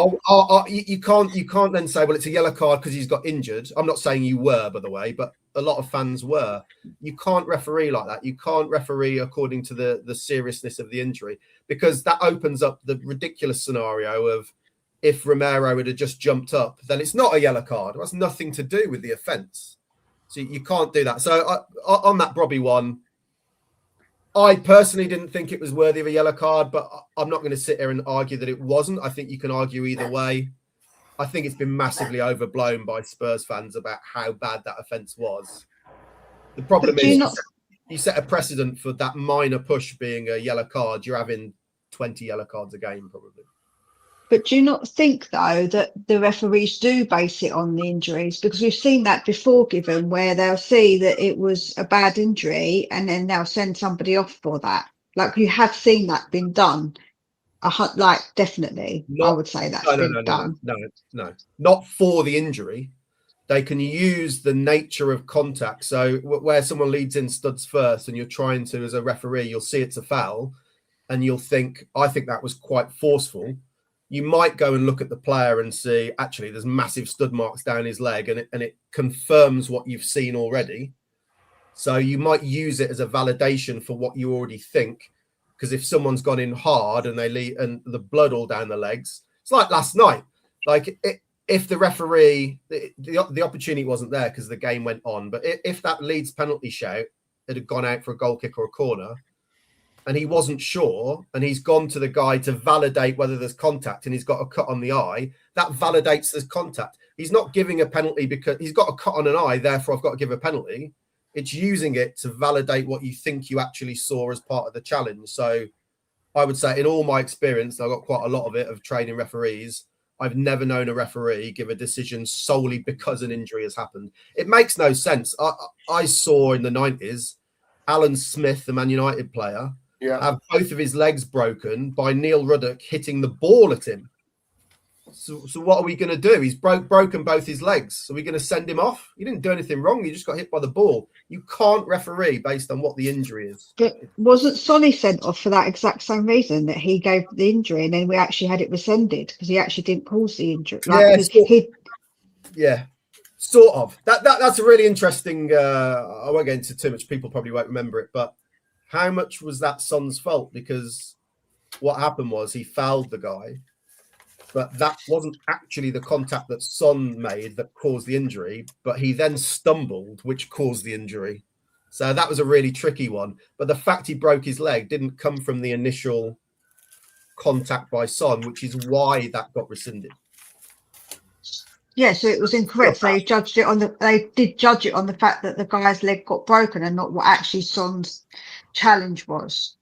You can't then say, well, it's a yellow card because he's got injured. I'm not saying you were, by the way, but a lot of fans were. You can't referee like that. You can't referee according to the seriousness of the injury, because that opens up the ridiculous scenario of, if Romero had just jumped up, then it's not a yellow card. It has nothing to do with the offence. So you can't do that. So on that Brobby one, I personally didn't think it was worthy of a yellow card, but I'm not going to sit here and argue that it wasn't. I think you can argue either way. I think it's been massively overblown by Spurs fans about how bad that offence was. The problem is you set a precedent for that minor push being a yellow card. You're having 20 yellow cards a game, probably. But do you not think, though, that the referees do base it on the injuries? Because we've seen that before, given where they'll see that it was a bad injury and then they'll send somebody off for that. Like, you have seen that been done. Definitely, I would say that's been done. No, not for the injury. they can use the nature of contact. So where someone leads in studs first and you're trying to, as a referee, you'll see it's a foul and you'll think, I think that was quite forceful. You might go and look at the player and see, actually, there's massive stud marks down his leg, and it confirms what you've seen already. So you might use it as a validation for what you already think. Because if someone's gone in hard and they leave and the blood all down the legs, it's like last night. Like if the referee, the opportunity wasn't there because the game went on, but if that Leeds penalty shout had gone out for a goal kick or a corner, and he wasn't sure, and he's gone to the guy to validate whether there's contact, and he's got a cut on the eye, that validates there's contact. He's not giving a penalty because he's got a cut on an eye, therefore I've got to give a penalty. It's using it to validate what you think you actually saw as part of the challenge. So I would say in all my experience, I've got quite a lot of it of training referees, I've never known a referee give a decision solely because an injury has happened. It makes no sense. I saw in the 90s, Alan Smith, the Man United player, have both of his legs broken by Neil Ruddock hitting the ball at him. So what are we going to do? He's broken both his legs. Are we going to send him off? You didn't do anything wrong. You just got hit by the ball. You can't referee based on what the injury is. But wasn't Sonny sent off for that exact same reason, that he gave the injury and then we actually had it rescinded because he actually didn't cause the injury? Sort of. That's a really interesting. I won't get into too much. People probably won't remember it, but how much was that Son's fault? Because what happened was he fouled the guy. But that wasn't actually the contact that Son made that caused the injury, but he then stumbled, which caused the injury. So that was a really tricky one. But the fact he broke his leg didn't come from the initial contact by Son, which is why that got rescinded. Yeah, so it was incorrect. They did judge it on the fact that the guy's leg got broken and not what actually Son's challenge was.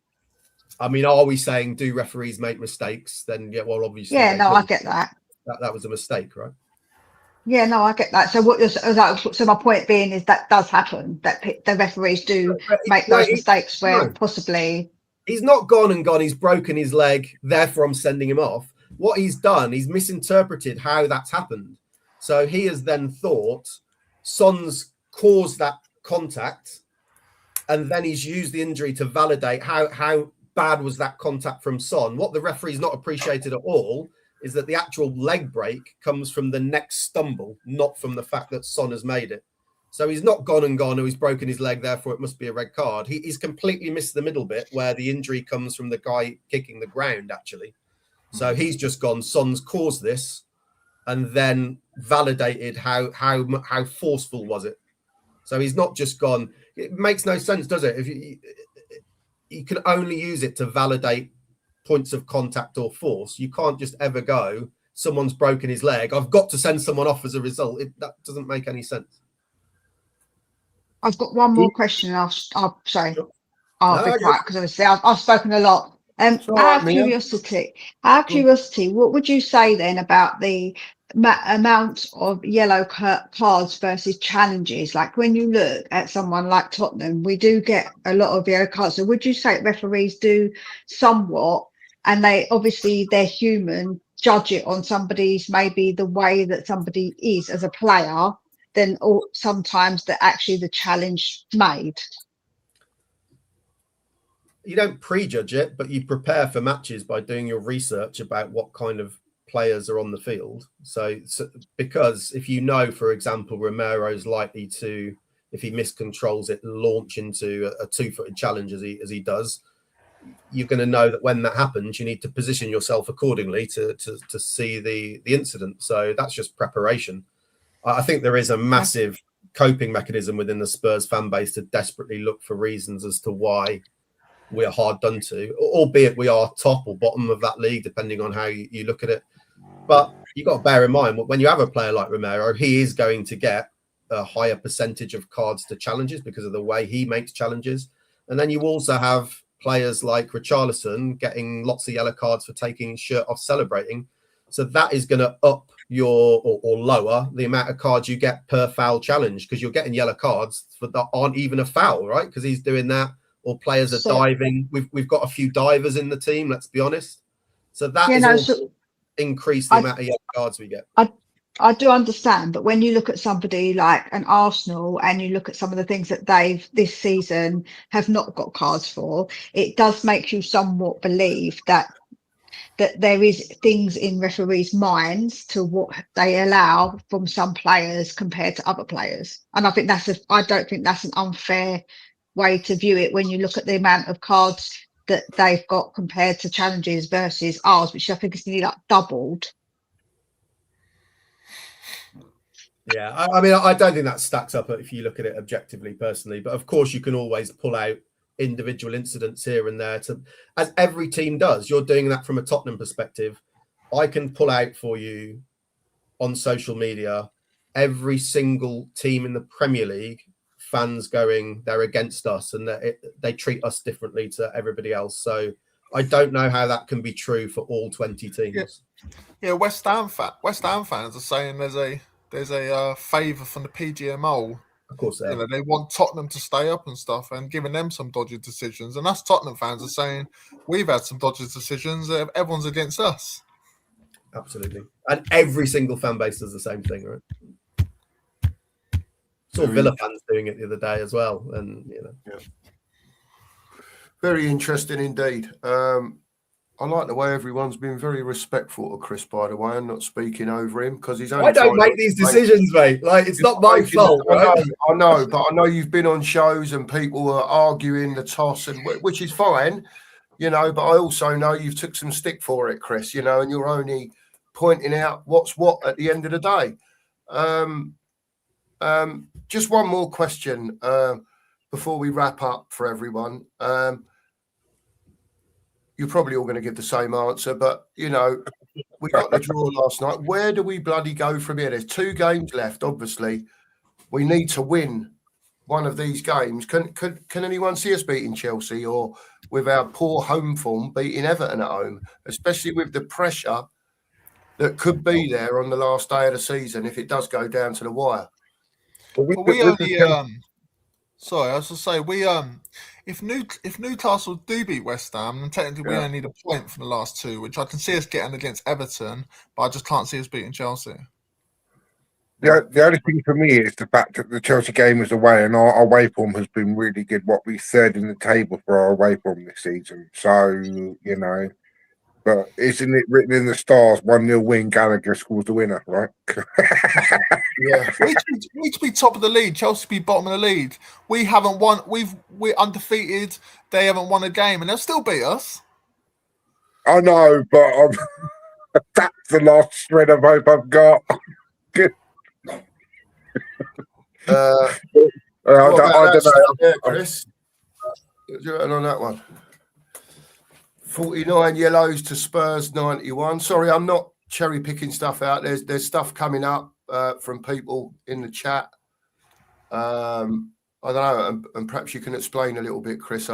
I mean, are we saying, do referees make mistakes? Then, yeah, well, obviously. Yeah, no, I get that. That was a mistake, right? Yeah, no, I get that. So my point being is that does happen, that the referees do make those mistakes where possibly. He's not gone. He's broken his leg. Therefore, I'm sending him off. What he's done, he's misinterpreted how that's happened. So he has then thought Son's caused that contact, and then he's used the injury to validate how bad was that contact from Son. What the referee's not appreciated at all is that the actual leg break comes from the next stumble, not from the fact that Son has made it. So he's not gone, or he's broken his leg, therefore it must be a red card. He's completely missed the middle bit where the injury comes from the guy kicking the ground, actually. So he's just gone, Son's caused this, and then validated how forceful was it. So he's not just gone. It makes no sense, does it? If you can only use it to validate points of contact or force. You can't just ever go, someone's broken his leg, I've got to send someone off as a result. That doesn't make any sense. I've got one more question. I'll be quiet because obviously I've spoken a lot. Out of curiosity, what would you say then about the amount of yellow cards versus challenges? Like when you look at someone like Tottenham, we do get a lot of yellow cards. So would you say referees do somewhat, and they obviously they're human, judge it on somebody's maybe the way that somebody is as a player, then or sometimes that actually the challenge made? You don't prejudge it, but you prepare for matches by doing your research about what kind of players are on the field. So because if you know, for example, Romero's likely to, if he miscontrols it, launch into a two-footed challenge as he does, you're going to know that when that happens, you need to position yourself accordingly to see the incident. So that's just preparation. I think there is a massive coping mechanism within the Spurs fan base to desperately look for reasons as to why we are hard done to, albeit we are top or bottom of that league, depending on how you look at it. But you've got to bear in mind, when you have a player like Romero, he is going to get a higher percentage of cards to challenges because of the way he makes challenges. And then you also have players like Richarlison getting lots of yellow cards for taking his shirt off celebrating. So that is going to up your or lower the amount of cards you get per foul challenge, because you're getting yellow cards that aren't even a foul, right? Because he's doing that. Or players are diving. We've got a few divers in the team, let's be honest. So that increase the amount of yellow cards we get. I do understand, but when you look at somebody like an Arsenal and you look at some of the things that they've this season have not got cards for, it does make you somewhat believe that there is things in referees' minds to what they allow from some players compared to other players. And I think I don't think that's an unfair way to view it when you look at the amount of cards that they've got compared to challenges versus ours, which I think is nearly like doubled. Yeah, I mean, I don't think that stacks up if you look at it objectively, personally. But of course, you can always pull out individual incidents here and there, as every team does. You're doing that from a Tottenham perspective. I can pull out for you on social media every single team in the Premier League, fans going, they're against us and they treat us differently to everybody else. So I don't know how that can be true for all 20 teams. Yeah, West Ham fans are saying there's a favour from the PGMO. Of course, they want Tottenham to stay up and stuff, and giving them some dodgy decisions. And us Tottenham fans are saying we've had some dodgy decisions. Everyone's against us. Absolutely, and every single fan base does the same thing, right? Saw Villa fans doing it the other day as well, and very interesting indeed. I like the way everyone's been very respectful to Chris, by the way, and not speaking over him because he's only. I don't make these decisions, mate. Like, it's not my fault. Right? I know, but I know you've been on shows and people are arguing the toss, and which is fine, But I also know you've took some stick for it, Chris. And you're only pointing out what's what at the end of the day. Just one more question before we wrap up for everyone. You're probably all going to give the same answer, but, we got the draw last night. Where do we bloody go from here? There's 2 games left, obviously. We need to win one of these games. Can anyone see us beating Chelsea or with our poor home form beating Everton at home, especially with the pressure that could be there on the last day of the season if it does go down to the wire? Sorry, I was to say if Newcastle do beat West Ham, then technically we only need a point from the last 2, which I can see us getting against Everton, but I just can't see us beating Chelsea. The only thing for me is the fact that the Chelsea game is away, and our away form has been really good. What we said in the table for our away form this season, so But isn't it written in the stars? 1-0 win, Gallagher scores the winner, right? Yeah, we need to be top of the league. Chelsea be bottom of the league. We haven't won. We're undefeated. They haven't won a game, and they'll still beat us. I know, but that's the last shred of hope I've got. I don't know, Chris. You're on that one. 49 yellows to Spurs 91. Sorry, I'm not cherry picking stuff out. There's stuff coming up from people in the chat. I don't know, and perhaps you can explain a little bit, Chris.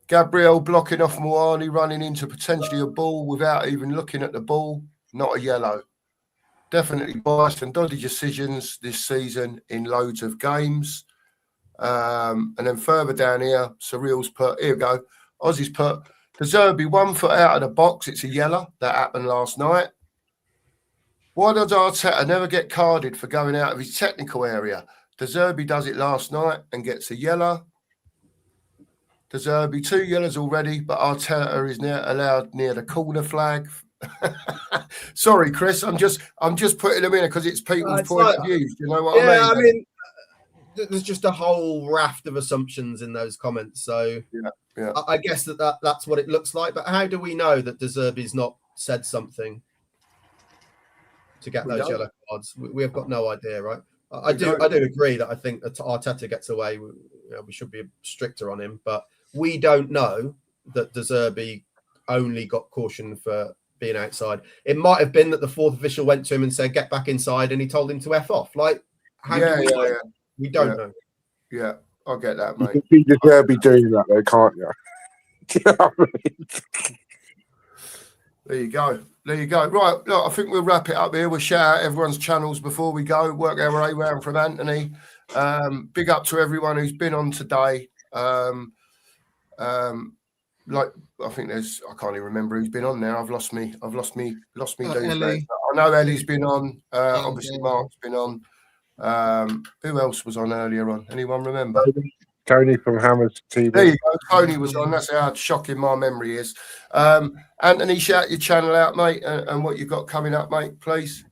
Gabriel blocking off Moani, running into potentially a ball without even looking at the ball. Not a yellow. Definitely biased and dodgy decisions this season in loads of games. And then further down here, Surreal's put, here we go. Ozzy's put, De Zerbi 1 foot out of the box. It's a yellow. That happened last night. Why does Arteta never get carded for going out of his technical area? De Zerbi does it last night and gets a yellow. De Zerbi 2 yellows already, but Arteta is now allowed near the corner flag. Sorry, Chris. I'm just putting them in because it's people's point of view. You know what I mean? Yeah, I mean, there's just a whole raft of assumptions in those comments. So yeah. I guess that's what it looks like. But how do we know that De Zerbi's not said something to get those yellow cards? We have got no idea, right? I do agree that I think that Arteta gets away. We should be stricter on him, but we don't know that De Zerbi only got caution for being outside. It might have been that the 4th official went to him and said, "Get back inside," and he told him to F off. Like, how do we know? We don't know. Yeah, I get that, mate. You can see De Zerbi doing that, though, can't you? Do you know what I mean? There you go. Right, look, I think we'll wrap it up here. We'll shout out everyone's channels before we go. Work our way around from Anthony. Big up to everyone who's been on today. like I think there's I can't even remember who's been on now. I've lost me doomsday. Ellie. I know Ellie's been on. And, Obviously Mark's been on. Who else was on earlier on? Anyone remember? Tony from Hammers TV. There you go. Tony was on. That's how shocking my memory is. Anthony, shout your channel out, mate, and what you've got coming up, mate, please.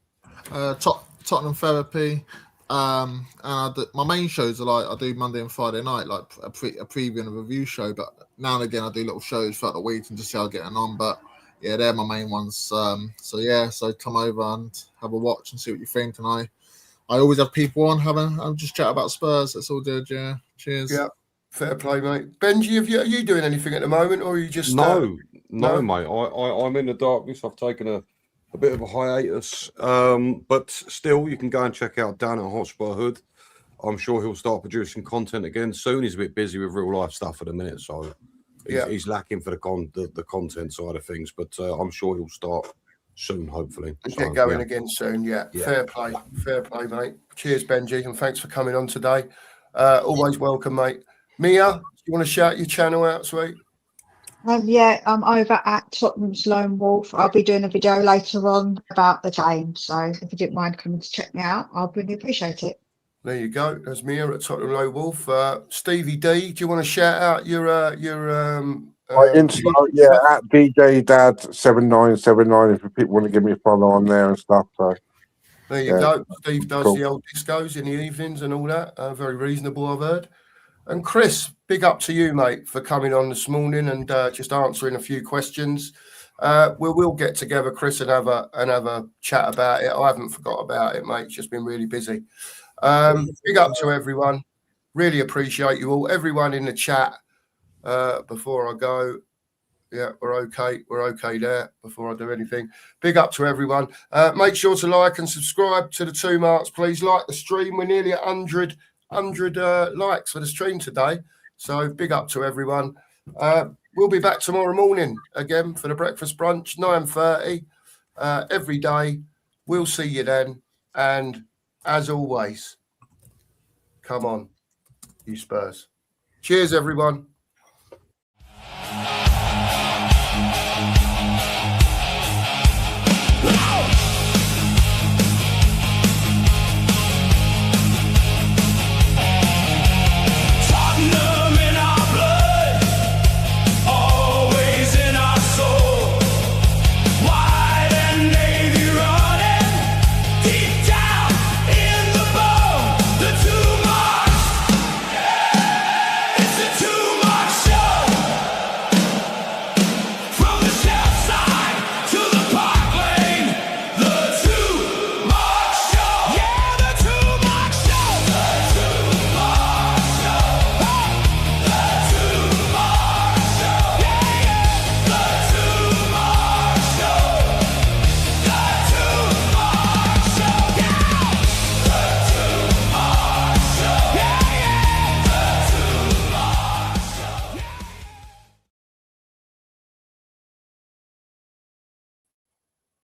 Tottenham Therapy. And my main shows are like I do Monday and Friday night, like a preview and a review show. But now and again, I do little shows throughout the week and just see how I'm getting on. But yeah, they're my main ones. So come over and have a watch and see what you think. And I always have people on I'm just chat about Spurs. That's all good. Yeah. Cheers. Yeah. Fair play, mate. Benji, are you doing anything at the moment, or are you just no, mate? I'm in the darkness. I've taken a bit of a hiatus, but still, you can go and check out Dan at Hotspur Hood. I'm sure he'll start producing content again soon. He's a bit busy with real life stuff at the minute, so he's lacking for the content side of things. But I'm sure he'll start soon, hopefully. Get going again soon. Yeah. Fair play, mate. Cheers, Benji, and thanks for coming on today. Always welcome, mate. Mia, do you want to shout your channel out, sweet? I'm over at Tottenham's Lone Wolf. I'll be doing a video later on about the game. So if you didn't mind coming to check me out, I'd really appreciate it. There you go. There's Mia at Tottenham Lone Wolf. Stevie D, do you want to shout out your Insta, at DJ Dad 7979 if people want to give me a follow on there and stuff. So there you go. Steve does the old discos in the evenings and all that. Very reasonable, I've heard. And Chris, big up to you, mate, for coming on this morning and just answering a few questions. We'll get together, Chris, and have a chat about it. I haven't forgot about it, mate. It's just been really busy. Big up to everyone. Really appreciate you all. Everyone in the chat. Before I go, yeah, we're okay. We're okay there. Before I do anything, big up to everyone. Make sure to like and subscribe to the 2 Marks, please. Like the stream. We're nearly at 100 likes for the stream today. So big up to everyone. We'll be back tomorrow morning again for the breakfast brunch, 9:30 every day. We'll see you then. And as always, come on, you Spurs. Cheers, everyone.